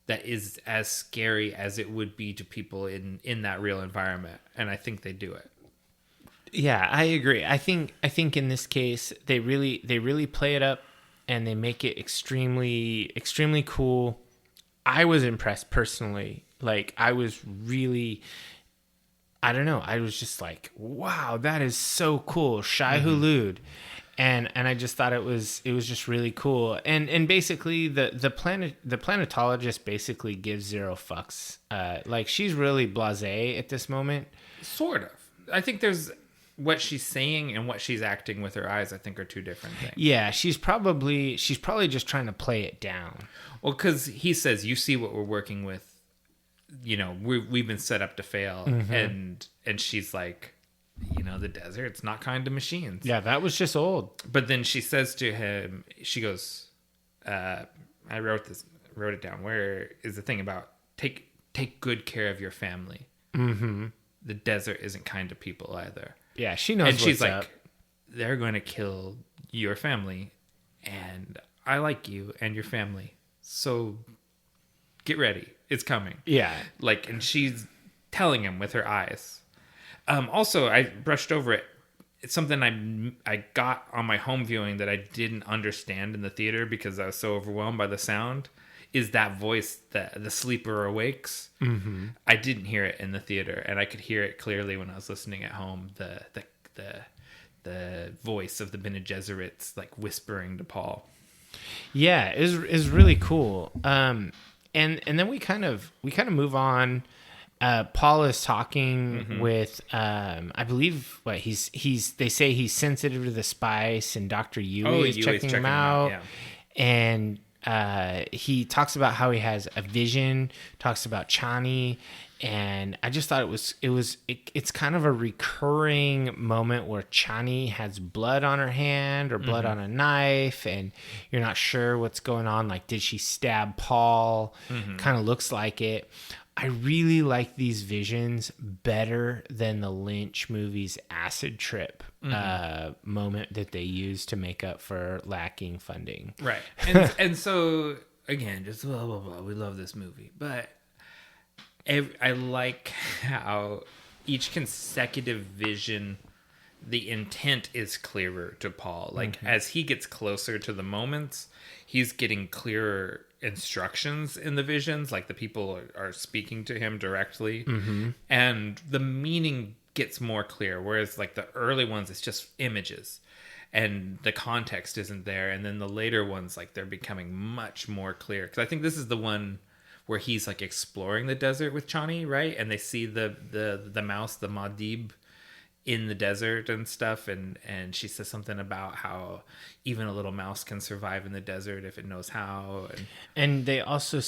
Speaker 1: that is as scary as it would be to people in that real environment. And I think they do it.
Speaker 2: Yeah, I agree. I think in this case they really play it up and they make it extremely cool. I was impressed personally. Like, I was really, I don't know, I was just like, wow, that is so cool. Shai Hulud. And I just thought it was just really cool. And basically the planetologist basically gives zero fucks. Like, she's really blasé at this moment.
Speaker 1: Sort of. I think there's what she's saying and what she's acting with her eyes, I think, are two different things.
Speaker 2: Yeah, she's probably just trying to play it down.
Speaker 1: Well, because he says, you see what we're working with, you know, we've been set up to fail. And she's like, you know, the desert's not kind to machines.
Speaker 2: Yeah, that was just old.
Speaker 1: But then she says to him, she goes, I wrote it down. Where is the thing about take good care of your family? The desert isn't kind to people either.
Speaker 2: Yeah, she knows. And she's like, up.
Speaker 1: They're going to kill your family, and I like you and your family, so get ready. It's coming.
Speaker 2: Yeah.
Speaker 1: Like, and she's telling him with her eyes. Also, I brushed over it. It's something I got on my home viewing that I didn't understand in the theater because I was so overwhelmed by the sound. Is that voice that the sleeper awakes? I didn't hear it in the theater, and I could hear it clearly when I was listening at home. The voice of the Bene Gesserits, like, whispering to Paul.
Speaker 2: Yeah, is really cool. And then we kind of move on. Paul is talking with I believe they say he's sensitive to the spice, and Dr. Yui is checking him out.
Speaker 1: Yeah.
Speaker 2: And he talks about how he has a vision, talks about Chani, and I just thought it's kind of a recurring moment where Chani has blood on her hand or blood on a knife, and you're not sure what's going on. Like, did she stab Paul? Kind of looks like it. I really like these visions better than the Lynch movie's acid trip moment that they used to make up for lacking funding.
Speaker 1: Right. And so, again, just blah, blah, blah. We love this movie. But I like how each consecutive vision, the intent is clearer to Paul. Like, as he gets closer to the moments, he's getting clearer instructions in the visions, like the people are speaking to him directly, and the meaning gets more clear, whereas like the early ones it's just images and the context isn't there, and then the later ones, like, they're becoming much more clear, because I think this is the one where he's like exploring the desert with Chani, right? And they see the mouse, the Madib, in the desert and stuff, and she says something about how even a little mouse can survive in the desert if it knows how.
Speaker 2: And he also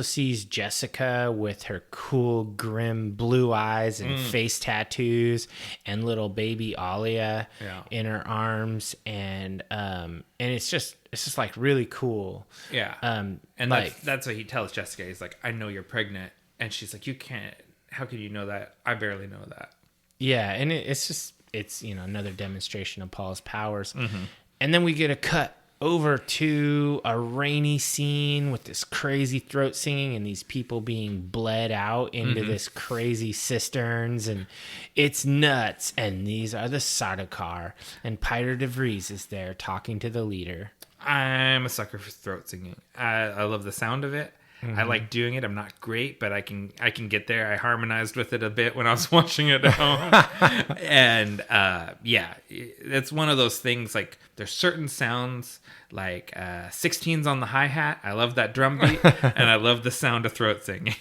Speaker 2: sees Jessica with her cool, grim blue eyes and face tattoos, and little baby Alia in her arms, and it's just like really cool.
Speaker 1: Yeah. And like, that's what he tells Jessica. He's like, I know you're pregnant, and she's like, you can't. How could you know that? I barely know that.
Speaker 2: Yeah, and it's another demonstration of Paul's powers. And then we get a cut over to a rainy scene with this crazy throat singing and these people being bled out into this crazy cisterns, and it's nuts. And these are the Sardaukar, and Peter de Vries is there talking to the leader.
Speaker 1: I'm a sucker for throat singing. I love the sound of it. I like doing it. I'm not great, but I can get there. I harmonized with it a bit when I was watching it at home. And yeah, it's one of those things, like there's certain sounds like 16s on the hi-hat. I love that drum beat, and I love the sound of throat singing.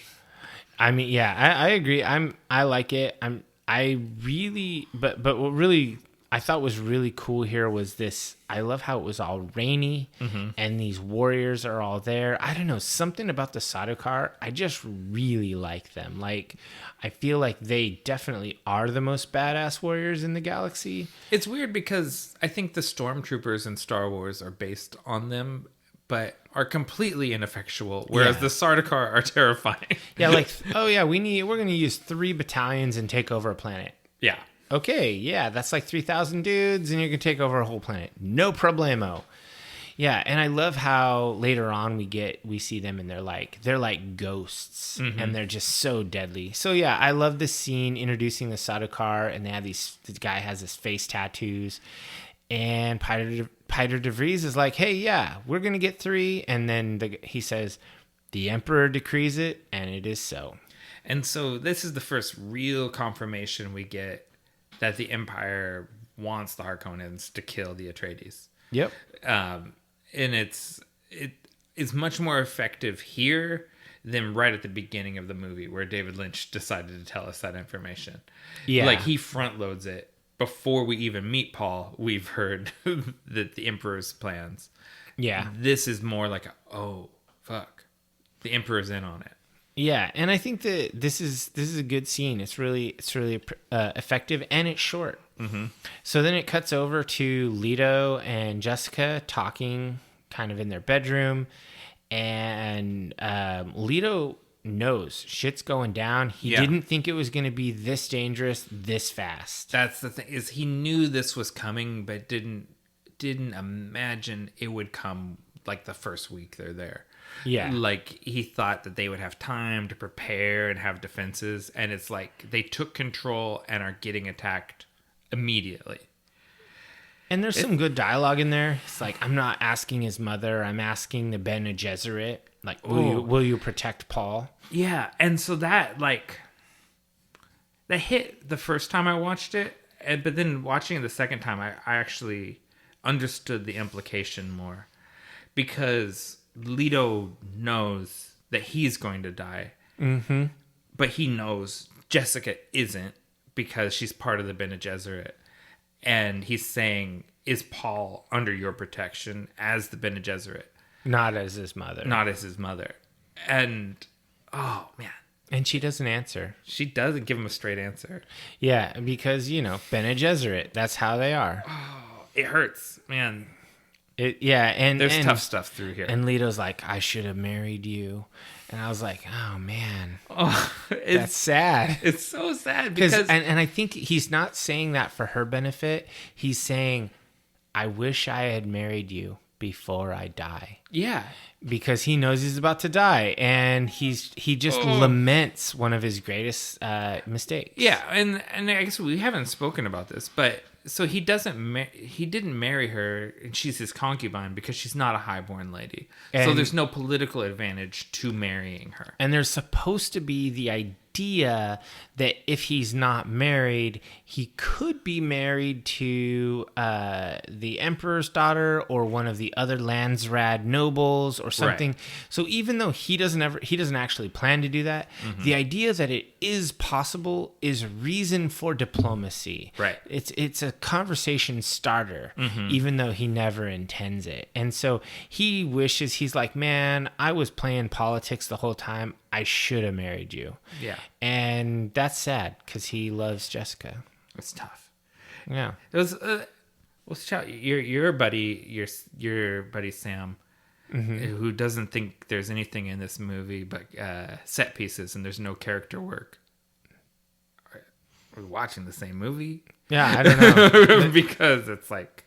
Speaker 2: I mean, yeah, I agree. I like it. I really, but what really I thought was really cool here was this. I love how it was all rainy, and these warriors are all there. I don't know, something about the Sardaukar, I just really like them. Like, I feel like they definitely are the most badass warriors in the galaxy.
Speaker 1: It's weird because I think the stormtroopers in Star Wars are based on them, but are completely ineffectual, whereas the Sardaukar are terrifying.
Speaker 2: Yeah, like, oh yeah, we're going to use 3 battalions and take over a planet.
Speaker 1: Yeah.
Speaker 2: Okay, yeah, that's like 3,000 dudes, and you can take over a whole planet. No problemo. Yeah, and I love how later on we see them, and they're like ghosts, and they're just so deadly. So yeah, I love this scene introducing the Sardaukar, and they have this guy has his face tattoos, and Peter de Vries is like, hey, yeah, we're gonna get 3, and then he says, the Emperor decrees it, and it is so.
Speaker 1: And so this is the first real confirmation we get that the Empire wants the Harkonnens to kill the Atreides.
Speaker 2: Yep.
Speaker 1: And it is much more effective here than right at the beginning of the movie, where David Lynch decided to tell us that information.
Speaker 2: Yeah.
Speaker 1: Like, he front loads it before we even meet Paul. We've heard the Emperor's plans.
Speaker 2: Yeah.
Speaker 1: This is more like oh fuck, the Emperor's in on it.
Speaker 2: Yeah, and I think that this is a good scene. It's really effective, and it's short. So then it cuts over to Leto and Jessica talking, kind of in their bedroom, and Leto knows shit's going down. He didn't think it was going to be this dangerous, this fast.
Speaker 1: That's the thing, is he knew this was coming, but didn't imagine it would come like the first week they're there.
Speaker 2: Yeah.
Speaker 1: Like, he thought that they would have time to prepare and have defenses, and it's like they took control and are getting attacked immediately.
Speaker 2: And there's some good dialogue in there. It's like, I'm not asking his mother, I'm asking the Bene Gesserit. Like, will you protect Paul?
Speaker 1: Yeah, and so that hit the first time I watched it, but then watching it the second time, I actually understood the implication more, because Leto knows that he's going to die, but he knows Jessica isn't, because she's part of the Bene Gesserit, and he's saying, is Paul under your protection as the Bene Gesserit?
Speaker 2: Not as his mother.
Speaker 1: And oh man.
Speaker 2: And she doesn't answer.
Speaker 1: She doesn't give him a straight answer.
Speaker 2: Yeah, because, Bene Gesserit, that's how they are.
Speaker 1: Oh, it hurts, man.
Speaker 2: And
Speaker 1: there's tough stuff through here.
Speaker 2: And Leto's like, I should have married you. And I was like, oh man, that's sad.
Speaker 1: It's so sad because
Speaker 2: and I think he's not saying that for her benefit. He's saying, I wish I had married you before I die.
Speaker 1: Yeah,
Speaker 2: because he knows he's about to die, and he just laments one of his greatest mistakes.
Speaker 1: Yeah, and I guess we haven't spoken about this, but so he didn't marry her, and she's his concubine because she's not a highborn lady. So there's no political advantage to marrying her.
Speaker 2: And there's supposed to be the idea that if he's not married, he could be married to the emperor's daughter or one of the other Landsrad nobles or something. Right. So even though he doesn't actually plan to do that, the idea that it is possible is reason for diplomacy.
Speaker 1: Right.
Speaker 2: It's a conversation starter, even though he never intends it. And so he wishes, he's like, man, I was playing politics the whole time. I should have married you.
Speaker 1: Yeah.
Speaker 2: And that's sad because he loves Jessica.
Speaker 1: It's tough.
Speaker 2: Yeah.
Speaker 1: It was, your buddy Sam, who doesn't think there's anything in this movie but set pieces, and there's no character work. We're watching the same movie.
Speaker 2: Yeah, I don't know.
Speaker 1: Because it's like,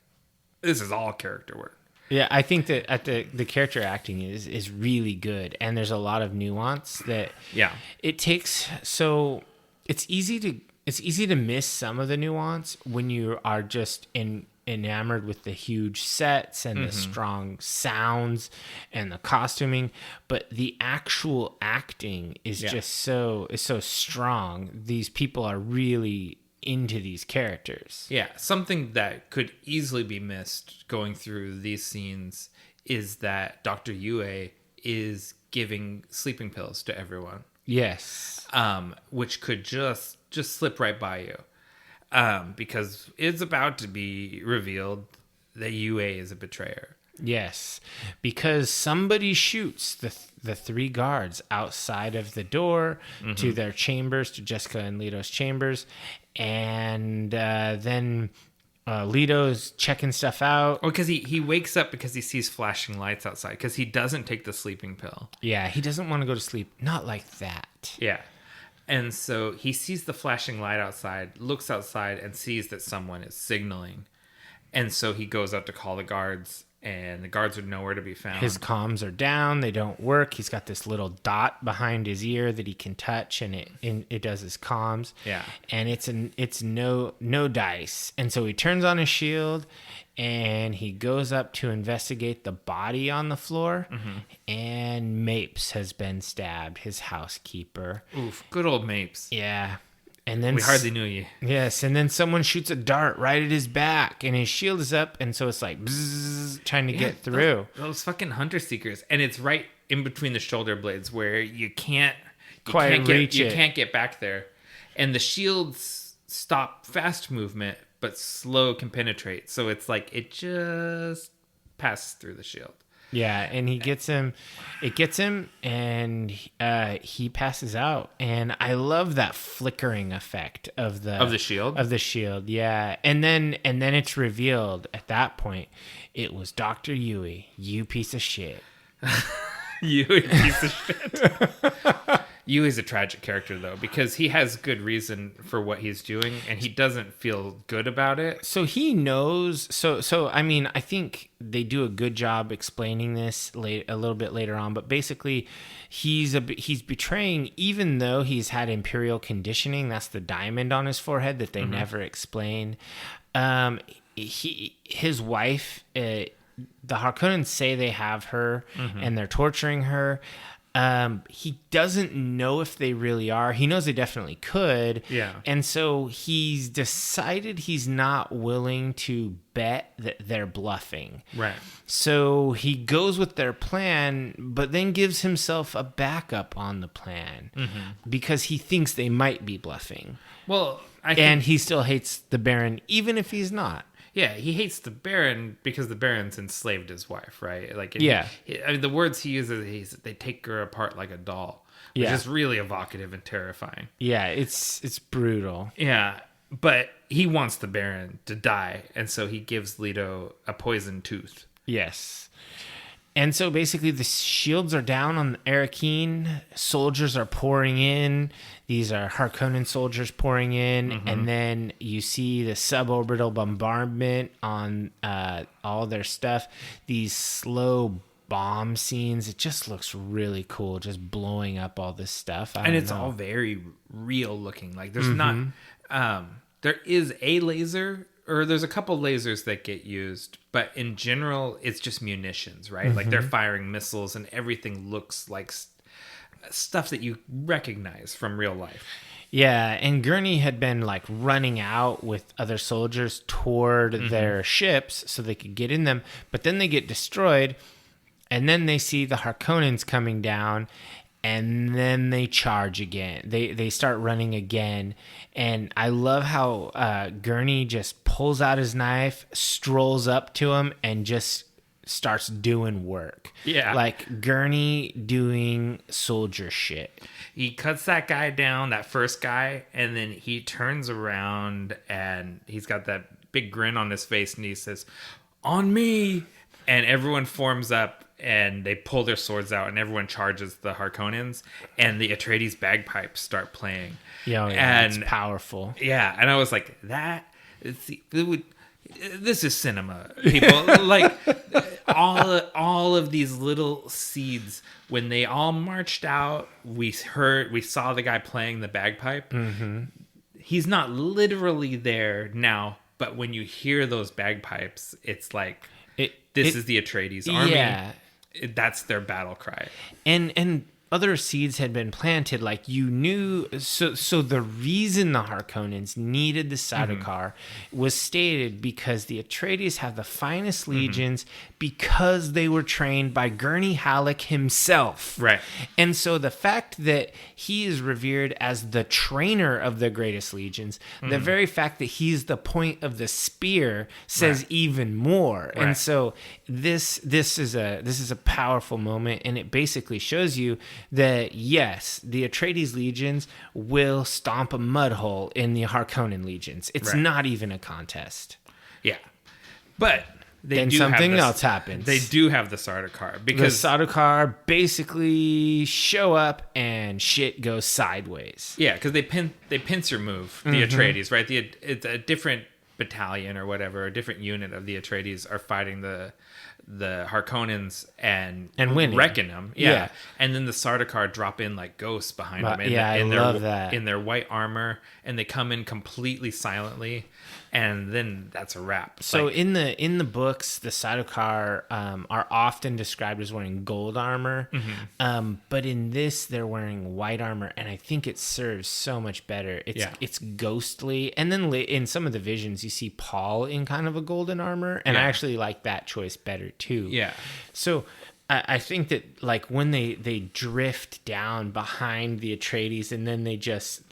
Speaker 1: this is all character work.
Speaker 2: Yeah, I think that the character acting is really good, and there's a lot of nuance that it takes. So it's easy to miss some of the nuance when you are just enamored with the huge sets and the strong sounds and the costuming, but the actual acting is just so strong. These people are really into these characters.
Speaker 1: Yeah, something that could easily be missed going through these scenes is that Dr. Yue is giving sleeping pills to everyone.
Speaker 2: Yes.
Speaker 1: Which could just slip right by you. Because it's about to be revealed that Yue is a betrayer.
Speaker 2: Yes, because somebody shoots the three guards outside of the door to their chambers, to Jessica and Leto's chambers, and then Leto's checking stuff out.
Speaker 1: Oh, because he wakes up because he sees flashing lights outside, because he doesn't take the sleeping pill.
Speaker 2: Yeah, he doesn't want to go to sleep. Not like that.
Speaker 1: Yeah. And so he sees the flashing light outside, looks outside, and sees that someone is signaling. And so he goes out to call the guards, and the guards are nowhere to be found.
Speaker 2: His comms are down. They don't work. He's got this little dot behind his ear that he can touch, and it does his comms.
Speaker 1: Yeah.
Speaker 2: And it's no dice. And so he turns on his shield, and he goes up to investigate the body on the floor, and Mapes has been stabbed, his housekeeper.
Speaker 1: Oof, good old Mapes.
Speaker 2: Yeah. And then
Speaker 1: we hardly knew you.
Speaker 2: Yes, and then someone shoots a dart right at his back, and his shield is up, and so it's like bzzz, trying to get through.
Speaker 1: Those fucking hunter seekers, and it's right in between the shoulder blades where you can't get back there, and the shields stop fast movement but slow can penetrate. So it's like it just passes through the shield.
Speaker 2: Yeah, and it gets him, and he passes out. And I love that flickering effect of the shield. Yeah, and then it's revealed at that point it was Dr. Yue. You piece of shit.
Speaker 1: You piece of shit. Yui's a tragic character, though, because he has good reason for what he's doing, and he doesn't feel good about it.
Speaker 2: So he knows. So I mean, I think they do a good job explaining this a little bit later on. But basically, he's betraying, even though he's had imperial conditioning. That's the diamond on his forehead that they never explain. His wife, the Harkonnens say they have her, and they're torturing her. He doesn't know if they really are. He knows they definitely could.
Speaker 1: Yeah.
Speaker 2: And so he's decided he's not willing to bet that they're bluffing.
Speaker 1: Right.
Speaker 2: So he goes with their plan, but then gives himself a backup on the plan because he thinks they might be bluffing.
Speaker 1: Well,
Speaker 2: and he still hates the Baron, even if he's not.
Speaker 1: Yeah, he hates the Baron because the Baron's enslaved his wife, right? Like,
Speaker 2: I
Speaker 1: mean, the words he uses, they take her apart like a doll, which is really evocative and terrifying.
Speaker 2: Yeah, it's brutal.
Speaker 1: Yeah, but he wants the Baron to die, and so he gives Leto a poisoned tooth.
Speaker 2: Yes. And so basically the shields are down on Arakeen. Soldiers are pouring in. These are Harkonnen soldiers pouring in. And then you see the suborbital bombardment on all their stuff. These slow bomb scenes. It just looks really cool, just blowing up all this stuff.
Speaker 1: And it's all very real looking. Like there's not... there is a laser... Or there's a couple lasers that get used, but in general, it's just munitions, right? Like they're firing missiles, and everything looks like stuff that you recognize from real life.
Speaker 2: Yeah, and Gurney had been like running out with other soldiers toward their ships so they could get in them, but then they get destroyed, and then they see the Harkonnens coming down, and then they charge again. They start running again. And I love how Gurney just pulls out his knife, strolls up to him, and just starts doing work.
Speaker 1: Yeah.
Speaker 2: Like Gurney doing soldier shit.
Speaker 1: He cuts that guy down, that first guy, and then he turns around and he's got that big grin on his face and he says, "On me!" And everyone forms up. And they pull their swords out, and everyone charges the Harkonnens, and the Atreides bagpipes start playing.
Speaker 2: Yeah,
Speaker 1: and
Speaker 2: it's powerful.
Speaker 1: Yeah, and I was like, this is cinema, people. Like, all of these little seeds, when they all marched out, we saw the guy playing the bagpipe. Mm-hmm. He's not literally there now, but when you hear those bagpipes, it's like this is the Atreides army.
Speaker 2: Yeah.
Speaker 1: That's their battle cry.
Speaker 2: And other seeds had been planted, like you knew. So the reason the Harkonnens needed the Sardaukar was stated because the Atreides have the finest legions because they were trained by Gurney Halleck himself.
Speaker 1: Right.
Speaker 2: And so the fact that he is revered as the trainer of the greatest legions, the very fact that he's the point of the spear says even more. Right. And so this is a powerful moment, and it basically shows you that yes, the Atreides legions will stomp a mud hole in the Harkonnen legions. It's not even a contest.
Speaker 1: Yeah, but
Speaker 2: then something else happens.
Speaker 1: They do have the Sardaukar, because
Speaker 2: the Sardaukar basically show up and shit goes sideways.
Speaker 1: Yeah, because they pincer move the Atreides, right? It's a different battalion or whatever, a different unit of the Atreides are fighting the Harkonnens and
Speaker 2: winning,
Speaker 1: wrecking them. Yeah. And then the Sardaukar drop in like ghosts behind them.
Speaker 2: I love that.
Speaker 1: In their white armor, and they come in completely silently, and then that's a wrap.
Speaker 2: So in the books, the Sardaukar are often described as wearing gold armor, but in this they're wearing white armor, and I think it serves so much better. It's ghostly, and then in some of the visions you see Paul in kind of a golden armor, and I actually like that choice better too.
Speaker 1: Yeah.
Speaker 2: So I think that like when they drift down behind the Atreides, and then they just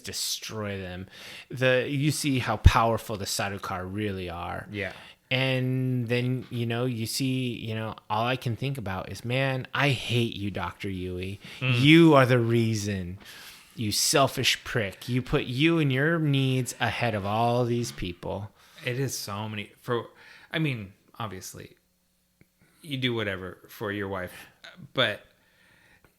Speaker 2: destroy them. You see how powerful the Sardaukar really are.
Speaker 1: Yeah.
Speaker 2: And then, you see, all I can think about is, man, I hate you, Dr. Yui. You are the reason. You selfish prick. You put you and your needs ahead of all these people.
Speaker 1: It is so many. Obviously, you do whatever for your wife, but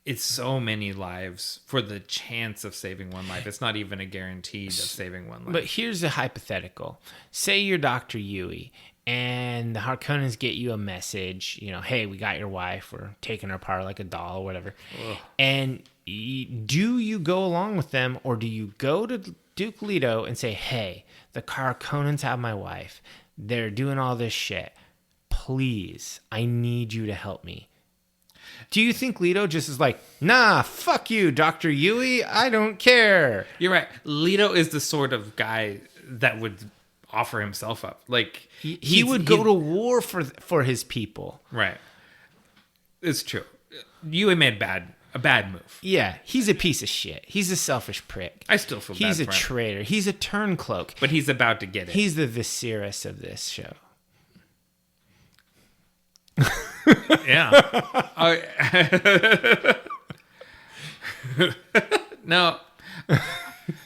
Speaker 1: it's so many lives for the chance of saving one life. It's not even a guarantee of saving one life.
Speaker 2: But here's a hypothetical. Say you're Dr. Yui, and the Harkonnens get you a message, hey, we got your wife. We're taking her apart like a doll or whatever. Ugh. And do you go along with them, or do you go to Duke Leto and say, hey, the Harkonnens have my wife. They're doing all this shit. Please, I need you to help me. Do you think Leto just is like, nah, fuck you, Dr. Yui, I don't care?
Speaker 1: You're right. Leto is the sort of guy that would offer himself up. Like
Speaker 2: he would go to war for his people.
Speaker 1: Right. It's true. Yui made a bad move.
Speaker 2: Yeah, he's a piece of shit. He's a selfish prick.
Speaker 1: I still feel bad
Speaker 2: He's
Speaker 1: for him.
Speaker 2: He's a traitor. He's a turncoat.
Speaker 1: But he's about to get it.
Speaker 2: He's the Viserys of this show.
Speaker 1: Yeah. No,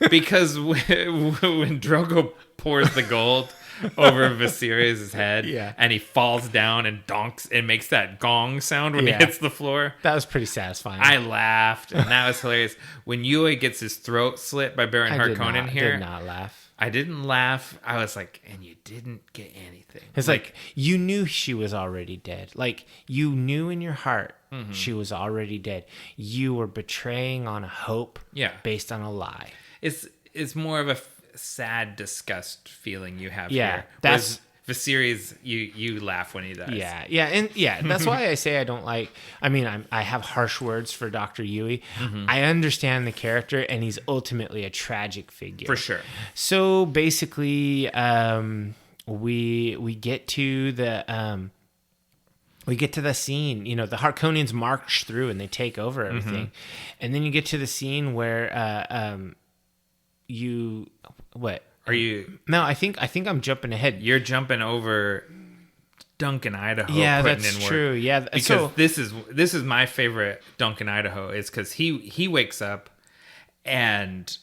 Speaker 1: because when Drogo pours the gold over Viserys' head, and he falls down and donks and makes that gong sound when he hits the floor.
Speaker 2: That was pretty satisfying.
Speaker 1: I laughed, and that was hilarious. When Yui gets his throat slit by Baron Harkonnen here,
Speaker 2: I did not laugh.
Speaker 1: I didn't laugh. I was like, and you didn't get anything.
Speaker 2: It's like you knew she was already dead. Like you knew in your heart she was already dead. You were betraying on a hope based on a lie.
Speaker 1: It's more of a sad disgust feeling you have
Speaker 2: here.
Speaker 1: Yeah, that's Viserys. You laugh when he dies.
Speaker 2: Yeah, that's why I say I don't like. I have harsh words for Dr. Yui. I understand the character, and he's ultimately a tragic figure
Speaker 1: for sure.
Speaker 2: So basically, we get to the scene. The Harkonnens march through and they take over everything, and then you get to the scene where what.
Speaker 1: Are you?
Speaker 2: No, I think I'm jumping ahead.
Speaker 1: You're jumping over Duncan, Idaho.
Speaker 2: Yeah, that's true. Yeah,
Speaker 1: because this is my favorite Duncan, Idaho. Is because he wakes up and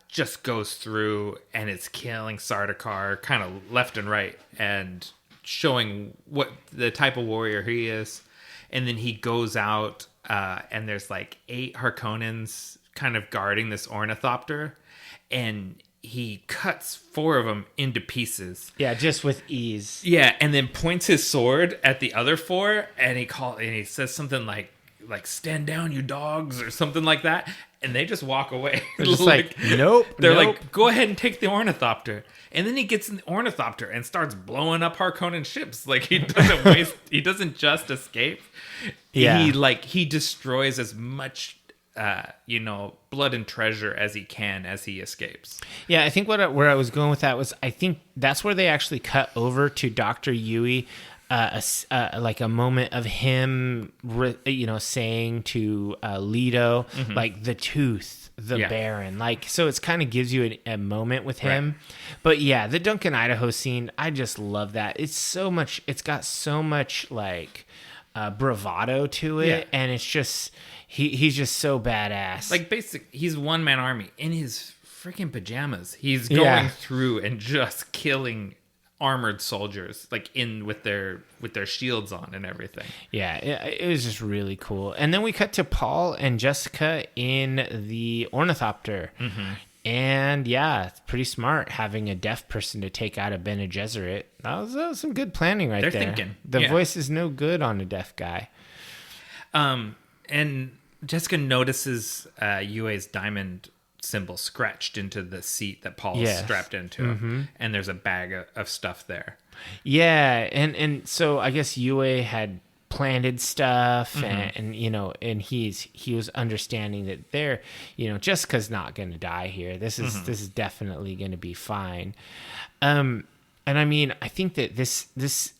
Speaker 1: just goes through and it's killing Sardaukar kind of left and right and showing what the type of warrior he is. And then he goes out and there's like 8 Harkonnens kind of guarding this ornithopter, and he cuts 4 of them into pieces.
Speaker 2: Yeah, just with ease.
Speaker 1: Yeah, and then points his sword at the other 4, and he says something like "Stand down, you dogs," or something like that, and they just walk away.
Speaker 2: They're just like, nope.
Speaker 1: They're
Speaker 2: nope.
Speaker 1: like, "Go ahead and take the ornithopter," and then he gets in the ornithopter and starts blowing up Harkonnen ships. Like he doesn't waste. He doesn't just escape.
Speaker 2: Yeah,
Speaker 1: he destroys as much. Blood and treasure as he can as he escapes.
Speaker 2: Yeah, I think where I was going with that was I think that's where they actually cut over to Dr. Yui, like a moment of him, saying to Leto, like the tooth, the Baron, like, so it's kind of gives you a moment with him. Right. But yeah, the Duncan, Idaho scene, I just love that. It's got so much like bravado to it, and it's just. He's just so badass.
Speaker 1: Like he's one-man army in his freaking pajamas. He's going through and just killing armored soldiers, like with their shields on and everything.
Speaker 2: Yeah, it was just really cool. And then we cut to Paul and Jessica in the ornithopter. Mm-hmm. And yeah, it's pretty smart having a deaf person to take out a Bene Gesserit. That was some good planning right there.
Speaker 1: They're thinking.
Speaker 2: The voice is no good on a deaf guy.
Speaker 1: And Jessica notices Yue's diamond symbol scratched into the seat that Paul is strapped into, and there's a bag of stuff there. Yeah,
Speaker 2: and so I guess Yue had planted stuff, and he was understanding that Jessica's not going to die here. This is definitely going to be fine. And I mean, I think that this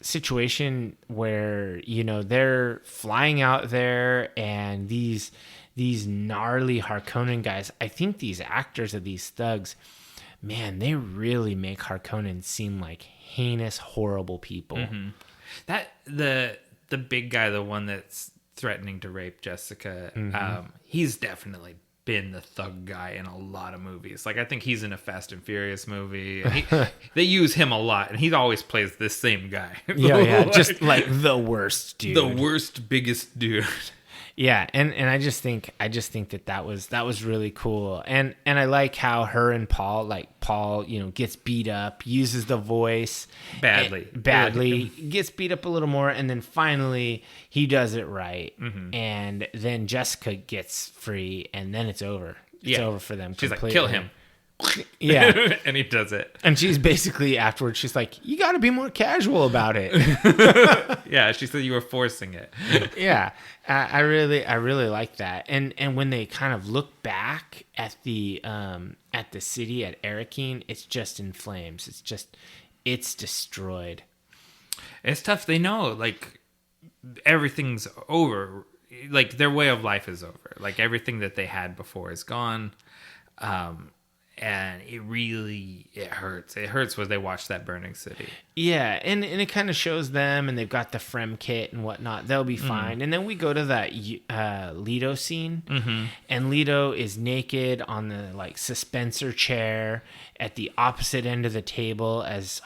Speaker 2: situation where they're flying out there and these gnarly Harkonnen guys, I think these actors of these thugs, man, they really make Harkonnen seem like heinous, horrible people.
Speaker 1: That the big guy, the one that's threatening to rape Jessica, he's definitely been the thug guy in a lot of movies. Like I think he's in a Fast and Furious movie. They use him a lot, and he always plays this same guy.
Speaker 2: Just like the worst dude,
Speaker 1: the worst, biggest dude.
Speaker 2: Yeah, and I just think that was really cool, and I like how her and Paul gets beat up, uses the voice badly, gets beat up a little more, and then finally he does it right, and then Jessica gets free, and then it's over. It's over for them.
Speaker 1: She's
Speaker 2: completely.
Speaker 1: Like, kill him.
Speaker 2: Yeah.
Speaker 1: And he does it.
Speaker 2: And she's basically afterwards, she's like, you got to be more casual about it.
Speaker 1: Yeah, she said you were forcing it.
Speaker 2: Yeah. I really like that. And when they kind of look back at the city at Arakeen, it's just in flames. It's destroyed.
Speaker 1: It's tough. They know, like, everything's over. Like, their way of life is over. Like, everything that they had before is gone. And it hurts. It hurts when they watch that burning city.
Speaker 2: Yeah, and it kind of shows them, and they've got the Frem kit and whatnot. They'll be fine. And then we go to that Leto scene, and Leto is naked on the suspensor chair at the opposite end of the table as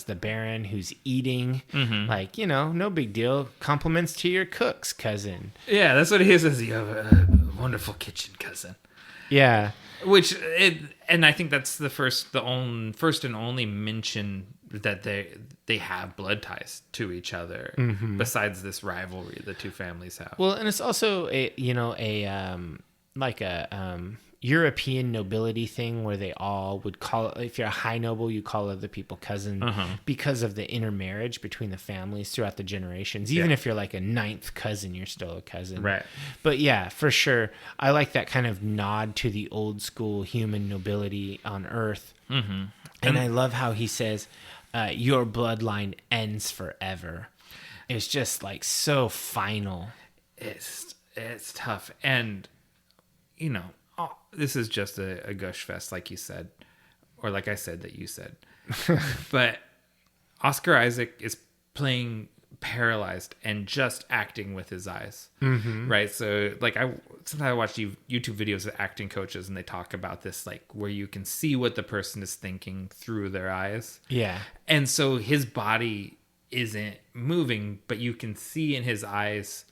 Speaker 2: the Baron, who's eating. No big deal. Compliments to your cooks, cousin.
Speaker 1: Yeah, that's what he says. You have a wonderful kitchen, cousin.
Speaker 2: Yeah.
Speaker 1: And I think that's the first and only mention that they have blood ties to each other, besides this rivalry the two families have.
Speaker 2: Well, and it's also a European nobility thing where they all would call it, if you're a high noble, you call other people cousin because of the intermarriage between the families throughout the generations. Even if you're like a ninth cousin, you're still a cousin.
Speaker 1: Right.
Speaker 2: But yeah, for sure. I like that kind of nod to the old school human nobility on Earth. And I love how he says, your bloodline ends forever. It's just like so final.
Speaker 1: It's tough. And, this is just a gush fest, like you said, or like I said that you said. But Oscar Isaac is playing paralyzed and just acting with his eyes, right? So, sometimes I watch YouTube videos of acting coaches, and they talk about this, where you can see what the person is thinking through their eyes.
Speaker 2: Yeah,
Speaker 1: and so his body isn't moving, but you can see in his eyes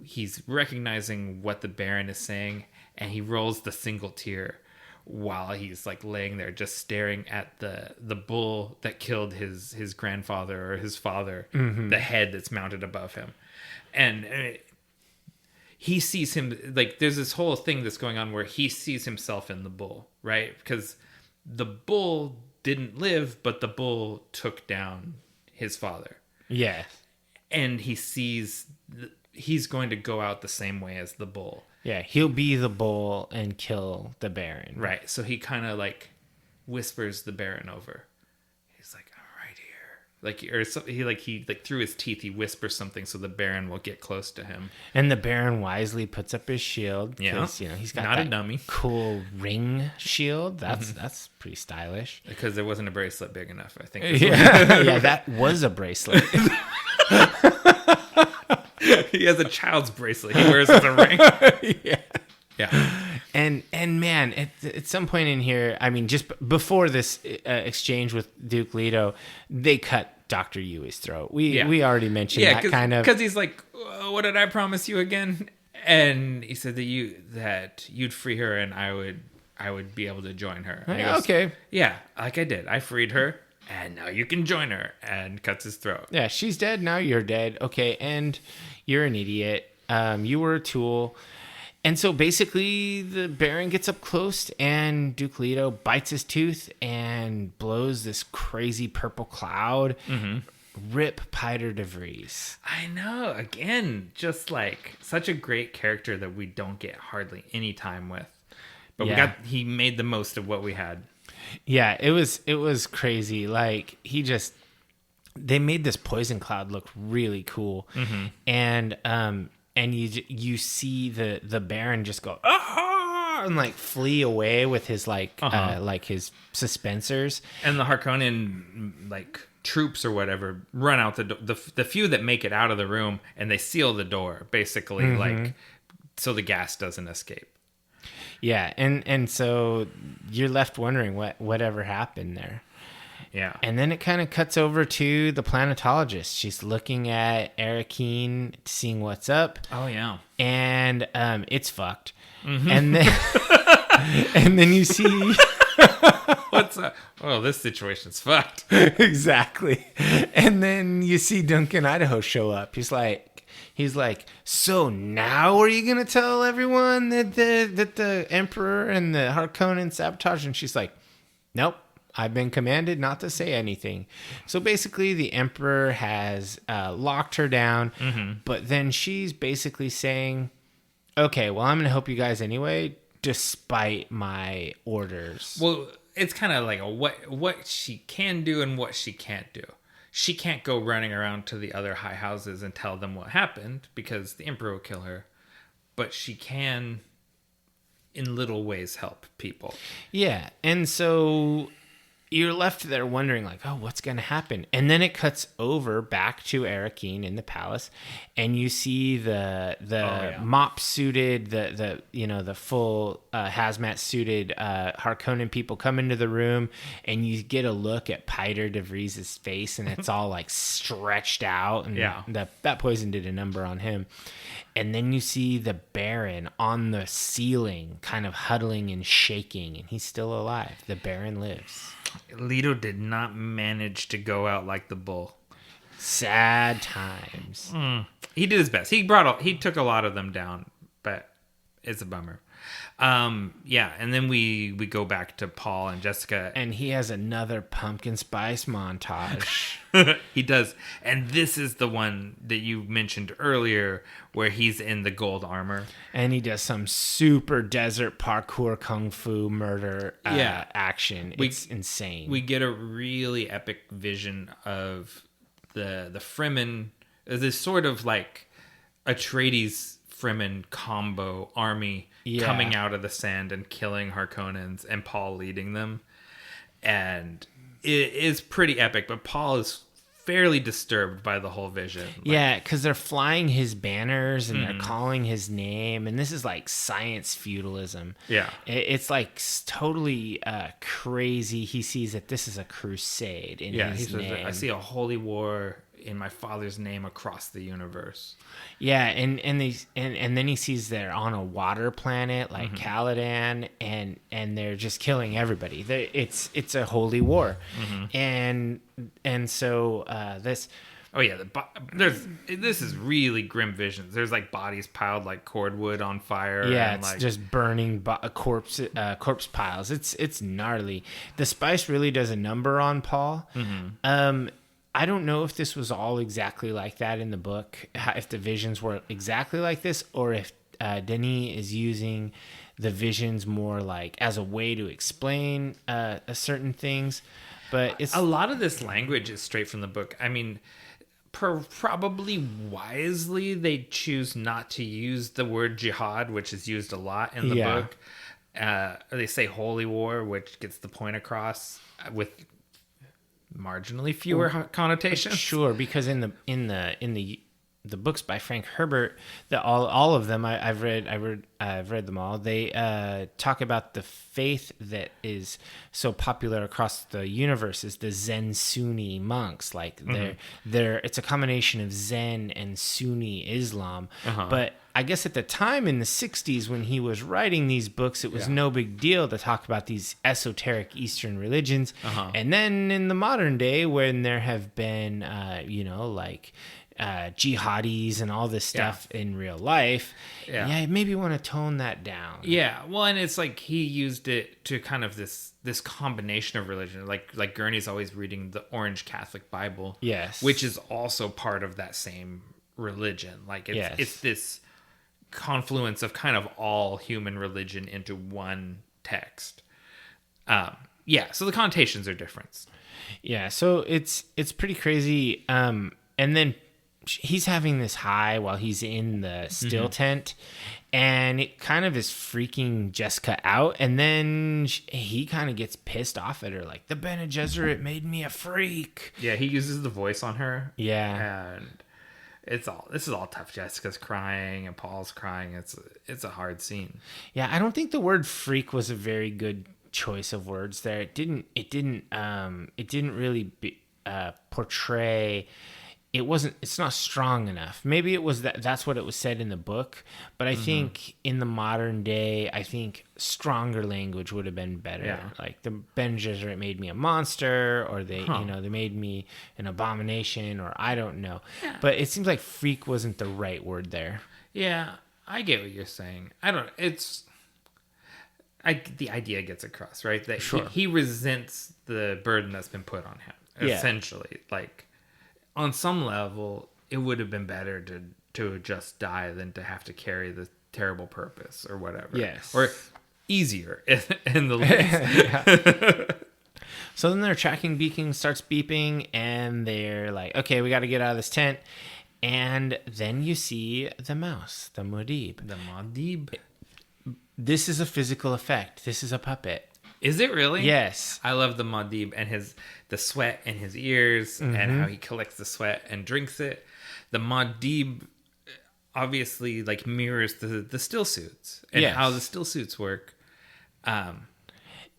Speaker 1: he's recognizing what the Baron is saying. And he rolls the single tear while he's like laying there just staring at the bull that killed his grandfather or his father, the head that's mounted above him. And he sees him, like, there's this whole thing that's going on where he sees himself in the bull, right? Because the bull didn't live, but the bull took down his father.
Speaker 2: Yeah.
Speaker 1: And he sees he's going to go out the same way as the bull.
Speaker 2: Yeah, he'll be the bull and kill the Baron.
Speaker 1: Right. So he kind of like whispers the Baron over. He's like, I'm right here. Like, or so, he through his teeth, he whispers something so the Baron will get close to him.
Speaker 2: And the Baron wisely puts up his shield.
Speaker 1: Yeah.
Speaker 2: You know, he's got
Speaker 1: not
Speaker 2: that
Speaker 1: a dummy.
Speaker 2: cool ring shield. That's pretty stylish.
Speaker 1: Because there wasn't a bracelet big enough, I think.
Speaker 2: Yeah, that was a bracelet.
Speaker 1: He has a child's bracelet he wears as a ring. Yeah.
Speaker 2: And man, at some point in here, I mean, just before this exchange with Duke Leto, they cut Dr. Yui's throat. We already mentioned that kind of,
Speaker 1: because he's like, what did I promise you again? And he said that you'd free her and I would be able to join her. And he goes,
Speaker 2: okay.
Speaker 1: Yeah, like I did. I freed her. And now you can join her, and cuts his throat.
Speaker 2: Yeah, she's dead. Now you're dead. Okay, and you're an idiot. You were a tool. And so basically the Baron gets up close and Duke Leto bites his tooth and blows this crazy purple cloud. Rip Piter de Vries.
Speaker 1: I know. Again, just like such a great character that we don't get hardly any time with. But he made the most of what we had.
Speaker 2: Yeah, it was crazy. Like they made this poison cloud look really cool, and you see the Baron just go and like flee away with his like his suspensors,
Speaker 1: and the Harkonnen like troops or whatever run out the few that make it out of the room, and they seal the door basically like so the gas doesn't escape.
Speaker 2: Yeah, and so you're left wondering whatever happened there.
Speaker 1: Yeah.
Speaker 2: And then it kind of cuts over to the planetologist. She's looking at Arakeen, seeing what's up.
Speaker 1: Oh, yeah.
Speaker 2: And it's fucked. And then and then you see
Speaker 1: what's up? Oh, this situation's fucked.
Speaker 2: Exactly. And then you see Duncan Idaho show up. He's like, so now are you going to tell everyone that the Emperor and the Harkonnen sabotage? And she's like, nope, I've been commanded not to say anything. So basically the Emperor has locked her down, but then she's basically saying, okay, well, I'm going to help you guys anyway, despite my orders.
Speaker 1: Well, it's kind of like what she can do and what she can't do. She can't go running around to the other high houses and tell them what happened because the Emperor will kill her. But she can, in little ways, help people.
Speaker 2: Yeah. And so you're left there wondering, like, oh, what's going to happen? And then it cuts over back to Arakeen in the palace, and you see the mop suited, the full hazmat suited Harkonnen people come into the room, and you get a look at Piter de Vries' face, and it's all like stretched out, and that poison did a number on him. And then you see the Baron on the ceiling, kind of huddling and shaking, and he's still alive. The Baron lives.
Speaker 1: Leto did not manage to go out like the bull.
Speaker 2: Sad times.
Speaker 1: He did his best. He took a lot of them down, but it's a bummer. And then we go back to Paul and Jessica,
Speaker 2: and he has another pumpkin spice montage.
Speaker 1: He does, and this is the one that you mentioned earlier, where he's in the gold armor,
Speaker 2: and he does some super desert parkour kung fu murder action. It's insane.
Speaker 1: We get a really epic vision of the Fremen, this sort of like Atreides Fremen combo army coming out of the sand and killing Harkonnens, and Paul leading them. And it is pretty epic, but Paul is fairly disturbed by the whole vision.
Speaker 2: Yeah, because they're flying his banners and they're calling his name, and this is like science feudalism.
Speaker 1: Yeah.
Speaker 2: It's like totally crazy. He sees that this is a crusade in his name.
Speaker 1: I see a holy war in my Father's name across the universe.
Speaker 2: Yeah, and then he sees they're on a water planet like Caladan, and they're just killing everybody. It's a holy war, and so this.
Speaker 1: Oh yeah, this is really grim visions. There's like bodies piled like cordwood on fire.
Speaker 2: Yeah,
Speaker 1: and
Speaker 2: it's
Speaker 1: like,
Speaker 2: just burning corpse piles. It's gnarly. The spice really does a number on Paul. I don't know if this was all exactly like that in the book, if the visions were exactly like this, or if Denis is using the visions more like as a way to explain certain things. But it's
Speaker 1: a lot of this language is straight from the book. I mean, probably wisely, they choose not to use the word jihad, which is used a lot in the book. They say holy war, which gets the point across with marginally fewer connotations.
Speaker 2: Sure, because in the books by Frank Herbert, all of them I've read them all. They talk about the faith that is so popular across the universe is the Zen Sunni monks. Like they're it's a combination of Zen and Sunni Islam. But I guess at the time in the 60s when he was writing these books, it was no big deal to talk about these esoteric Eastern religions. And then in the modern day, when there have been, jihadis and all this stuff in real life, maybe want to tone that down.
Speaker 1: Yeah, well, and it's like he used it to kind of this combination of religion. Like Gurney's always reading the Orange Catholic Bible, which is also part of that same religion. Like it's this confluence of kind of all human religion into one text. So the connotations are different.
Speaker 2: Yeah, so it's pretty crazy. And then he's having this high while he's in the still tent, and it kind of is freaking Jessica out. And then he kind of gets pissed off at her, like, the Bene Gesserit made me a freak.
Speaker 1: Yeah, he uses the voice on her.
Speaker 2: Yeah,
Speaker 1: and this is all tough. Jessica's crying and Paul's crying. It's a hard scene.
Speaker 2: Yeah, I don't think the word freak was a very good choice of words there. It didn't really portray. It's not strong enough. Maybe it was that's what it was said in the book, but I think in the modern day, I think stronger language would have been better.
Speaker 1: Yeah.
Speaker 2: Like the Bene Gesserit made me a monster, or they made me an abomination, or I don't know. Yeah. But it seems like freak wasn't the right word there.
Speaker 1: Yeah, I get what you're saying. The idea gets across, right? That he resents the burden that's been put on him, essentially. Like, on some level, it would have been better to just die than to have to carry the terrible purpose or whatever.
Speaker 2: Yes.
Speaker 1: Or easier in the least.
Speaker 2: So then their tracking beacon starts beeping, and they're like, okay, we got to get out of this tent. And then you see the mouse, the Muad'Dib.
Speaker 1: The Muad'Dib.
Speaker 2: This is a physical effect. This is a puppet.
Speaker 1: Is it really?
Speaker 2: Yes.
Speaker 1: I love the Muad'Dib and the sweat in his ears and how he collects the sweat and drinks it. The Muad'Dib obviously like mirrors the still suits and how the still suits work. And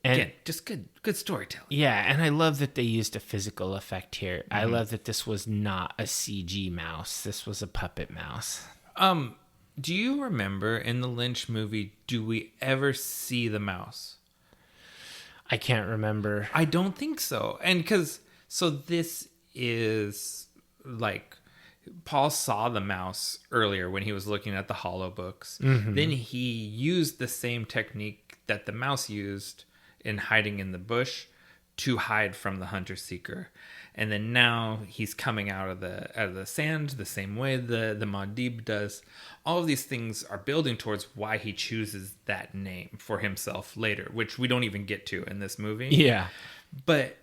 Speaker 1: again, just good storytelling.
Speaker 2: Yeah, and I love that they used a physical effect here. I love that this was not a CG mouse. This was a puppet mouse.
Speaker 1: Do you remember in the Lynch movie, do we ever see the mouse?
Speaker 2: I can't remember.
Speaker 1: I don't think so. And so this is like Paul saw the mouse earlier when he was looking at the hollow books. Then he used the same technique that the mouse used in hiding in the bush to hide from the hunter seeker. And then now he's coming out of the sand the same way the Muad'Dib does. All of these things are building towards why he chooses that name for himself later, which we don't even get to in this movie.
Speaker 2: Yeah.
Speaker 1: But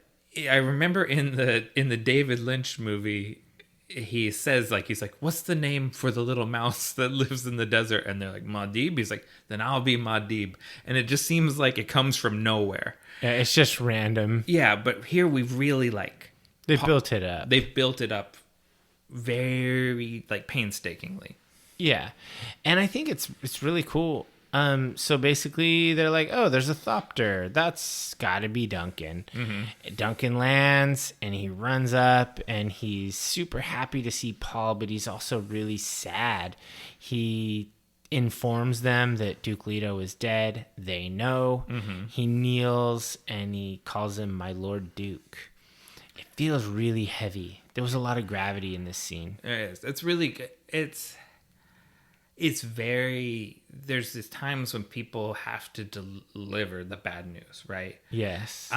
Speaker 1: I remember in the David Lynch movie, he says, like, he's like, what's the name for the little mouse that lives in the desert? And they're like, Muad'Dib. He's like, then I'll be Muad'Dib. And it just seems like it comes from nowhere.
Speaker 2: Yeah, it's just random.
Speaker 1: Yeah, but here we've really
Speaker 2: They've built it up.
Speaker 1: They've built it up very painstakingly.
Speaker 2: Yeah. And I think it's really cool So basically, they're like, "Oh, there's a thopter. That's got to be Duncan." Duncan lands, and he runs up, and he's super happy to see Paul, but he's also really sad. He informs them that Duke Leto is dead. They know. He kneels, and he calls him "My Lord Duke." It feels really heavy. There was a lot of gravity in this scene.
Speaker 1: It is. It's really good. It's very, there's these times when people have to deliver the bad news, right?
Speaker 2: Yes.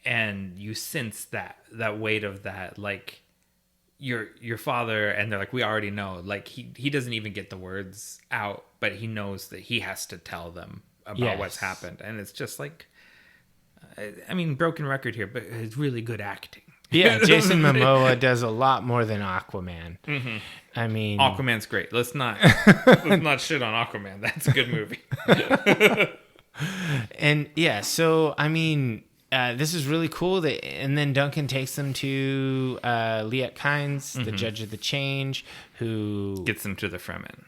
Speaker 1: And you sense that weight of that, like your father, and they're like, we already know, like he doesn't even get the words out, but he knows that he has to tell them about what's happened. And it's just like, I mean, broken record here, but it's really good acting.
Speaker 2: Yeah, Jason Momoa does a lot more than Aquaman. I mean,
Speaker 1: Aquaman's great. Let's not shit on Aquaman. That's a good movie.
Speaker 2: And yeah, so I mean, this is really cool. And then Duncan takes them to Liet Kynes, the judge of the change, who
Speaker 1: gets them to the Fremen,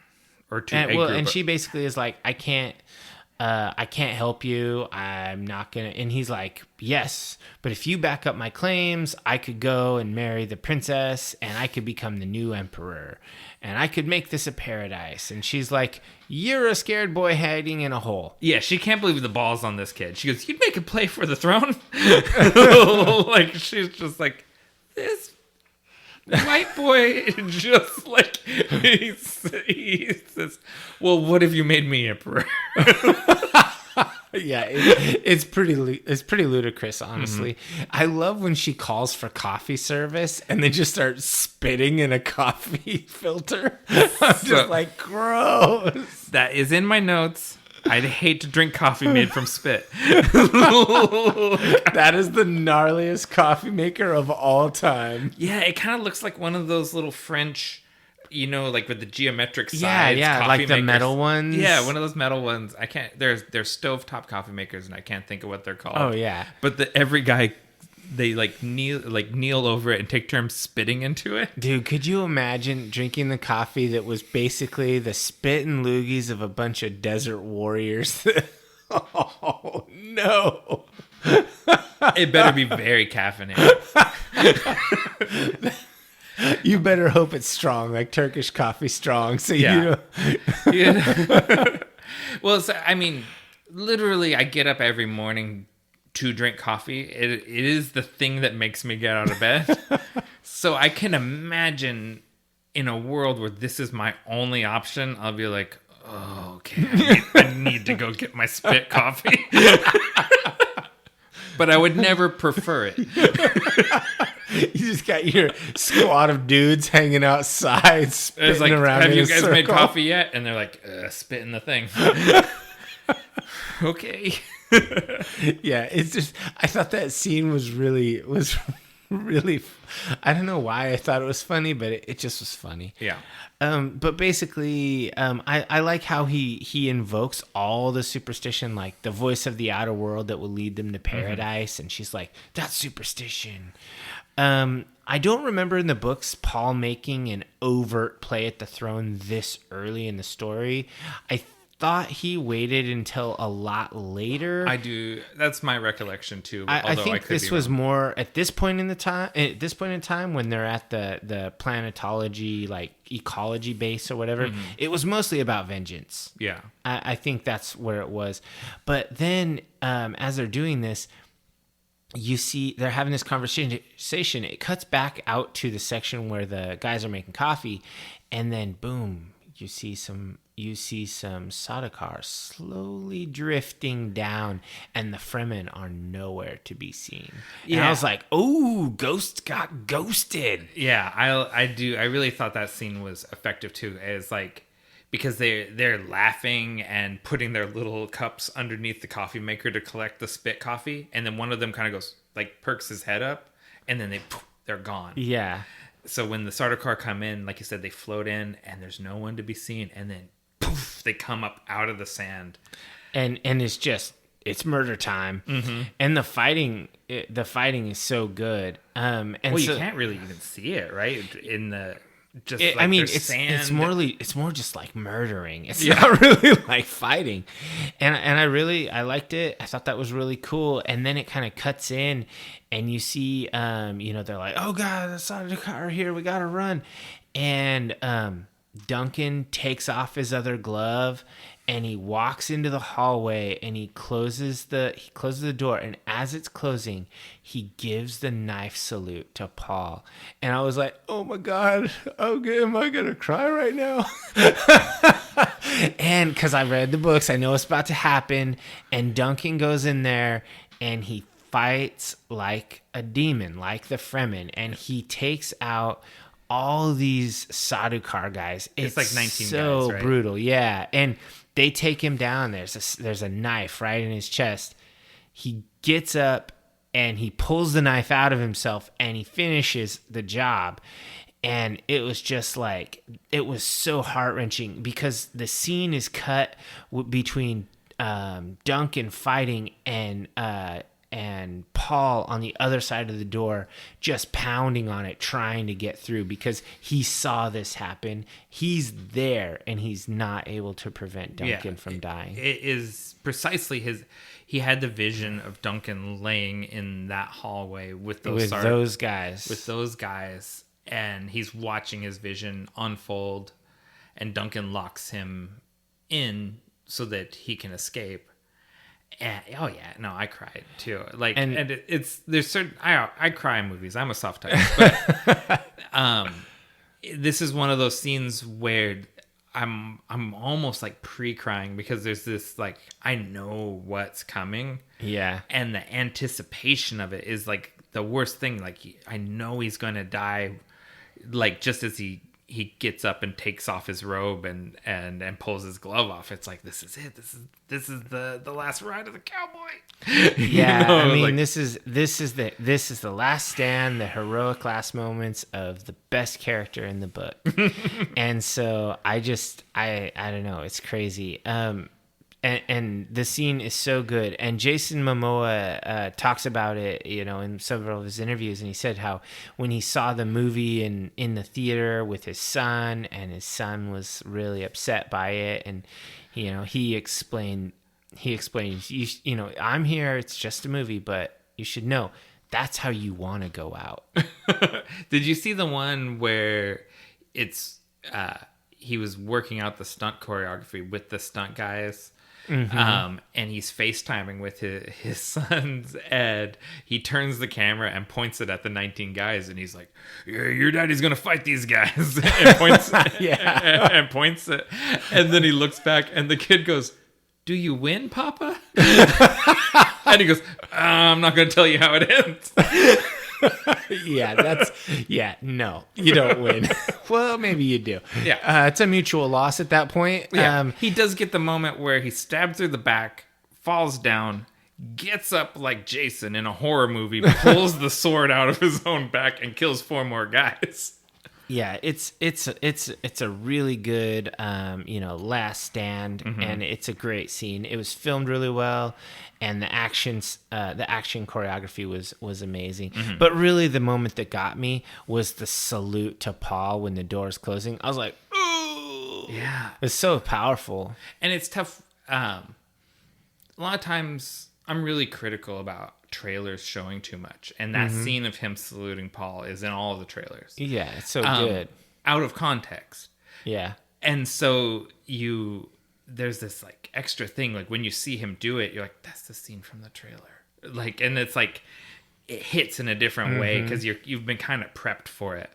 Speaker 1: or to
Speaker 2: and she basically is like, I can't help you. I'm not gonna. And he's like, yes, but if you back up my claims, I could go and marry the princess, and I could become the new emperor, and I could make this a paradise. And she's like, you're a scared boy hiding in a hole.
Speaker 1: Yeah, she can't believe the balls on this kid. She goes, you'd make a play for the throne? Like, she's just like, this white boy, just like, he says, well, what if you made me emperor?
Speaker 2: Yeah, it's pretty ludicrous, honestly. I love when she calls for coffee service and they just start spitting in a coffee filter. I'm just like, gross.
Speaker 1: That is in my notes. I'd hate to drink coffee made from spit.
Speaker 2: That is the gnarliest coffee maker of all time.
Speaker 1: Yeah, it kind of looks like one of those little French, like with the geometric sides.
Speaker 2: Yeah,
Speaker 1: coffee
Speaker 2: like the
Speaker 1: makers.
Speaker 2: metal ones.
Speaker 1: Yeah, one of those metal ones. I can't. There's stovetop coffee makers, and I can't think of what they're called.
Speaker 2: Oh yeah,
Speaker 1: but every guy, they kneel over it and take turns spitting into it.
Speaker 2: Dude, could you imagine drinking the coffee that was basically the spit and loogies of a bunch of desert warriors? Oh no. It
Speaker 1: better be very caffeinated.
Speaker 2: You better hope it's strong, like Turkish coffee strong. So
Speaker 1: yeah. Well, so, I mean, literally, I get up every morning to drink coffee. It is the thing that makes me get out of bed. So I can imagine in a world where this is my only option, I'll be like, oh, okay, I need to go get my spit coffee. But I would never prefer it.
Speaker 2: You just got your squad of dudes hanging outside, spitting
Speaker 1: like,
Speaker 2: around.
Speaker 1: Have
Speaker 2: in
Speaker 1: you
Speaker 2: a
Speaker 1: guys
Speaker 2: circle.
Speaker 1: made coffee yet? And they're like, spit in the thing. Okay.
Speaker 2: Yeah, it's just, I thought that scene was really, I don't know why I thought it was funny, but it just was funny.
Speaker 1: Yeah.
Speaker 2: But basically, I like how he invokes all the superstition, like the voice of the outer world that will lead them to paradise. And she's like, that's superstition. I don't remember in the books Paul making an overt play at the throne this early in the story. I thought he waited until a lot later.
Speaker 1: I do. That's my recollection too.
Speaker 2: I think this was more at this point in time when they're at the planetology, like ecology base or whatever. It was mostly about vengeance.
Speaker 1: Yeah.
Speaker 2: I think that's where it was. But then as they're doing this, you see they're having this conversation. It cuts back out to the section where the guys are making coffee, and then boom, you see some Sardaukar slowly drifting down, and the Fremen are nowhere to be seen. Yeah. And I was like, "Oh, Ghost got ghosted."
Speaker 1: Yeah, I do. I really thought that scene was effective too. It's like, because they're laughing and putting their little cups underneath the coffee maker to collect the spit coffee, and then one of them kind of goes, like, perks his head up, and then they're gone.
Speaker 2: Yeah.
Speaker 1: So when the Sardaukar come in, like you said, they float in, and there's no one to be seen, and then poof, they come up out of the sand,
Speaker 2: and it's murder time, and the fighting is so good. And
Speaker 1: you can't really even see it, right? just like
Speaker 2: I mean,
Speaker 1: there's sand.
Speaker 2: it's more just like murdering. It's not really like fighting. And I liked it. I thought that was really cool. And then it kind of cuts in, and you see, they're like, oh God, the side of the car here, we gotta run. And Duncan takes off his other glove, and he walks into the hallway, and he closes the door, and as it's closing, he gives the knife salute to Paul. And I was like, oh my God, okay, am I gonna cry right now? And because I read the books, I know it's about to happen. And Duncan goes in there, and he fights like a demon, like the Fremen, and he takes out all these Sardaukar guys. It's
Speaker 1: like 19
Speaker 2: so
Speaker 1: guys, right?
Speaker 2: brutal, yeah. And they take him down. There's a knife right in his chest. He gets up and he pulls the knife out of himself, and he finishes the job. And it was just like, it was so heart-wrenching, because the scene is cut between Duncan fighting and Paul on the other side of the door, just pounding on it, trying to get through, because he saw this happen. He's there, and he's not able to prevent Duncan from dying.
Speaker 1: It is precisely he had the vision of Duncan laying in that hallway with those guys, and he's watching his vision unfold, and Duncan locks him in so that he can escape. And, I cried too. Like, and there's certain I cry in movies. I'm a soft type, but this is one of those scenes where I'm almost like pre-crying, because there's this, like, I know what's coming.
Speaker 2: Yeah, and
Speaker 1: the anticipation of it is like the worst thing. Like, I know he's gonna die, like, just as he gets up and takes off his robe and pulls his glove off. It's like, this is it. This is the last ride of the cowboy.
Speaker 2: Yeah, I mean, like, this is the last stand, the heroic last moments of the best character in the book. And so I don't know, it's crazy. And the scene is so good. And Jason Momoa talks about it, in several of his interviews. And he said how when he saw the movie in the theater with his son, and his son was really upset by it. And, he explains, I'm here, it's just a movie, but you should know that's how you want to go out.
Speaker 1: Did you see the one where it's, he was working out the stunt choreography with the stunt guys? Mm-hmm. And he's FaceTiming with his sons, and he turns the camera and points it at the 19 guys, and he's like, your daddy's gonna fight these guys, and points and points it, and then he looks back, and the kid goes, do you win, Papa? And he goes, I'm not gonna tell you how it ends.
Speaker 2: No, you don't win. Well, maybe you do. Yeah. It's a mutual loss at that point.
Speaker 1: Yeah. He does get the moment where he's stabbed through the back, falls down, gets up like Jason in a horror movie, pulls the sword out of his own back, and kills 4 more guys.
Speaker 2: Yeah, it's a really good last stand, mm-hmm. and it's a great scene. It was filmed really well, and the action choreography was amazing. Mm-hmm. But really, the moment that got me was the salute to Paul when the door's closing. I was like, ooh, yeah, it's so powerful,
Speaker 1: and it's tough. A lot of times, I'm really critical about trailers showing too much, and that mm-hmm. scene of him saluting Paul is in all of the trailers.
Speaker 2: Yeah, it's so good.
Speaker 1: Out of context.
Speaker 2: Yeah.
Speaker 1: And so there's this like extra thing, like when you see him do it, you're like, that's the scene from the trailer. Like, and it's like, it hits in a different mm-hmm. way, because you've been kind of prepped for it.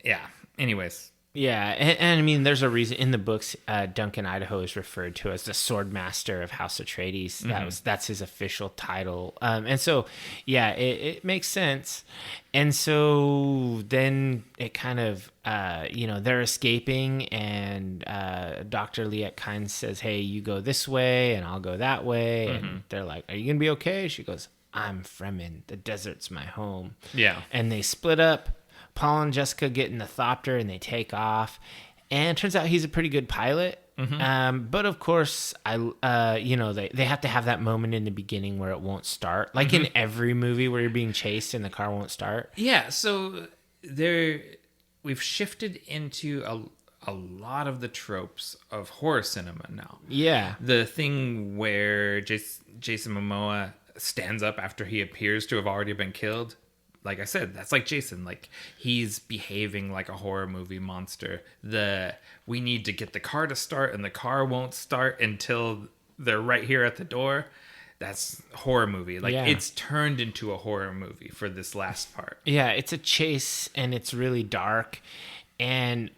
Speaker 1: Yeah. Anyways.
Speaker 2: Yeah, and I mean, there's a reason in the books. Duncan Idaho is referred to as the Sword Master of House Atreides. Mm-hmm. That's his official title. And so, yeah, it makes sense. And so then it kind of, they're escaping, and Dr. Liet kind of says, "Hey, you go this way, and I'll go that way." Mm-hmm. And they're like, "Are you gonna be okay?" She goes, "I'm Fremen. The desert's my home." Yeah. And they split up. Paul and Jessica get in the Thopter, and they take off. And it turns out he's a pretty good pilot. Mm-hmm. But of course, they have to have that moment in the beginning where it won't start. Like mm-hmm. in every movie where you're being chased and the car won't start.
Speaker 1: Yeah, so we've shifted into a lot of the tropes of horror cinema now.
Speaker 2: Yeah.
Speaker 1: The thing where Jason Momoa stands up after he appears to have already been killed. Like I said, that's like Jason. Like, he's behaving like a horror movie monster. We need to get the car to start, and the car won't start until they're right here at the door. That's horror movie. Like, it's turned into a horror movie for this last part.
Speaker 2: Yeah, it's a chase, and it's really dark. And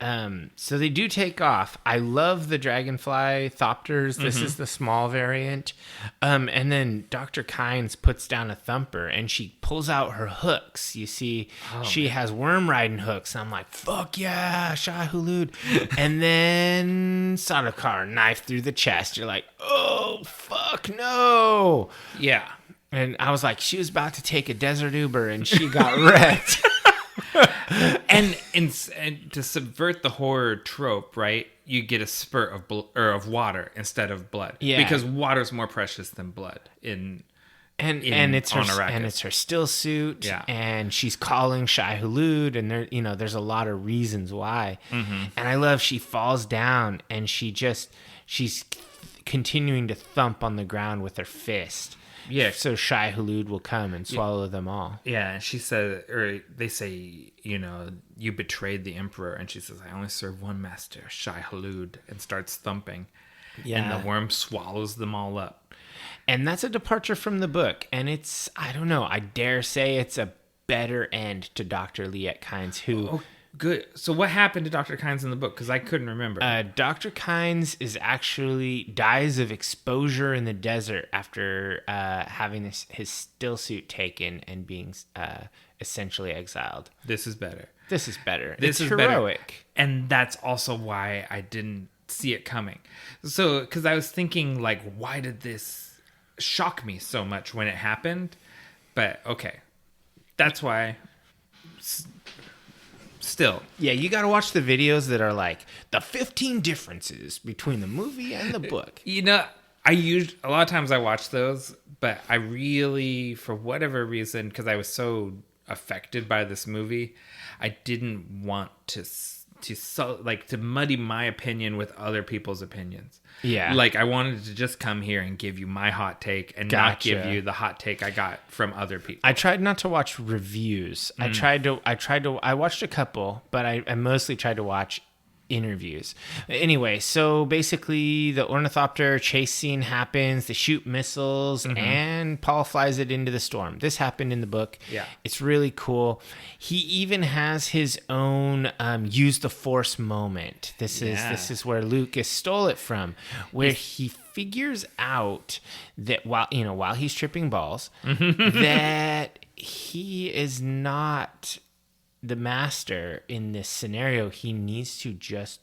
Speaker 2: so they do take off. I love the dragonfly thopters. This is the small variant. And then Dr. Kynes puts down a thumper, and she pulls out her hooks. You see, she has worm riding hooks. And I'm like, fuck yeah, Shai Hulud. And then Sardaukar knife through the chest. You're like, oh, fuck no.
Speaker 1: Yeah.
Speaker 2: And I was like, she was about to take a desert Uber, and she got wrecked.
Speaker 1: and to subvert the horror trope, right? You get a spurt of water instead of blood, because water's more precious than blood and it's her
Speaker 2: still suit, and she's calling Shai Hulud, and there's a lot of reasons why, and I love she falls down and she's continuing to thump on the ground with her fist. Yeah, so Shai Hulud will come and swallow them all.
Speaker 1: Yeah, she said, or they say, you betrayed the emperor, and she says, I only serve one master, Shai Hulud, and starts thumping. Yeah, and the worm swallows them all up.
Speaker 2: And that's a departure from the book, and it's, I don't know, I dare say it's a better end to Dr. Liet Kynes, who...
Speaker 1: Oh, good. So what happened to Dr. Kynes in the book? Because I couldn't remember.
Speaker 2: Dr. Kynes dies of exposure in the desert after having his still suit taken and being essentially exiled.
Speaker 1: This is better.
Speaker 2: This is better.
Speaker 1: This
Speaker 2: it's
Speaker 1: is
Speaker 2: heroic.
Speaker 1: Better. And that's also why I didn't see it coming. So, because I was thinking, like, why did this shock me so much when it happened? But, okay. That's why... Still.
Speaker 2: Yeah, you got to watch the videos that are like the 15 differences between the movie and the book.
Speaker 1: A lot of times I watch those, but I really, for whatever reason, because I was so affected by this movie, I didn't want to muddy my opinion with other people's opinions. Yeah. Like, I wanted to just come here and give you my hot take and not give you the hot take I got from other people.
Speaker 2: I tried not to watch reviews. I watched a couple, but I mostly tried to watch interviews. Anyway, so basically the ornithopter chase scene happens, they shoot missiles, and Paul flies it into the storm. This happened in the book. Yeah. It's really cool. He even has his own use the force moment. This is where Lucas stole it from, where he figures out that while he's tripping balls, that he is not the master in this scenario. He needs to just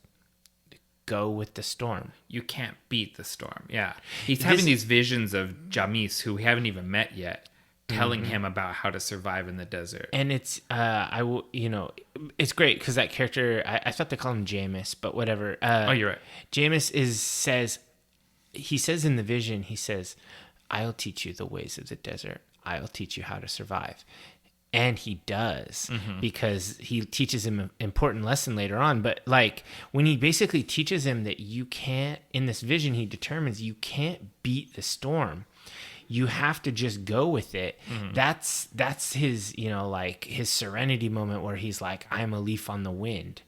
Speaker 2: go with the storm.
Speaker 1: You can't beat the storm. Yeah. He's having these visions of Jamis, who we haven't even met yet, telling him about how to survive in the desert.
Speaker 2: And it's it's great because that character, I thought they call him Jamis, but whatever.
Speaker 1: You're right.
Speaker 2: Jamis says in the vision, he says, I'll teach you the ways of the desert. I'll teach you how to survive. And he does, because he teaches him an important lesson later on. But like when he basically teaches him that you can't, in this vision, he determines you can't beat the storm. You have to just go with it. That's his, his serenity moment where he's like, I'm a leaf on the wind.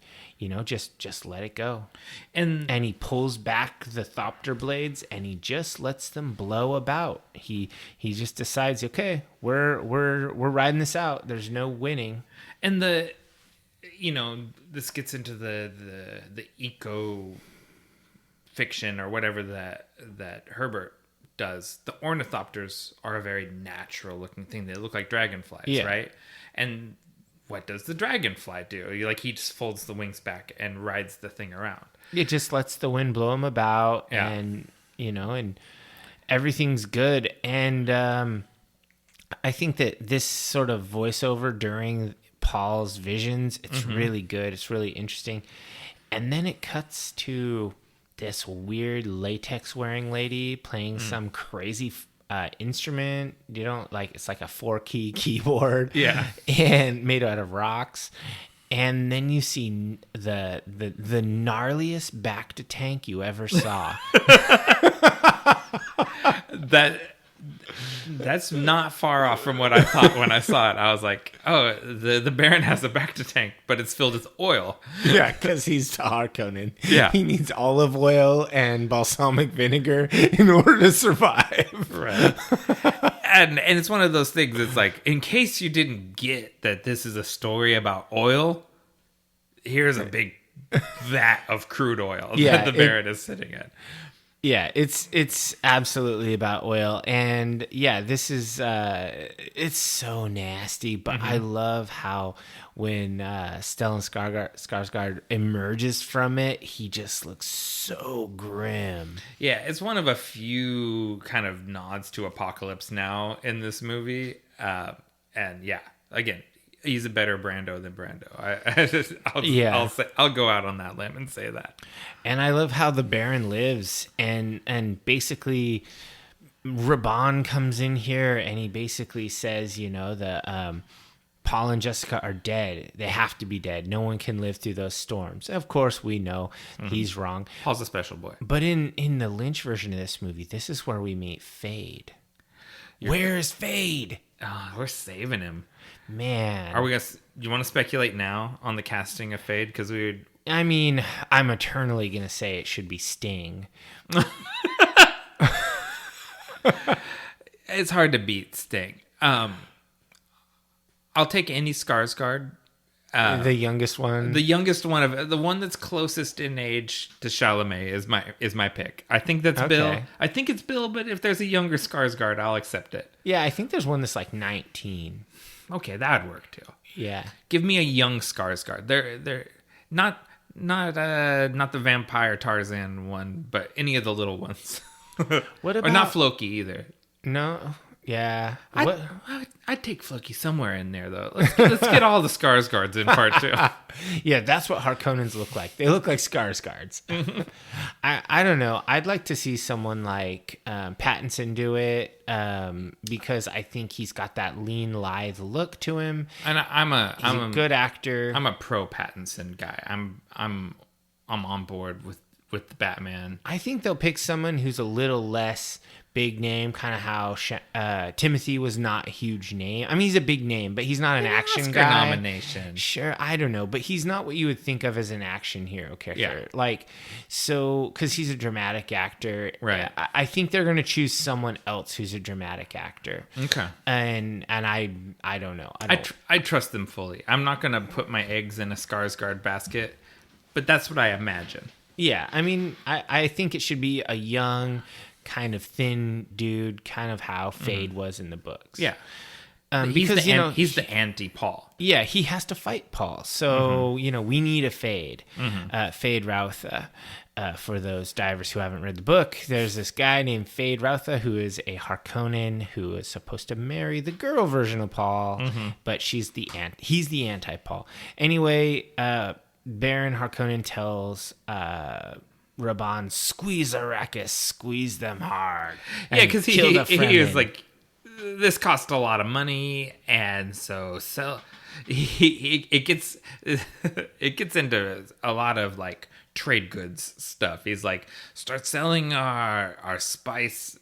Speaker 2: Just let it go. And he pulls back the thopter blades and he just lets them blow about. He just decides, okay, we're riding this out. There's no winning.
Speaker 1: And this gets into the eco fiction or whatever that Herbert does. The ornithopters are a very natural looking thing. They look like dragonflies, right? And what does the dragonfly do? He just folds the wings back and rides the thing around.
Speaker 2: It just lets the wind blow him about, and and everything's good. And I think that this sort of voiceover during Paul's visions, it's really good. It's really interesting. And then it cuts to this weird latex wearing lady playing some crazy instrument. It's like a 4-key keyboard, and made out of rocks. And then you see the gnarliest back to tank you ever saw.
Speaker 1: That's not far off from what I thought when I saw it. I was like, oh, the Baron has a back to tank, but it's filled with oil.
Speaker 2: Yeah, because he's Harkonnen.
Speaker 1: Yeah.
Speaker 2: He needs olive oil and balsamic vinegar in order to survive.
Speaker 1: Right. And it's one of those things. It's like, in case you didn't get that this is a story about oil, here's a big vat of crude oil that the Baron is sitting in.
Speaker 2: Yeah, it's absolutely about oil, and yeah, this is it's so nasty. But I love how when Stellan Skarsgård emerges from it, he just looks so grim.
Speaker 1: Yeah, it's one of a few kind of nods to Apocalypse Now in this movie, and yeah, again, he's a better Brando than Brando. I'll go out on that limb and say that.
Speaker 2: And I love how the Baron lives, and basically Raban comes in here and he basically says, Paul and Jessica are dead. They have to be dead. No one can live through those storms. Of course, we know he's wrong.
Speaker 1: Paul's a special boy.
Speaker 2: But in the Lynch version of this movie, this is where we meet Fade. Where's Fade?
Speaker 1: Oh, we're saving him.
Speaker 2: Man.
Speaker 1: Are we gonna? You want to speculate now on the casting of Fade? Because
Speaker 2: I'm eternally gonna say it should be Sting.
Speaker 1: It's hard to beat Sting. I'll take Andy Skarsgård.
Speaker 2: The youngest one.
Speaker 1: The youngest one of the one that's closest in age to Chalamet is my pick. I think that's Bill. I think it's Bill, but if there's a younger Skarsgård, I'll accept it.
Speaker 2: Yeah, I think there's one that's like 19.
Speaker 1: Okay, that would work too.
Speaker 2: Yeah.
Speaker 1: Give me a young Skarsgård. They're not the vampire Tarzan one, but any of the little ones.
Speaker 2: What about,
Speaker 1: or not Floki either.
Speaker 2: No. Yeah.
Speaker 1: I'd take Floki somewhere in there though. Let's get all the Skarsgårds in part 2.
Speaker 2: Yeah, that's what Harkonnens look like. They look like Skarsgårds. I don't know. I'd like to see someone like Pattinson do it because I think he's got that lean, lithe look to him.
Speaker 1: And I'm a
Speaker 2: good actor.
Speaker 1: I'm a pro Pattinson guy. I'm on board with the Batman.
Speaker 2: I think they'll pick someone who's a little less big name, kind of how Timothy was not a huge name. I mean, he's a big name, but he's not an action
Speaker 1: Oscar
Speaker 2: guy.
Speaker 1: Nomination.
Speaker 2: Sure, I don't know, but he's not what you would think of as an action hero character.
Speaker 1: Yeah.
Speaker 2: Like, so, because he's a dramatic actor.
Speaker 1: Right.
Speaker 2: I think they're going to choose someone else who's a dramatic actor.
Speaker 1: Okay.
Speaker 2: And I don't know.
Speaker 1: I trust them fully. I'm not going to put my eggs in a Skarsgård basket, but that's what I imagine.
Speaker 2: Yeah, I mean, I think it should be a young, kind of thin dude, kind of how Fade was in the books.
Speaker 1: Yeah.
Speaker 2: Because,
Speaker 1: he's the anti-Paul.
Speaker 2: Yeah, he has to fight Paul. So, we need a Fade. Fade Rautha. For those divers who haven't read the book, there's this guy named Fade Rautha who is a Harkonnen who is supposed to marry the girl version of Paul, but he's the anti-Paul. Anyway, Baron Harkonnen tells Raban, squeeze Arrakis, squeeze them hard.
Speaker 1: Yeah, because he is like, this cost a lot of money, and so it gets into a lot of like trade goods stuff. He's like, start selling our spice.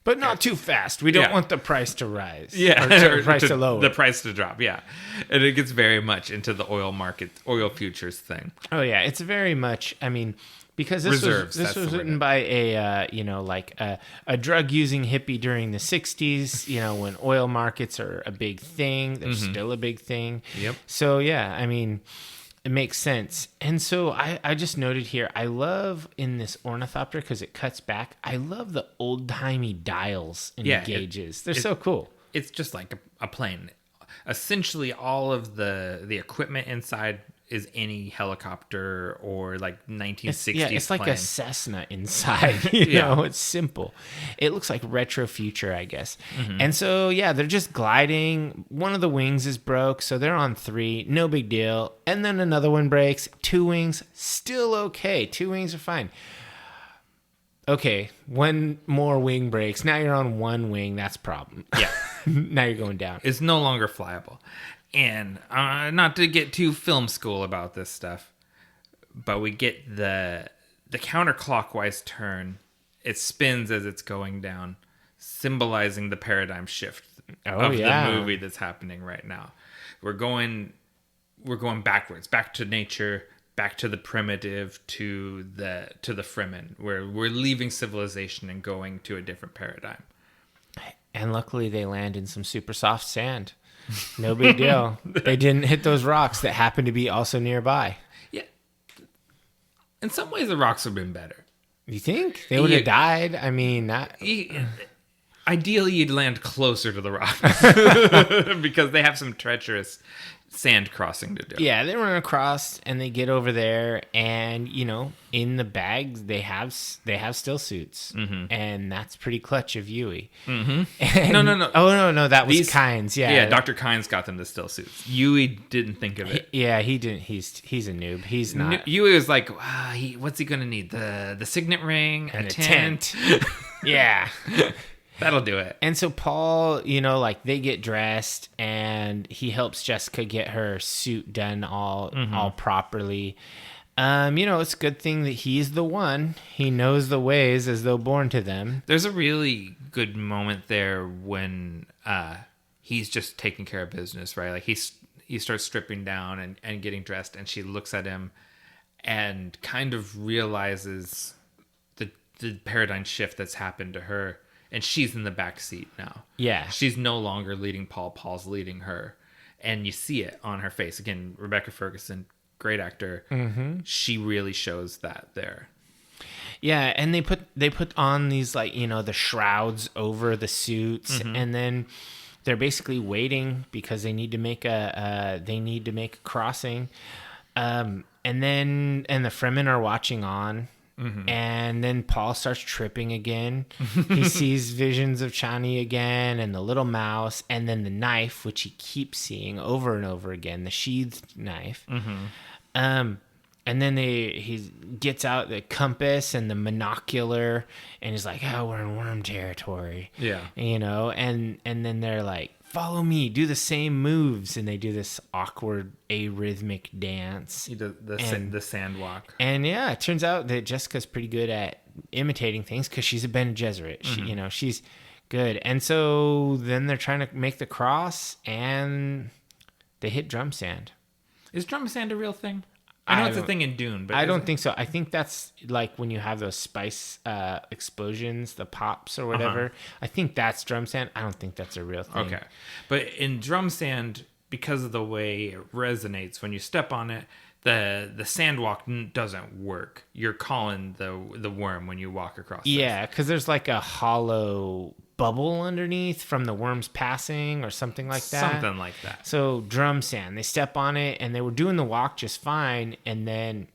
Speaker 2: But not too fast. We don't want the price to rise.
Speaker 1: Yeah.
Speaker 2: Or the price to lower.
Speaker 1: The price to drop, yeah. And it gets very much into the oil market, oil futures thing.
Speaker 2: Oh, yeah. It's very much, because this was written by a drug-using hippie during the 60s, when oil markets are a big thing. They're still a big thing.
Speaker 1: Yep.
Speaker 2: So, yeah, it makes sense. And so I just noted here, I love in this ornithopter, because it cuts back, I love the old-timey dials and gauges. They're so cool.
Speaker 1: It's just like a plane. Essentially, all of the equipment inside is any helicopter or like 1960s
Speaker 2: it's like
Speaker 1: plane.
Speaker 2: a Cessna inside. You know, it's simple. It looks like retro future, I guess. And so, yeah, they're just gliding. One of the wings is broke, so they're on 3. No big deal. And then another one breaks. 2 wings, still okay. 2 wings are fine. Okay, one more wing breaks. Now you're on 1 wing. That's a problem.
Speaker 1: Yeah.
Speaker 2: Now you're going down.
Speaker 1: It's no longer flyable. And not to get too film school about this stuff, but we get the counterclockwise turn. It spins as it's going down, symbolizing the paradigm shift of the movie that's happening right now. We're going backwards, back to nature, back to the primitive, to the Fremen, where we're leaving civilization and going to a different paradigm.
Speaker 2: And luckily they land in some super soft sand. No big deal. They didn't hit those rocks that happened to be also nearby.
Speaker 1: Yeah. In some ways, the rocks would have been better.
Speaker 2: You think? They would have died? I mean, not...
Speaker 1: Ideally, you'd land closer to the rocks because they have some treacherous sand crossing to do.
Speaker 2: Yeah, they run across and they get over there, and in the bags they have still suits, and that's pretty clutch of Yui.
Speaker 1: Mm-hmm. No.
Speaker 2: Oh no, that was Kynes. Yeah,
Speaker 1: Dr. Kynes got them the still suits. Yui didn't think of it.
Speaker 2: He didn't. He's a noob. He's not.
Speaker 1: Yui was like, what's he gonna need? The signet ring,
Speaker 2: and
Speaker 1: a tent.
Speaker 2: Yeah.
Speaker 1: That'll do it.
Speaker 2: And so Paul, they get dressed and he helps Jessica get her suit done all properly. It's a good thing that he's the one. He knows the ways as though born to them.
Speaker 1: There's a really good moment there when he's just taking care of business, right? Like he starts stripping down and getting dressed, and she looks at him and kind of realizes the paradigm shift that's happened to her. And she's in the back seat now.
Speaker 2: Yeah.
Speaker 1: She's no longer leading Paul. Paul's leading her. And you see it on her face. Again, Rebecca Ferguson, great actor. Mm-hmm. She really shows that there.
Speaker 2: Yeah, and they put on these, the shrouds over the suits, and then they're basically waiting because they need to make a crossing. And the Fremen are watching on. Mm-hmm. And then Paul starts tripping again. He sees visions of Chani again, and the little mouse, and then the knife, which he keeps seeing over and over again, the sheathed knife. Mm-hmm. And then he gets out the compass and the monocular, and he's like, "Oh, we're in worm territory."
Speaker 1: Yeah,
Speaker 2: and then they're like, "Follow me, do the same moves," and they do this awkward arrhythmic dance.
Speaker 1: The sand walk.
Speaker 2: And yeah, it turns out that Jessica's pretty good at imitating things because she's a Bene Gesserit.
Speaker 1: Mm-hmm.
Speaker 2: She's good. And so then they're trying to make the cross, and they hit drum sand.
Speaker 1: Is drum sand a real thing? I know it's a thing in Dune, but
Speaker 2: I don't think so. I think that's like when you have those spice explosions, the pops or whatever. Uh-huh. I think that's drum sand. I don't think that's a real thing.
Speaker 1: Okay. But in drum sand, because of the way it resonates when you step on it, the sand walk doesn't work. You're calling the worm when you walk across.
Speaker 2: Yeah, because there's like a hollow bubble underneath from the worms passing or something like that.
Speaker 1: Something like that.
Speaker 2: So drum sand, they step on it and they were doing the walk just fine, and then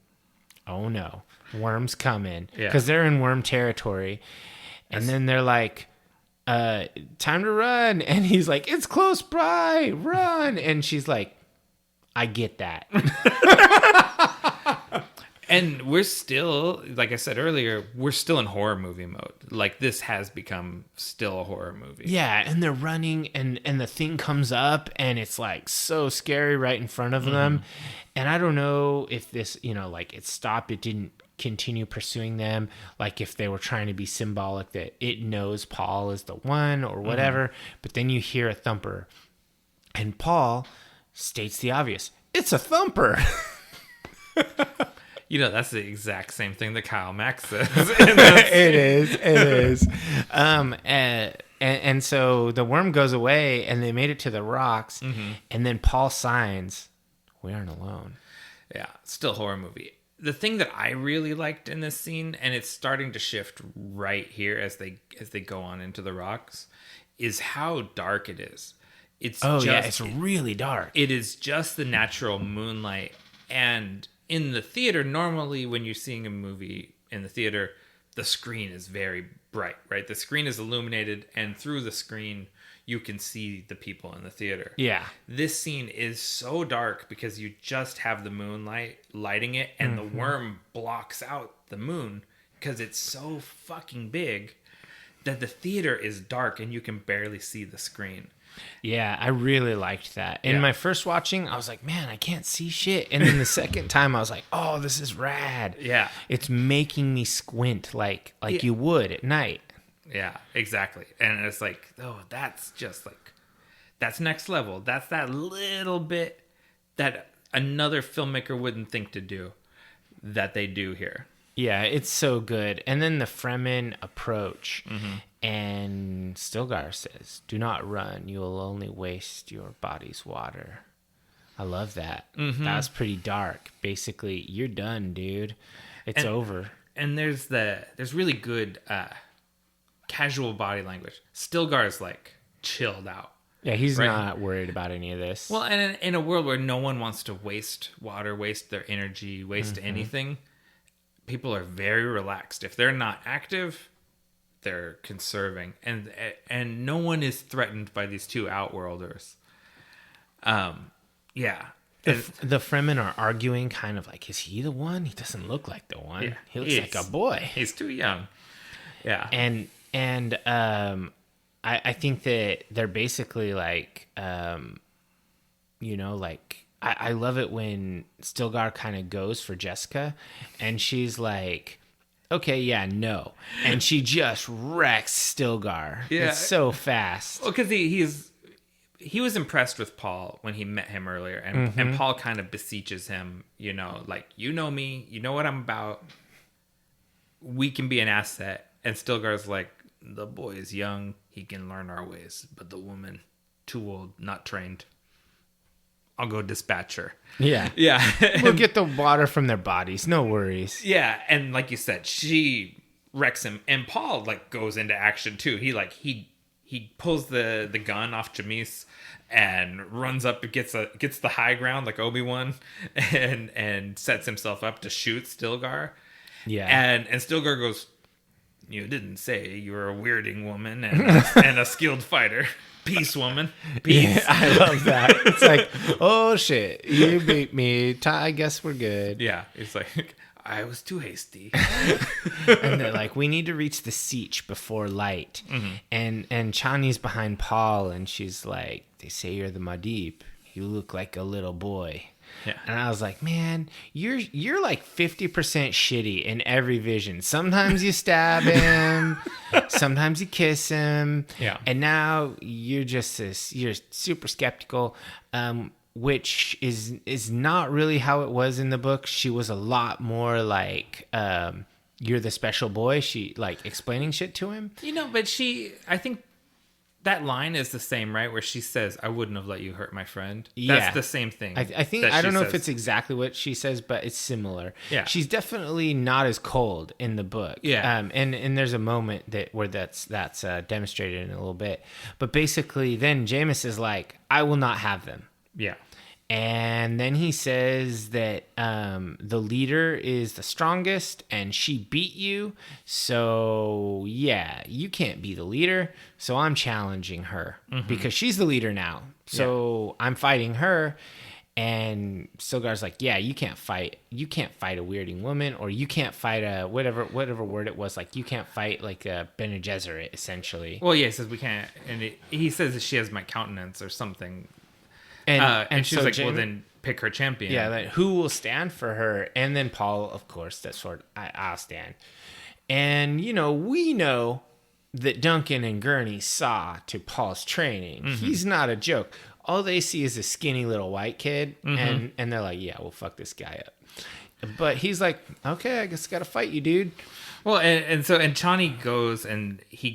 Speaker 2: oh no, worms come in because they're in worm territory, and then they're like, time to run, and he's like, it's close by, run, and she's like, I get that.
Speaker 1: And we're still, like I said earlier, we're still in horror movie mode. Like, this has become still a horror movie.
Speaker 2: Yeah, and they're running, and the thing comes up, and it's, like, so scary right in front of them. And I don't know if this, it stopped, it didn't continue pursuing them, like if they were trying to be symbolic that it knows Paul is the one or whatever. But then you hear a thumper, and Paul states the obvious. It's a thumper.
Speaker 1: That's the exact same thing that Kyle Max says.
Speaker 2: It is. And so the worm goes away, and they made it to the rocks, and then Paul signs, "We aren't alone."
Speaker 1: Yeah, still horror movie. The thing that I really liked in this scene, and it's starting to shift right here as they go on into the rocks, is how dark it is. It's
Speaker 2: really dark.
Speaker 1: It is just the natural moonlight. And in the theater, normally when you're seeing a movie in the theater, the screen is very bright, right? The screen is illuminated, and through the screen, you can see the people in the theater.
Speaker 2: Yeah.
Speaker 1: This scene is so dark because you just have the moonlight lighting it, and the worm blocks out the moon because it's so fucking big that the theater is dark and you can barely see the screen.
Speaker 2: Yeah, I really liked that. In my first watching, I was like, man, I can't see shit. And then the second time, I was like, oh, this is rad.
Speaker 1: Yeah.
Speaker 2: It's making me squint like you would at night.
Speaker 1: Yeah, exactly. And it's like, oh, that's just like, that's next level. That's that little bit that another filmmaker wouldn't think to do that they do here.
Speaker 2: Yeah, it's so good. And then the Fremen approach, and Stilgar says, "Do not run. You will only waste your body's water." I love that. That was pretty dark. Basically, you're done, dude. It's over.
Speaker 1: And there's really good casual body language. Stilgar's like chilled out.
Speaker 2: Yeah, he's not worried about any of this.
Speaker 1: Well, and in a world where no one wants to waste water, waste their energy, waste anything, people are very relaxed. If they're not active, they're conserving, and no one is threatened by these two outworlders. Yeah.
Speaker 2: The Fremen are arguing, kind of like, is he the one? He doesn't look like the one.
Speaker 1: Yeah,
Speaker 2: he looks like a boy.
Speaker 1: He's too young. Yeah.
Speaker 2: And I think that they're basically like, like, I love it when Stilgar kind of goes for Jessica, and she's like, okay, yeah, no. And she just wrecks Stilgar. Yeah. It's so fast.
Speaker 1: Well, because he was impressed with Paul when he met him earlier, and Paul kind of beseeches him, like, you know me, you know what I'm about. We can be an asset. And Stilgar's like, the boy is young, he can learn our ways, but the woman, too old, not trained. I'll go dispatch her.
Speaker 2: Yeah.
Speaker 1: Yeah.
Speaker 2: We'll get the water from their bodies. No worries.
Speaker 1: Yeah. And like you said, she wrecks him. And Paul like goes into action too. He pulls the gun off Jamis and runs up and gets the high ground like Obi-Wan and sets himself up to shoot Stilgar.
Speaker 2: Yeah.
Speaker 1: And Stilgar goes, "You didn't say you were a weirding woman and a skilled fighter. Peace, woman. Peace."
Speaker 2: Yeah, I love that. It's like, oh shit, you beat me. I guess we're good.
Speaker 1: Yeah, it's like, I was too hasty.
Speaker 2: And they're like, we need to reach the siege before light. And Chani's behind Paul, and she's like, they say you're the Madib. You look like a little boy.
Speaker 1: Yeah.
Speaker 2: And I was like, man, you're like 50% shitty in every vision. Sometimes you stab him, sometimes you kiss him.
Speaker 1: Yeah.
Speaker 2: And now you're you're super skeptical, which is not really how it was in the book. She was a lot more like, you're the special boy. She like explaining shit to him.
Speaker 1: But I think that line is the same, right? Where she says, "I wouldn't have let you hurt my friend."
Speaker 2: Yeah.
Speaker 1: That's the same thing.
Speaker 2: I think, I don't know if it's exactly what she says, but it's similar.
Speaker 1: Yeah.
Speaker 2: She's definitely not as cold in the book.
Speaker 1: Yeah.
Speaker 2: And there's a moment where that's demonstrated in a little bit. But basically then Jamis is like, I will not have them.
Speaker 1: Yeah.
Speaker 2: And then he says that the leader is the strongest and she beat you. So, yeah, you can't be the leader. So I'm challenging her because she's the leader now. So I'm fighting her. And Stilgar's like, yeah, you can't fight. You can't fight a weirding woman, or you can't fight a whatever word it was. Like, you can't fight like a Bene Gesserit, essentially.
Speaker 1: Well, yeah, he says we can't. And he says that she has my countenance or something. And she's
Speaker 2: so
Speaker 1: like,
Speaker 2: Jamie,
Speaker 1: well, then pick her champion.
Speaker 2: Yeah, like, who will stand for her? And then Paul, of course, that sort of, I'll stand. And, we know that Duncan and Gurney saw to Paul's training. He's not a joke. All they see is a skinny little white kid, and they're like, yeah, we'll fuck this guy up. But he's like, okay, I guess I got to fight you, dude.
Speaker 1: Well, and Chani goes and she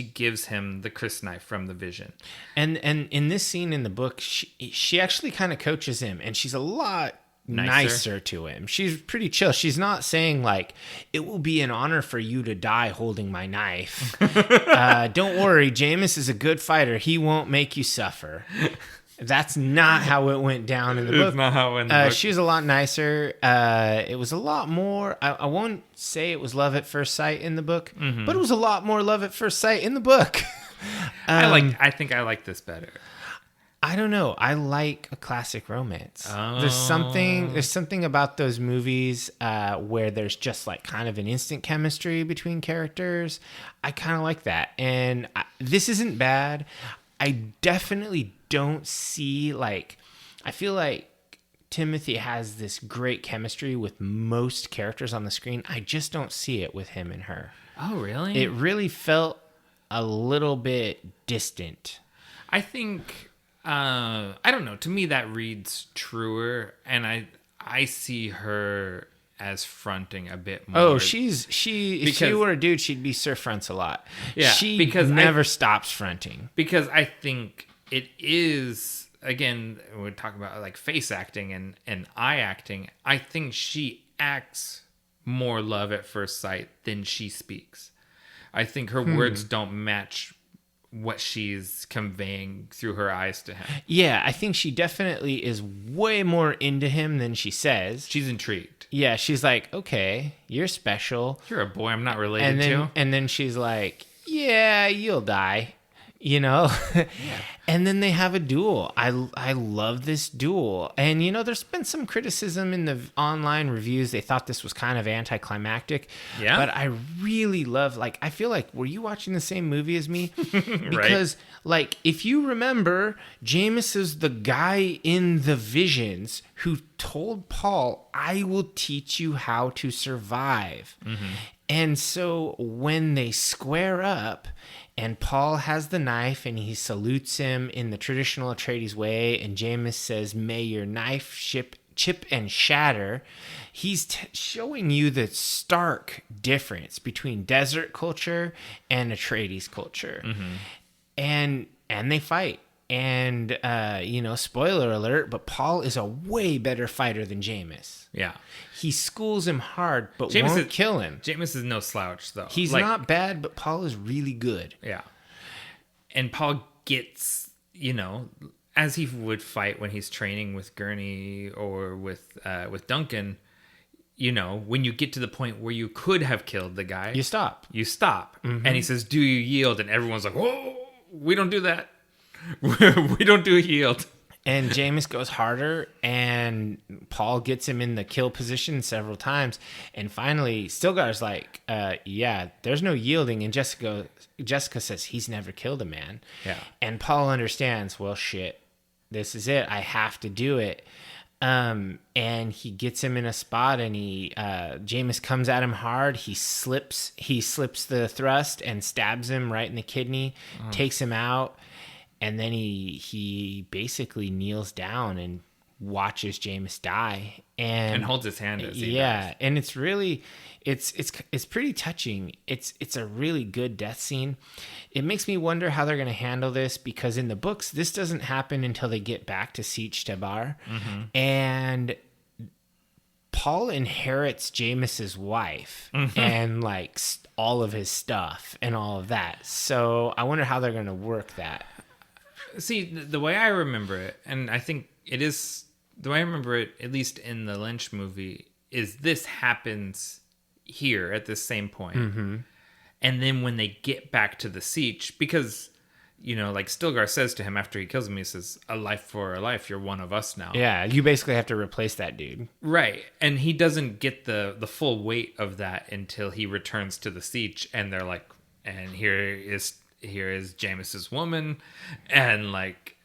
Speaker 1: gives him the crysknife from the vision. And
Speaker 2: in this scene in the book, she actually kind of coaches him, and she's a lot nicer to him. She's pretty chill. She's not saying like, it will be an honor for you to die holding my knife. Don't worry, Jamis is a good fighter. He won't make you suffer. That's not how it went down in the book.
Speaker 1: It's not how it went in the book.
Speaker 2: She was a lot nicer. It was a lot more, I won't say it was love at first sight in the book, but it was a lot more love at first sight in the book.
Speaker 1: I think I like this better.
Speaker 2: I don't know. I like a classic romance.
Speaker 1: Oh.
Speaker 2: There's something about those movies where there's just like kind of an instant chemistry between characters. I kind of like that. And this isn't bad. I definitely don't see, like, I feel like Timothy has this great chemistry with most characters on the screen. I just don't see it with him and her.
Speaker 1: Oh, really?
Speaker 2: It really felt a little bit distant.
Speaker 1: I think, I don't know. To me, that reads truer, and I see her as fronting a bit more.
Speaker 2: Oh, if she were a dude, she'd be Sir Fronts a lot.
Speaker 1: Yeah,
Speaker 2: she
Speaker 1: because
Speaker 2: never stops fronting.
Speaker 1: Because I think it is, again, we talk about like face acting and eye acting. I think she acts more love at first sight than she speaks. I think her words don't match what she's conveying through her eyes to him.
Speaker 2: Yeah, I think she definitely is way more into him than she says.
Speaker 1: She's intrigued.
Speaker 2: Yeah, she's like, okay, you're special.
Speaker 1: You're a boy I'm not related to.
Speaker 2: And then she's like, yeah, you'll die. You know? Yeah. And then they have a duel. I love this duel. And, you know, there's been some criticism in the online reviews. They thought this was kind of anticlimactic.
Speaker 1: Yeah.
Speaker 2: But I really love, like, I feel like, were you watching the same movie as me? Because, like, if you remember, Jameis is the guy in the visions who told Paul, I will teach you how to survive. Mm-hmm. And so when they square up, and Paul has the knife, and he salutes him in the traditional Atreides way, and Jameis says, may your knife chip and shatter. He's showing you the stark difference between desert culture and Atreides culture. Mm-hmm. And they fight. And, you know, spoiler alert, but Paul is a way better fighter than Jameis.
Speaker 1: Yeah.
Speaker 2: He schools him hard, but won't kill him.
Speaker 1: Jameis is no slouch, though.
Speaker 2: He's not bad, but Paul is really good.
Speaker 1: Yeah. And Paul gets, you know, as he would fight when he's training with Gurney or with Duncan, you know, when you get to the point where you could have killed the guy.
Speaker 2: You stop.
Speaker 1: Mm-hmm. And he says, do you yield? And everyone's like, whoa, we don't do that. We don't do yield.
Speaker 2: And Jameis goes harder, and Paul gets him in the kill position several times. And finally, Stilgar's like, yeah, there's no yielding. And Jessica says, he's never killed a man.
Speaker 1: Yeah.
Speaker 2: And Paul understands, well, shit, this is it. I have to do it. And he gets him in a spot, and Jameis comes at him hard. He slips the thrust and stabs him right in the kidney, takes him out. And then he basically kneels down and watches Jameis die and
Speaker 1: holds his hand as he
Speaker 2: dies. And it's really it's pretty touching. It's a really good death scene. It makes me wonder how they're going to handle this, because in the books this doesn't happen until they get back to Sietch Tabr. Mm-hmm. And Paul inherits Jameis's wife and like all of his stuff and all of that. So I wonder how they're going to work that.
Speaker 1: See, the way I remember it, and I think it is, the way I remember it, at least in the Lynch movie, is this happens here at this same point. Mm-hmm. And then when they get back to the Sietch, because, you know, like Stilgar says to him after he kills him, he says, a life for a life, you're one of us now.
Speaker 2: Yeah, you basically have to replace that dude.
Speaker 1: Right. And he doesn't get the full weight of that until he returns to the Sietch, and they're like, and here is Jameis's woman, and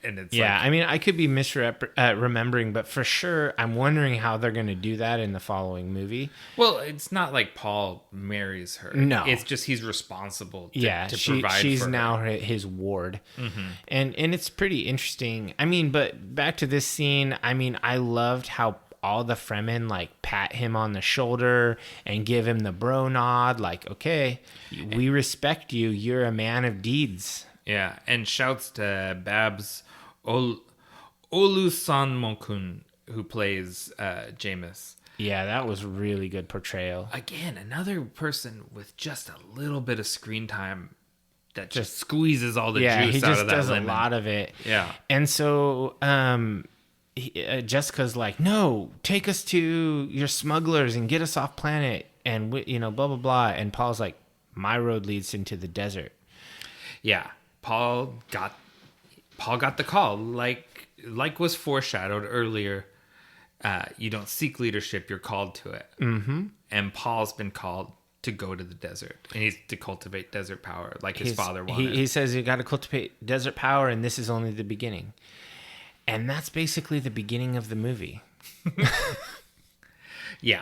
Speaker 1: it's
Speaker 2: yeah. I mean, I could be remembering, but for sure, I'm wondering how they're going to do that in the following movie.
Speaker 1: Well, it's not like Paul marries her.
Speaker 2: No,
Speaker 1: it's just he's responsible. To provide.
Speaker 2: She's
Speaker 1: for
Speaker 2: now
Speaker 1: her.
Speaker 2: His ward, mm-hmm. and it's pretty interesting. I mean, but back to this scene. I mean, I loved how all the Fremen like pat him on the shoulder and give him the bro nod, like, okay, we respect you. You're a man of deeds.
Speaker 1: Yeah, and shouts to Babs Olusanmokun, who plays Jameis.
Speaker 2: Yeah, that was really good portrayal.
Speaker 1: Again, another person with just a little bit of screen time that just squeezes all the juice out of that lemon. Yeah, he just does a
Speaker 2: lot of it.
Speaker 1: Yeah.
Speaker 2: And so Jessica's like, no, take us to your smugglers and get us off planet, and blah blah blah. And Paul's like, my road leads into the desert.
Speaker 1: Yeah, Paul got the call, like was foreshadowed earlier. You don't seek leadership, you're called to it. Mm-hmm. And Paul's been called to go to the desert. And he's to cultivate desert power like his father wanted.
Speaker 2: He says you got to cultivate desert power, and this is only the beginning. And that's basically the beginning of the movie.
Speaker 1: Yeah.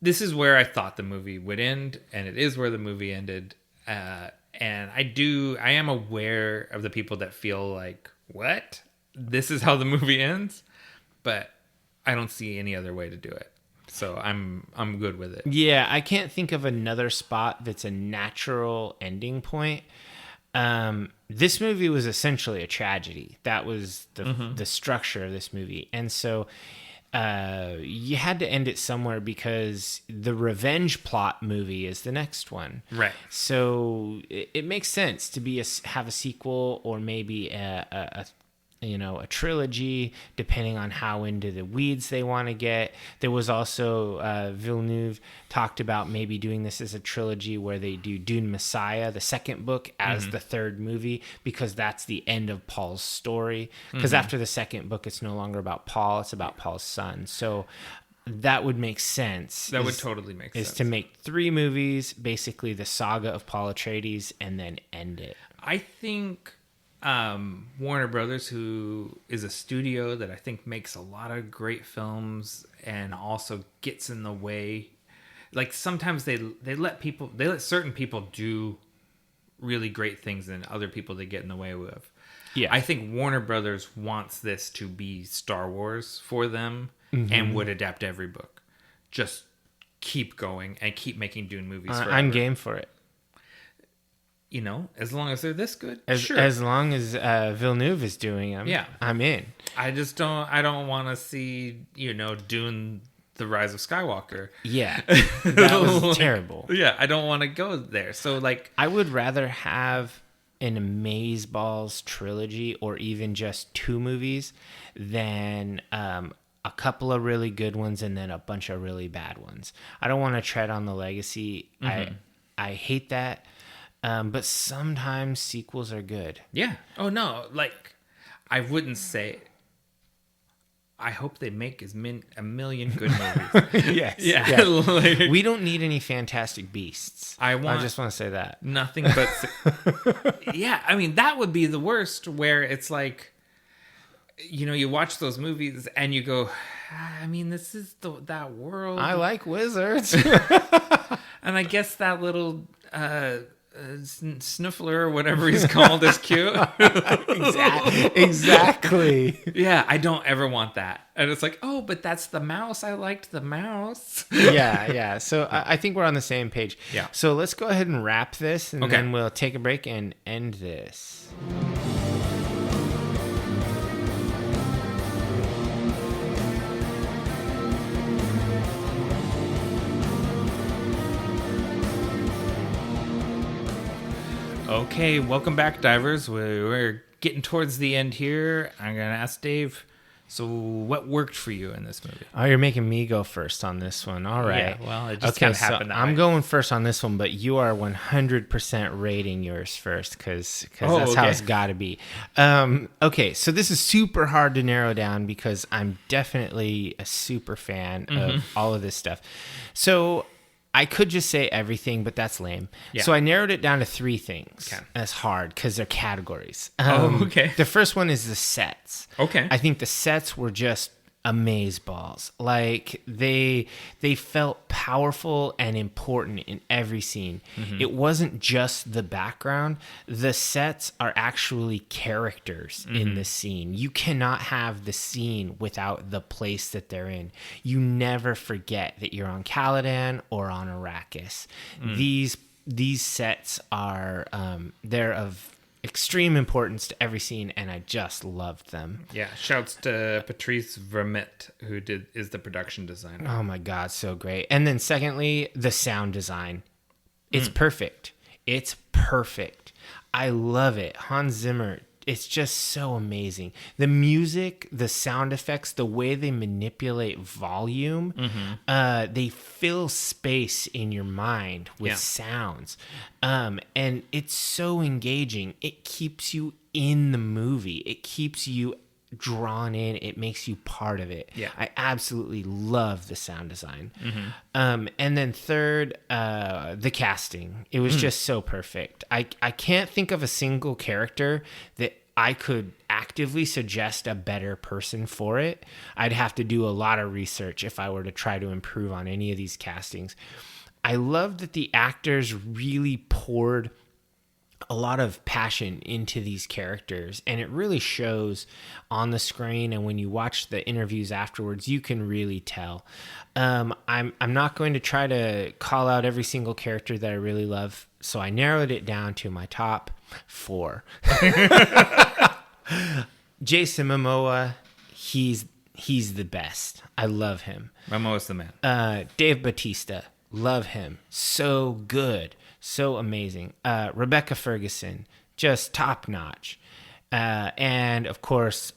Speaker 1: This is where I thought the movie would end, and it is where the movie ended. And I am aware of the people that feel like, what? This is how the movie ends? But I don't see any other way to do it. So I'm good with it.
Speaker 2: Yeah, I can't think of another spot that's a natural ending point. This movie was essentially a tragedy. That was the structure of this movie. And so you had to end it somewhere because the revenge plot movie is the next one.
Speaker 1: Right.
Speaker 2: So it makes sense to have a sequel or maybe a trilogy, depending on how into the weeds they want to get. There was also Villeneuve talked about maybe doing this as a trilogy where they do Dune Messiah, the second book, as the third movie, because that's the end of Paul's story. Because after the second book, it's no longer about Paul, it's about Paul's son. So that would make sense.
Speaker 1: That would totally make sense.
Speaker 2: Is to make 3 movies, basically the saga of Paul Atreides, and then end it.
Speaker 1: I think Warner Brothers, who is a studio that I think makes a lot of great films and also gets in the way. Like sometimes they let certain people do really great things and other people they get in the way of. Yeah. I think Warner Brothers wants this to be Star Wars for them and would adapt every book. Just keep going and keep making Dune movies forever.
Speaker 2: I'm game for it.
Speaker 1: You know, as long as they're this good,
Speaker 2: sure. As long as Villeneuve is doing them,
Speaker 1: yeah,
Speaker 2: I'm in.
Speaker 1: I don't want to see, Dune: The Rise of Skywalker.
Speaker 2: Yeah, that was terrible.
Speaker 1: Yeah, I don't want to go there. So,
Speaker 2: I would rather have an Amazeballs trilogy or even just 2 movies than a couple of really good ones and then a bunch of really bad ones. I don't want to tread on the legacy. I hate that. But sometimes sequels are good.
Speaker 1: Yeah. Oh, no. I wouldn't say... I hope they make a million good movies.
Speaker 2: Yes.
Speaker 1: Yeah.
Speaker 2: Yeah. We don't need any Fantastic Beasts. I just want to say that.
Speaker 1: Nothing but... Yeah. I mean, that would be the worst, where it's like... you watch those movies and you go, I mean, this is that world.
Speaker 2: I like wizards.
Speaker 1: And I guess that little... Sniffler or whatever he's called is cute.
Speaker 2: Exactly.
Speaker 1: Yeah, I don't ever want that. And it's like, oh, but that's the mouse. I liked the mouse.
Speaker 2: Yeah. So I think we're on the same page.
Speaker 1: Yeah.
Speaker 2: So let's go ahead and wrap this, and then we'll take a break and end this.
Speaker 1: Okay, welcome back, divers. We're getting towards the end here. I'm going to ask Dave, so what worked for you in this movie?
Speaker 2: Oh, you're making me go first on this one. All right.
Speaker 1: Yeah, well, it just kind of happened that way.
Speaker 2: I'm going first on this one, but you are 100% rating yours first because that's how it's got to be. Okay, so this is super hard to narrow down because I'm definitely a super fan of all of this stuff. So... I could just say everything, but that's lame. Yeah. So I narrowed it down to 3 things. Okay. That's hard because they're categories.
Speaker 1: Okay.
Speaker 2: The first one is the sets.
Speaker 1: Okay.
Speaker 2: I think the sets were just amazeballs. They felt powerful and important in every scene. It wasn't just the background. The sets are actually characters in the scene. You cannot have the scene without the place that they're in. You never forget that you're on Caladan or on Arrakis. These sets are they're of extreme importance to every scene, and I just loved them.
Speaker 1: Yeah, shouts to Patrice Vermette, who is the production designer.
Speaker 2: Oh my god, so great. And then secondly, the sound design. It's perfect. It's perfect. I love it. Hans Zimmer, it's just so amazing. The music, the sound effects, the way they manipulate volume, they fill space in your mind with sounds. And it's so engaging. It keeps you in the movie. It keeps you drawn in. It makes you part of it.
Speaker 1: Yeah.
Speaker 2: I absolutely love the sound design. And then third, the casting. It was just so perfect. I can't think of a single character that I could actively suggest a better person for it. I'd have to do a lot of research if I were to try to improve on any of these castings. I love that the actors really poured a lot of passion into these characters, and it really shows on the screen, and when you watch the interviews afterwards, you can really tell. I'm not going to try to call out every single character that I really love, so I narrowed it down to my top 4. Jason Momoa, he's the best. I love him.
Speaker 1: Momoa's the man.
Speaker 2: Dave Bautista, love him. So good. So amazing. Rebecca Ferguson, just top notch. And of course,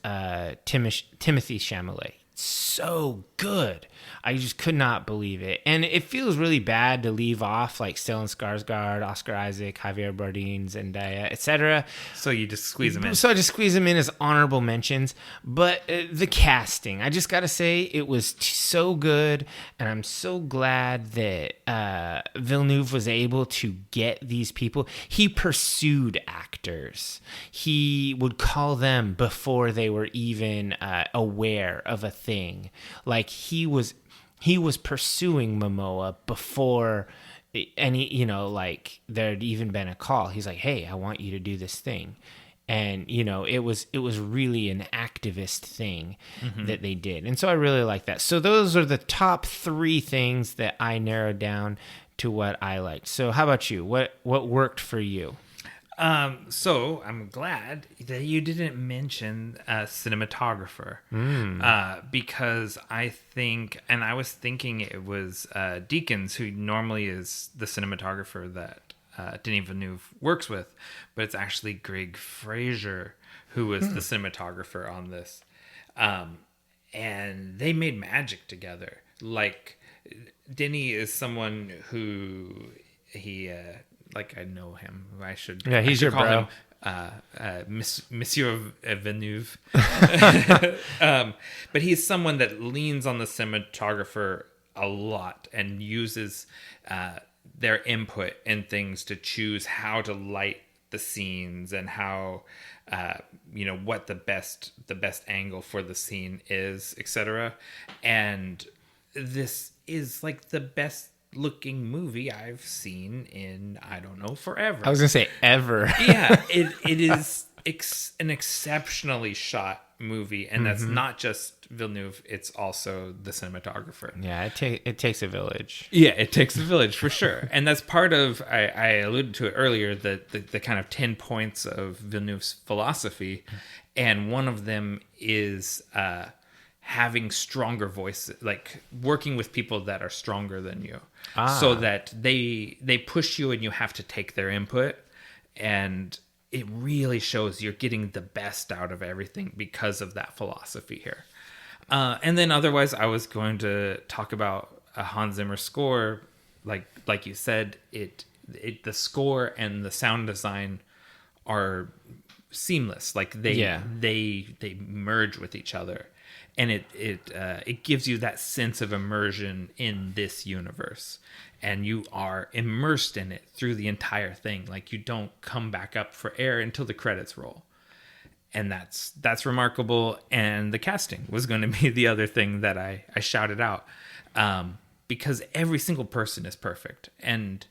Speaker 2: Timothy Chalamet, so good. I just could not believe it. And it feels really bad to leave off like Stellan Skarsgård, Oscar Isaac, Javier Bardem, Zendaya, etc.
Speaker 1: So you just squeeze them in.
Speaker 2: So I just squeeze them in as honorable mentions. But the casting, I just got to say, it was so good. And I'm so glad that Villeneuve was able to get these people. He pursued actors. He would call them before they were even aware of a thing. Like he was pursuing Momoa before any, like there'd even been a call. He's like, hey, I want you to do this thing. And, it was really an activist thing that they did. And so I really like that. So those are the top 3 things that I narrowed down to what I liked. So how about you? What worked for you?
Speaker 1: So I'm glad that you didn't mention cinematographer, because I think, and I was thinking it was Deakins, who normally is the cinematographer that Denis Villeneuve works with, but it's actually Greg Fraser who was the cinematographer on this, and they made magic together. Like Denis is someone who I know him. I should.
Speaker 2: Yeah, he's your bro.
Speaker 1: Monsieur Villeneuve. But he's someone that leans on the cinematographer a lot and uses their input in things to choose how to light the scenes and how what the best angle for the scene is, etc. And this is like the best looking movie I've seen in, I don't know, forever.
Speaker 2: I was gonna say ever.
Speaker 1: Yeah, it is an exceptionally shot movie, and that's not just Villeneuve, it's also the cinematographer.
Speaker 2: Yeah, it takes a village.
Speaker 1: Yeah, it takes a village for sure. And that's part of, I alluded to it earlier, the kind of 10 points of Villeneuve's philosophy, and one of them is having stronger voices, like working with people that are stronger than you, so that they push you and you have to take their input, and it really shows you're getting the best out of everything because of that philosophy here. And then otherwise, I was going to talk about a Hans Zimmer score. Like you said, the score and the sound design are seamless. Like they merge with each other. And it gives you that sense of immersion in this universe, and you are immersed in it through the entire thing. Like you don't come back up for air until the credits roll, and that's remarkable. And the casting was going to be the other thing that I shouted out, because every single person is perfect, and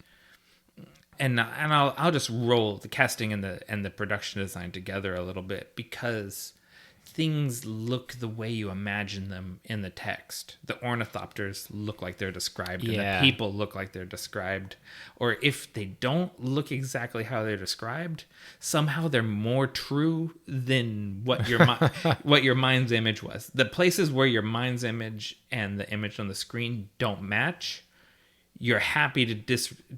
Speaker 1: I'll just roll the casting and the production design together a little bit, because things look the way you imagine them in the text. The ornithopters look like they're described, and the people look like they're described. Or if they don't look exactly how they're described, somehow they're more true than what your mind's image was. The places where your mind's image and the image on the screen don't match, you're happy to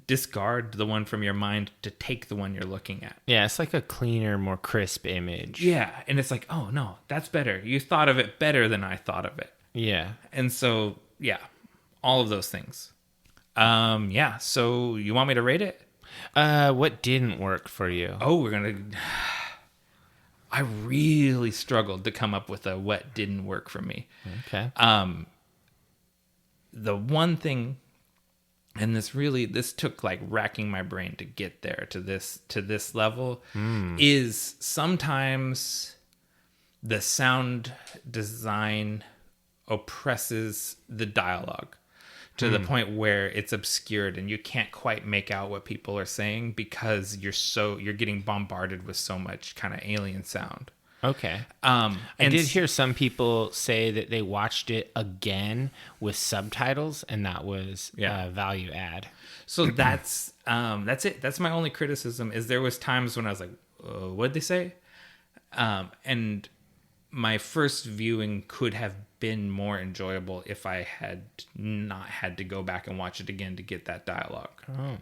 Speaker 1: discard the one from your mind to take the one you're looking at.
Speaker 2: Yeah, it's like a cleaner, more crisp image.
Speaker 1: Yeah, and it's like, oh no, that's better. You thought of it better than I thought of it.
Speaker 2: Yeah.
Speaker 1: And so, yeah, all of those things. Yeah, so you want me to rate it?
Speaker 2: What didn't work for you?
Speaker 1: Oh, I really struggled to come up with what didn't work for me.
Speaker 2: Okay.
Speaker 1: The one thing, and this took like racking my brain to get there to this level, is sometimes the sound design oppresses the dialogue to the point where it's obscured and you can't quite make out what people are saying because you're getting bombarded with so much kind of alien sound.
Speaker 2: Okay.
Speaker 1: I
Speaker 2: did hear some people say that they watched it again with subtitles, and that was value add.
Speaker 1: So that's it. That's my only criticism. Is there was times when I was like, "What'd they say?" And my first viewing could have been more enjoyable if I had not had to go back and watch it again to get that dialogue.
Speaker 2: Oh.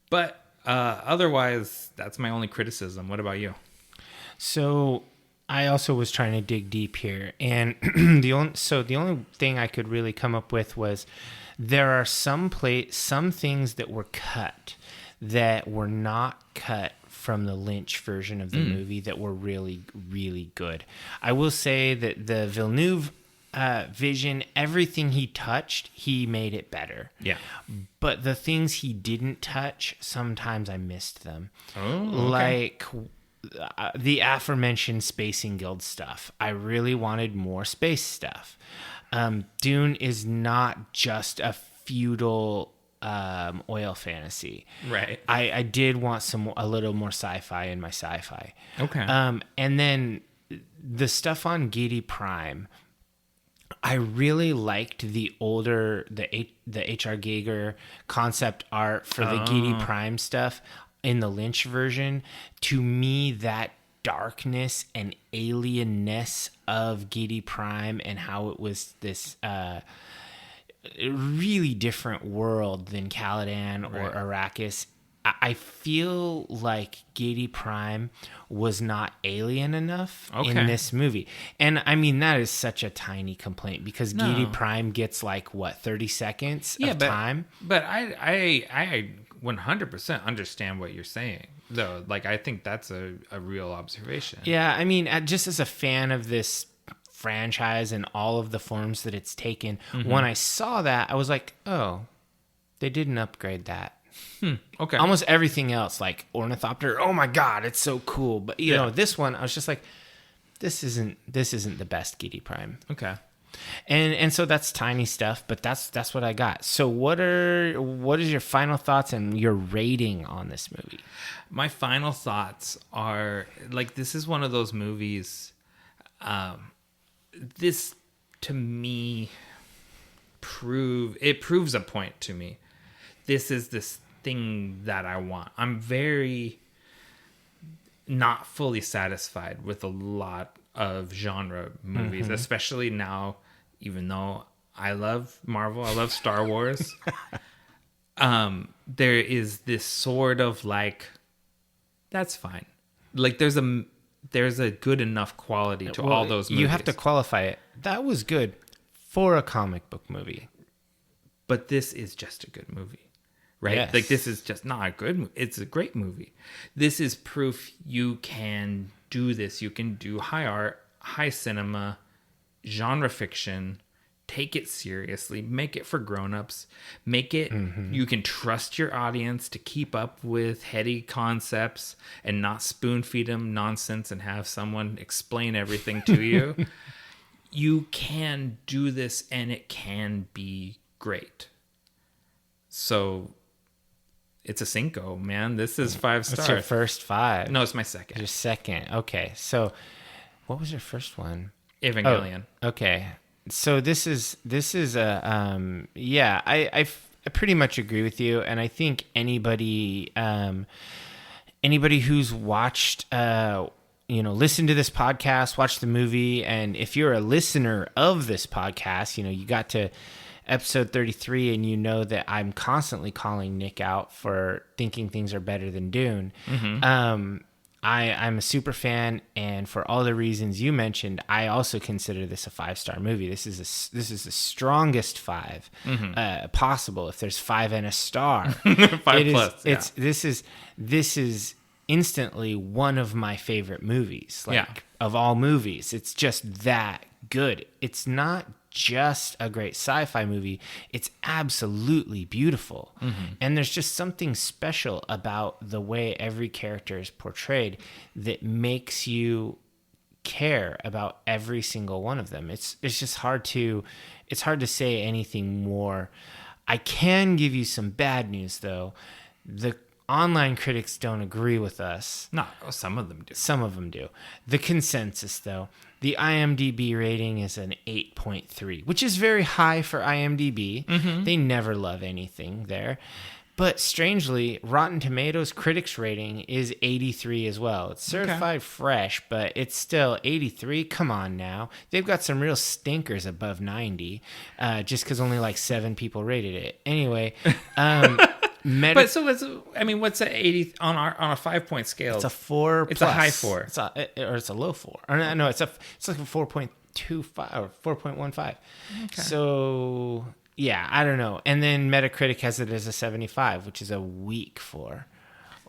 Speaker 1: But otherwise, that's my only criticism. What about you?
Speaker 2: So I also was trying to dig deep here, and the only thing I could really come up with was there are some things that were cut that were not cut from the Lynch version of the movie that were really, really good. I will say that the Villeneuve vision, everything he touched, he made it better.
Speaker 1: Yeah.
Speaker 2: But the things he didn't touch, sometimes I missed them.
Speaker 1: Oh, okay.
Speaker 2: Like the aforementioned Spacing Guild stuff. I really wanted more space stuff. Dune is not just a feudal oil fantasy.
Speaker 1: Right.
Speaker 2: I did want a little more sci-fi in my sci-fi.
Speaker 1: Okay.
Speaker 2: And then the stuff on Giedi Prime, I really liked the H.R. Giger concept art for the Giedi Prime stuff in the Lynch version. To me, that darkness and alienness of Giedi Prime and how it was this really different world than Caladan or Arrakis. I feel like Giedi Prime was not alien enough in this movie. And I mean, that is such a tiny complaint because Giedi Prime gets like, 30 seconds of time?
Speaker 1: But I 100% understand what you're saying, though. Like, I think that's a real observation.
Speaker 2: Yeah, I mean, just as a fan of this franchise and all of the forms that it's taken, when I saw that, I was like, oh, they didn't upgrade that.
Speaker 1: Okay.
Speaker 2: Almost everything else, like Ornithopter, oh my god, it's so cool. But you know, this one, I was just like, this isn't the best Giedi Prime.
Speaker 1: Okay.
Speaker 2: And so that's tiny stuff, but that's what I got. So what is your final thoughts and your rating on this movie?
Speaker 1: My final thoughts are, like, this is one of those movies. This to me proves a point to me. This is this thing that I want. I'm very not fully satisfied with a lot of genre movies, especially now, even though I love Marvel, I love Star Wars. There is this sort of like, that's fine. Like there's a good enough quality to all those movies.
Speaker 2: You have to qualify it. That was good for a comic book movie.
Speaker 1: But this is just a good movie. Right?
Speaker 2: Yes.
Speaker 1: Like, this is just not a good movie. It's a great movie. This is proof you can do this. You can do high art, high cinema, genre fiction, take it seriously, make it for grown-ups, make it, you can trust your audience to keep up with heady concepts and not spoon-feed them nonsense and have someone explain everything to you. You can do this, and it can be great. So it's a cinco, man. This is 5 stars.
Speaker 2: What's your first 5?
Speaker 1: No, it's my second.
Speaker 2: Your second. Okay. So what was your first one?
Speaker 1: Evangelion.
Speaker 2: Oh, okay. So this is I pretty much agree with you, and I think anybody who's watched listen to this podcast, watch the movie, and if you're a listener of this podcast, you got to episode 33 and you know that I'm constantly calling Nick out for thinking things are better than Dune. I'm a super fan, and for all the reasons you mentioned, I also consider this a 5-star movie. This is the strongest 5 possible. If there's 5 and a star,
Speaker 1: 5 plus.
Speaker 2: This is instantly one of my favorite movies. Like of all movies. It's just that good. It's not just a great sci-fi movie. It's absolutely beautiful. And there's just something special about the way every character is portrayed that makes you care about every single one of them. It's just hard to say anything more. I can give you some bad news though. The online critics don't agree with us.
Speaker 1: No, some of them do.
Speaker 2: Some of them do. The consensus, though, the IMDb rating is an 8.3, which is very high for IMDb. They never love anything there. But strangely, Rotten Tomatoes critics rating is 83 as well. It's certified fresh, but it's still 83. Come on now. They've got some real stinkers above 90, just because only like 7 people rated it. Anyway,
Speaker 1: but so what's a 80 on a 5-point scale?
Speaker 2: It's a 4.
Speaker 1: It's a high 4.
Speaker 2: It's a low 4. Or no, it's like a 4.25 or 4.15. Okay. So yeah, I don't know. And then Metacritic has it as a 75, which is a weak 4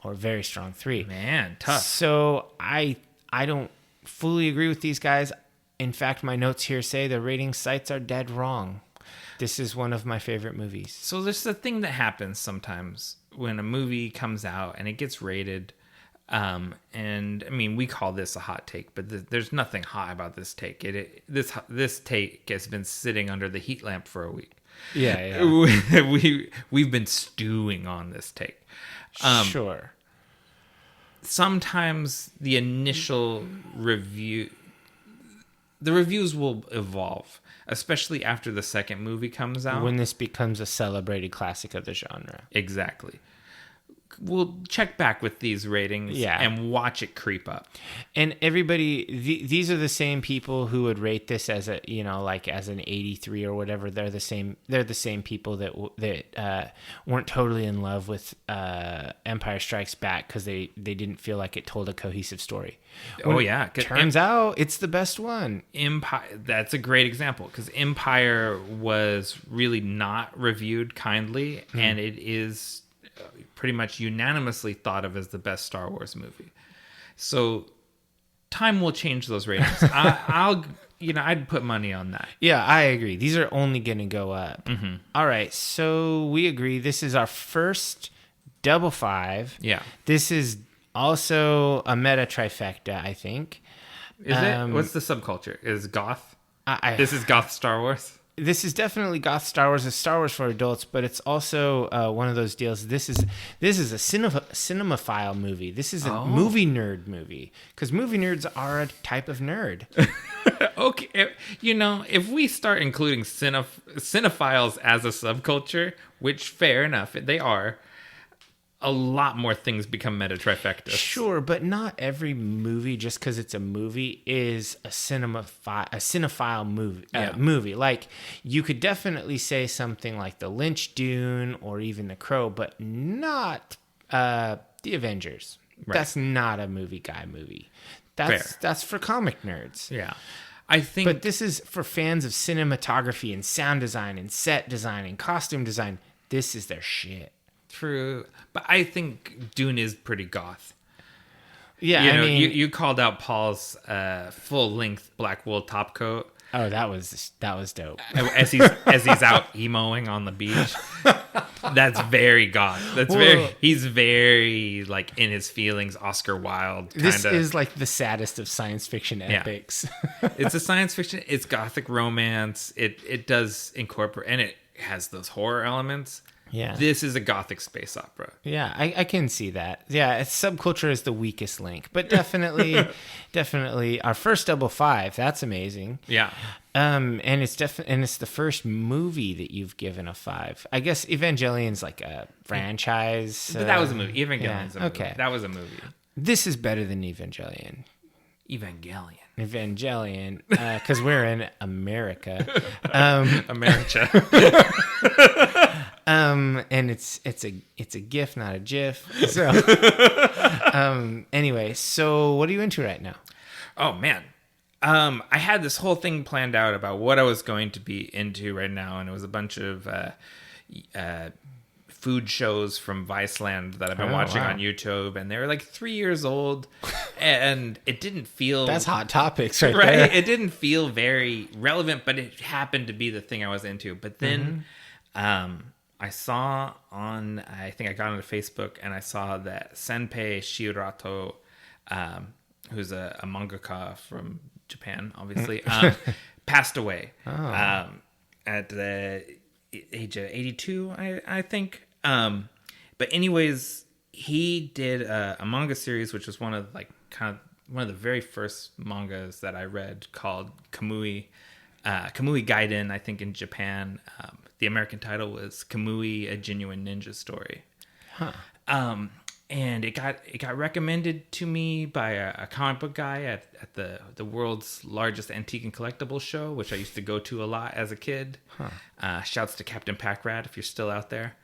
Speaker 2: or very strong 3.
Speaker 1: Man, tough.
Speaker 2: So I don't fully agree with these guys. In fact, my notes here say the rating sites are dead wrong. This is one of my favorite movies.
Speaker 1: So there's a thing that happens sometimes when a movie comes out and it gets rated. And I mean, we call this a hot take, but there's nothing hot about this take. This take has been sitting under the heat lamp for a week.
Speaker 2: Yeah.
Speaker 1: We've been stewing on this take.
Speaker 2: Sure.
Speaker 1: Sometimes the initial reviews will evolve, especially after the second movie comes out.
Speaker 2: When this becomes a celebrated classic of the genre.
Speaker 1: Exactly. We'll check back with these ratings and watch it creep up.
Speaker 2: And everybody, these are the same people who would rate this as as an 83 or whatever. They're the same people that weren't totally in love with Empire Strikes Back because they didn't feel like it told a cohesive story. Turns out it's the best one.
Speaker 1: Empire, that's a great example because Empire was really not reviewed kindly, and it is pretty much unanimously thought of as the best Star Wars movie. So time will change those ratings. I'd put money on that.
Speaker 2: Yeah, I agree. These are only going to go up. All right, so we agree. This is our first double 5.
Speaker 1: Yeah.
Speaker 2: This is also a meta trifecta, I think.
Speaker 1: Is it? What's the subculture? Is Goth? This is Goth Star Wars?
Speaker 2: This is definitely Goth Star Wars. It's Star Wars for adults, but it's also one of those deals. This is a cinemaphile movie. This is a movie nerd movie because movie nerds are a type of nerd.
Speaker 1: Okay, if we start including cinephiles as a subculture, which fair enough, they are, a lot more things become meta trifectas.
Speaker 2: Sure, but not every movie, just because it's a movie, is a cinephile movie. Movie. Like, you could definitely say something like the Lynch Dune or even The Crow, but not The Avengers. Right. That's not a movie guy movie. That's for comic nerds.
Speaker 1: Yeah.
Speaker 2: But this is for fans of cinematography and sound design and set design and costume design. This is their shit.
Speaker 1: True, but I think Dune is pretty goth.
Speaker 2: Yeah,
Speaker 1: you called out Paul's full-length black wool top coat.
Speaker 2: Oh, that was dope.
Speaker 1: As he's out emoing on the beach. That's very goth. He's very like in his feelings, Oscar Wilde kinda.
Speaker 2: This is like the saddest of science fiction epics.
Speaker 1: It's a science fiction, it's gothic romance. It does incorporate, and it has those horror elements.
Speaker 2: Yeah.
Speaker 1: This is a gothic space opera.
Speaker 2: Yeah, I can see that. Yeah, subculture is the weakest link, but definitely our first double 5. That's amazing.
Speaker 1: Yeah.
Speaker 2: And it's the first movie that you've given a 5. I guess Evangelion's like a franchise.
Speaker 1: But that was a movie. Evangelion's a movie.
Speaker 2: Okay.
Speaker 1: That was a movie.
Speaker 2: This is better than Evangelion. Evangelion, because we're in America.
Speaker 1: America.
Speaker 2: And it's a GIF, not a GIF. So, anyway, so what are you into right now?
Speaker 1: Oh man, I had this whole thing planned out about what I was going to be into right now, and it was a bunch of food shows from Viceland that I've been watching on YouTube, and they were like 3 years old, and it didn't feel...
Speaker 2: That's hot topics right
Speaker 1: right?
Speaker 2: there.
Speaker 1: It didn't feel very relevant, but it happened to be the thing I was into. But then I saw I think I got onto Facebook, and I saw that Senpei Shirato, who's a mangaka from Japan, obviously, passed away at the age of 82, I think. But anyways, he did a manga series, which was one of the very first mangas that I read, called Kamui Gaiden, I think, in Japan. The American title was Kamui, A Genuine Ninja Story.
Speaker 2: Huh.
Speaker 1: And it got recommended to me by a comic book guy at the world's largest antique and collectibles show, which I used to go to a lot as a kid. Huh. Shouts to Captain Packrat if you're still out there.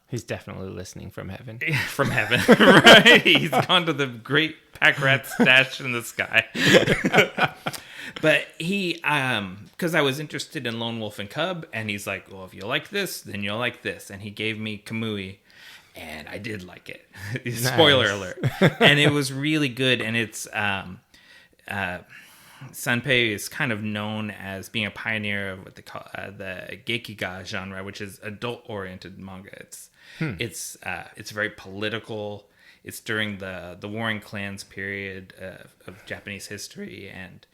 Speaker 2: He's definitely listening from heaven.
Speaker 1: From heaven, right? He's gone to the great Packrat stash in the sky. But he, because I was interested in Lone Wolf and Cub, and he's like, well, if you like this, then you'll like this. And he gave me Kamui. And I did like it. Spoiler alert. And it was really good. And it's Sanpei is kind of known as being a pioneer of what they call the Gekiga genre, which is adult-oriented manga. It's very political. It's during the Warring Clans period of Japanese history, and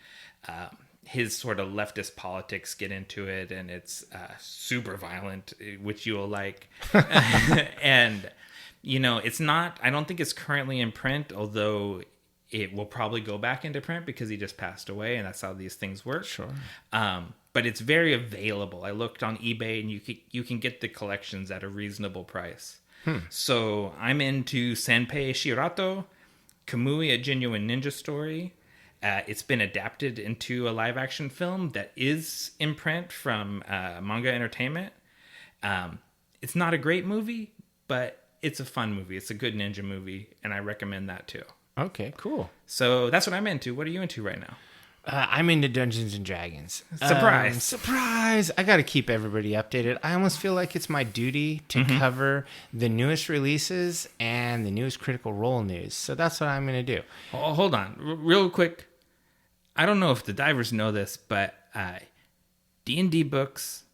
Speaker 1: his sort of leftist politics get into it, and it's super violent, which you'll like. And, it's not, I don't think it's currently in print, although it will probably go back into print because he just passed away, and that's how these things work.
Speaker 2: Sure.
Speaker 1: But it's very available. I looked on eBay, and you can get the collections at a reasonable price. So I'm into Senpei Shirato, Kamui, A Genuine Ninja Story. It's been adapted into a live-action film that is in print from Manga Entertainment. It's not a great movie, but it's a fun movie. It's a good ninja movie, and I recommend that too.
Speaker 2: Okay, cool.
Speaker 1: So that's what I'm into. What are you into right now?
Speaker 2: I'm into Dungeons and Dragons.
Speaker 1: Surprise.
Speaker 2: Surprise! I got to keep everybody updated. I almost feel like it's my duty to cover the newest releases and the newest Critical Role news. So that's what I'm going to do.
Speaker 1: Oh, hold on. Real quick. I don't know if the divers know this, but D&D books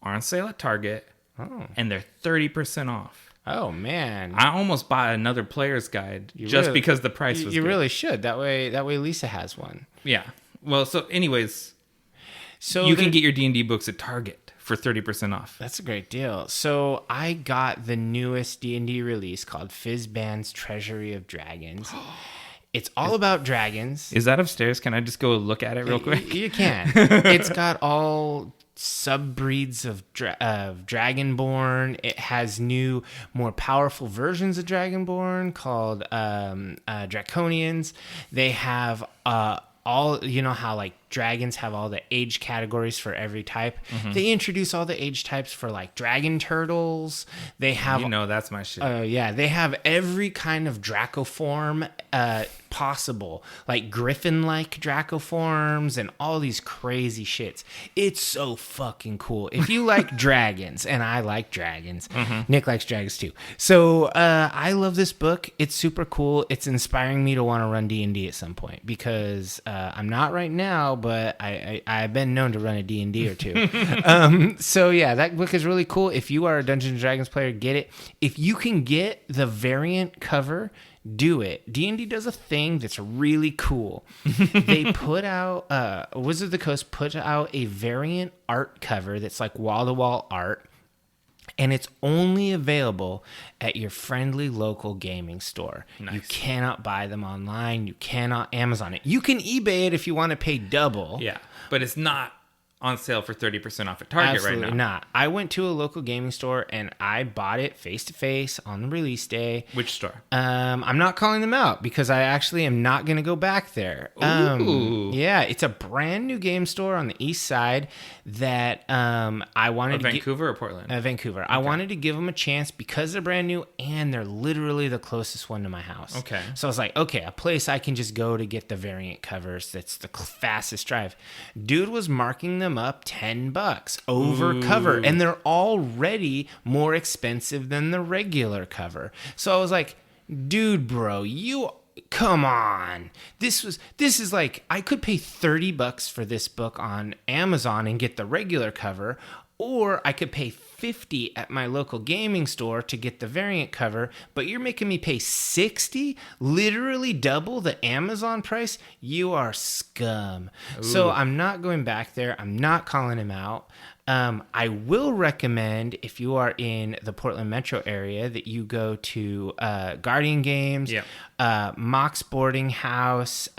Speaker 1: are on sale at Target, and they're 30% off.
Speaker 2: Oh, man.
Speaker 1: I almost bought another player's guide because the price was
Speaker 2: You
Speaker 1: good.
Speaker 2: really should. That way Lisa has one.
Speaker 1: Yeah. Well, so anyways, you can get your D&D books at Target for 30% off.
Speaker 2: That's a great deal. So I got the newest D&D release called Fizzband's Treasury of Dragons. It's all about dragons.
Speaker 1: Is that upstairs? Can I just go look at it real quick?
Speaker 2: You can. It's got all subbreeds of Dragonborn. It has new, more powerful versions of Dragonborn called Draconians. They have all, how like dragons have all the age categories for every type. They introduce all the age types for like dragon turtles. They have,
Speaker 1: that's my shit.
Speaker 2: Yeah, they have every kind of Dracoform possible, like griffin-like Dracoforms and all these crazy shits. It's so fucking cool. If you like dragons, and I like dragons, Nick likes dragons too. So I love this book. It's super cool. It's inspiring me to want to run D&D at some point because I'm not right now, but I've been known to run a D&D or two. So yeah, that book is really cool. If you are a Dungeons & Dragons player, get it. If you can get the variant cover, do it. D&D does a thing that's really cool. They put out, Wizards of the Coast put out a variant art cover that's like wall-to-wall art. And it's only available at your friendly local gaming store. Nice. You cannot buy them online. You cannot Amazon it. You can eBay it if you want to pay double.
Speaker 1: Yeah, but it's not on sale for 30% off at Target
Speaker 2: Absolutely
Speaker 1: right now.
Speaker 2: Not. I went to a local gaming store and I bought it face to face on the release day.
Speaker 1: Which store?
Speaker 2: I'm not calling them out because I actually am not going to go back there.
Speaker 1: Ooh.
Speaker 2: Yeah, it's a brand new game store on the east side that I wanted to
Speaker 1: Vancouver or Portland?
Speaker 2: Vancouver. Okay. I wanted to give them a chance because they're brand new and they're literally the closest one to my house.
Speaker 1: Okay.
Speaker 2: So I was like, okay, a place I can just go to get the variant covers. That's the fastest drive. Dude was marking them them up $10 over cover, and they're already more expensive than the regular cover. So I was like, dude, bro, come on. This is like, I could pay $30 for this book on Amazon and get the regular cover, or I could pay $50 at my local gaming store to get the variant cover, but you're making me pay $60, literally double the Amazon price. You are scum. Ooh. So I'm not going back there. I'm not calling him out. I will recommend, if you are in the Portland metro area, that you go to Guardian Games, Mox Boarding House,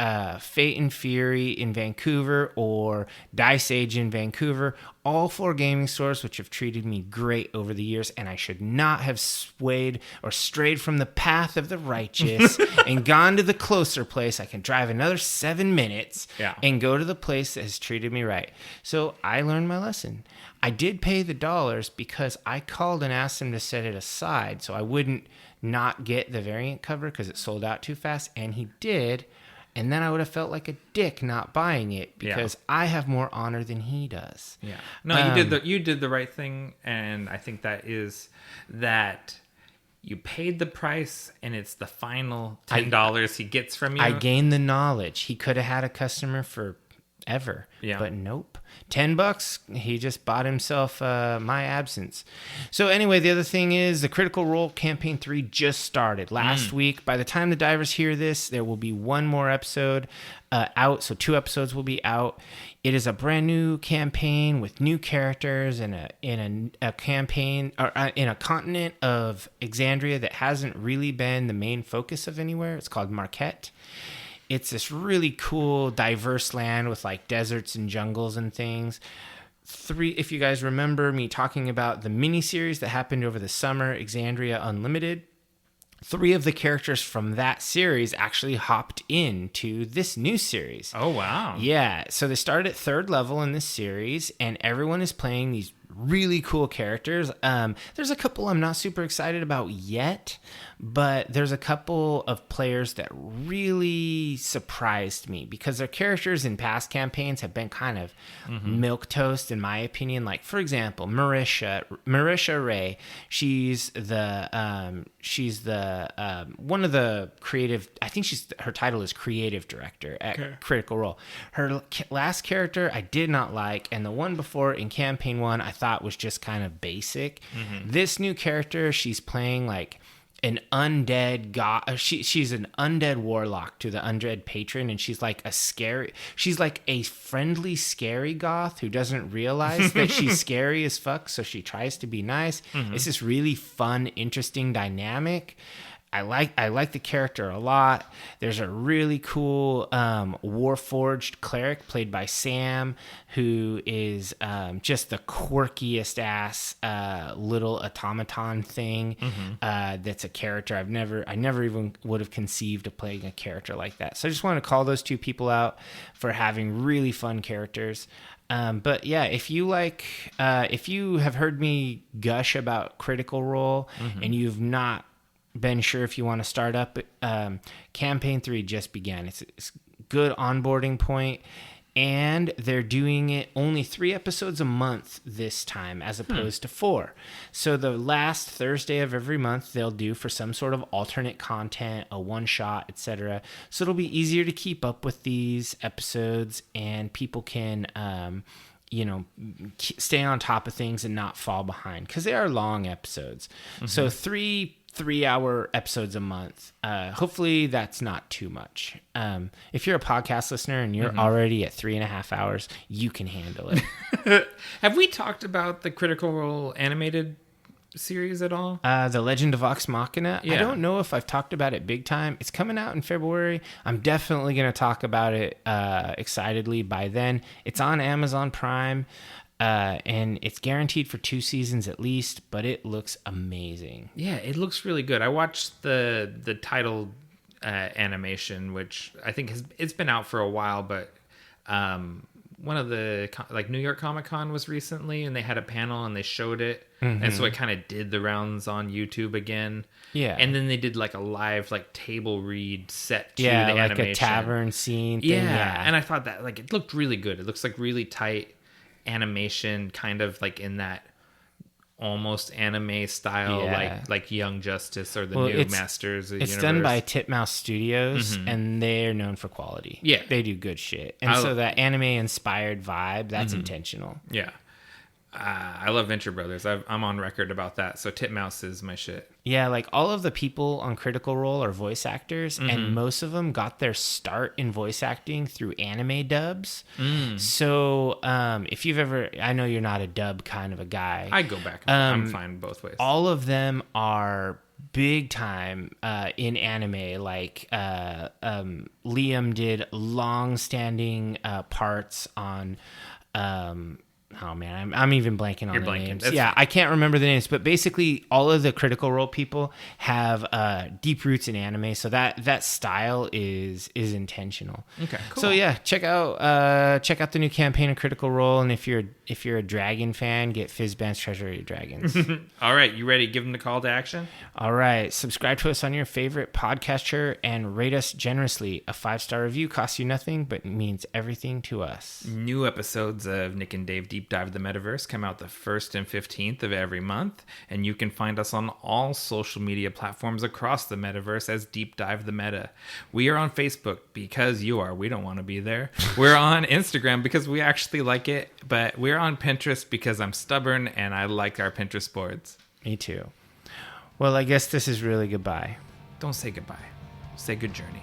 Speaker 2: Fate and Fury in Vancouver, or Dice Age in Vancouver. All 4 gaming stores which have treated me great over the years, and I should not have swayed or strayed from the path of the righteous and gone to the closer place. I can drive another 7 minutes and go to the place that has treated me right. So I learned my lesson. I did pay the dollars because I called and asked him to set it aside so I wouldn't not get the variant cover because it sold out too fast, and he did. And then I would have felt like a dick not buying it because I have more honor than he does. Yeah.
Speaker 1: No, you did the right thing, and I think that is that you paid the price, and it's the final $10 he gets from you.
Speaker 2: I gained the knowledge. He could have had a customer for ever, but nope. $10, he just bought himself my absence. So anyway, the other thing is the Critical Role Campaign 3 just started last week. By the time the divers hear this, there will be one more episode out, so 2 episodes will be out. It is a brand new campaign with new characters in a campaign or in a continent of Exandria that hasn't really been the main focus of anywhere. It's called Marquette. It's this really cool, diverse land with like deserts and jungles and things. If you guys remember me talking about the miniseries that happened over the summer, Exandria Unlimited, 3 of the characters from that series actually hopped into this new series.
Speaker 1: Oh, wow.
Speaker 2: Yeah. So they started at 3rd level in this series, and everyone is playing these really cool characters. There's a couple I'm not super excited about yet, but there's a couple of players that really surprised me because their characters in past campaigns have been kind of milquetoast, in my opinion. Like, for example, Marisha Ray. She's the one of the creative. I think her title is creative director at Critical Role. Her last character I did not like, and the one before in campaign 1 I thought was just kind of basic. This new character, she's playing like an undead god. She's an undead warlock to the undead patron, and she's like a friendly scary goth who doesn't realize that she's scary as fuck, so she tries to be nice. It's this really fun, interesting dynamic. I like the character a lot. There's a really cool Warforged cleric played by Sam, who is just the quirkiest ass little automaton thing. That's a character I never even would have conceived of playing a character like that. So I just want to call those 2 people out for having really fun characters. But yeah, if you have heard me gush about Critical Role and you've not been sure if you want to start up, campaign 3 just began. It's a good onboarding point, and they're doing it only 3 episodes a month this time as opposed to 4. So the last Thursday of every month they'll do for some sort of alternate content, a one-shot, etc. So it'll be easier to keep up with these episodes, and people can stay on top of things and not fall behind, because they are long episodes. So 3-hour episodes a month. Hopefully that's not too much. If you're a podcast listener and you're already at 3.5 hours, you can handle it.
Speaker 1: Have we talked about the Critical Role animated series at all?
Speaker 2: The Legend of Vox Machina? Yeah. I don't know if I've talked about it big time. It's coming out in February. I'm definitely going to talk about it excitedly by then. It's on Amazon Prime. And it's guaranteed for 2 seasons at least, but it looks amazing.
Speaker 1: Yeah, it looks really good. I watched the title animation, which I think it's been out for a while, but one of the New York Comic Con was recently, and they had a panel and they showed it, and so it kind of did the rounds on YouTube again. Yeah, and then they did like a live table read set to the animation,
Speaker 2: like a tavern scene thing.
Speaker 1: Yeah, and I thought that it looked really good. It looks like really tight. animation kind of like in that almost anime style, like Young Justice or the new Masters of the
Speaker 2: It's
Speaker 1: Universe.
Speaker 2: done by Titmouse Studios, and they're known for quality.
Speaker 1: Yeah.
Speaker 2: They do good shit. And so that anime-inspired vibe, that's intentional.
Speaker 1: Yeah. I love Venture Brothers. I'm on record about that. So Titmouse is my shit.
Speaker 2: Yeah, like all of the people on Critical Role are voice actors, and most of them got their start in voice acting through anime dubs. So if you've ever, I know you're not a dub kind of a guy.
Speaker 1: I go back. I'm fine both ways.
Speaker 2: All of them are big time in anime. Like Liam did long-standing parts on... oh man, I'm even blanking on the names. Yeah, I can't remember the names, but basically all of the Critical Role people have deep roots in anime, so that style is intentional.
Speaker 1: Okay, cool.
Speaker 2: So yeah, check out the new campaign of Critical Role, and if you're a dragon fan, get Fizzband's Treasury of Dragons.
Speaker 1: All right, you ready? Give them the call to action.
Speaker 2: All right, subscribe to us on your favorite podcatcher and rate us generously. A 5-star review costs you nothing, but means everything to us.
Speaker 1: New episodes of Nick and Dave Deep Dive the Metaverse come out the 1st and 15th of every month, and you can find us on all social media platforms across the Metaverse as Deep Dive the Meta. We are on Facebook because you are. We don't want to be there. We're on Instagram because we actually like it, but we're on Pinterest because I'm stubborn and I like our Pinterest boards.
Speaker 2: Me too. Well, I guess this is really goodbye.
Speaker 1: Don't say goodbye. Say good journey.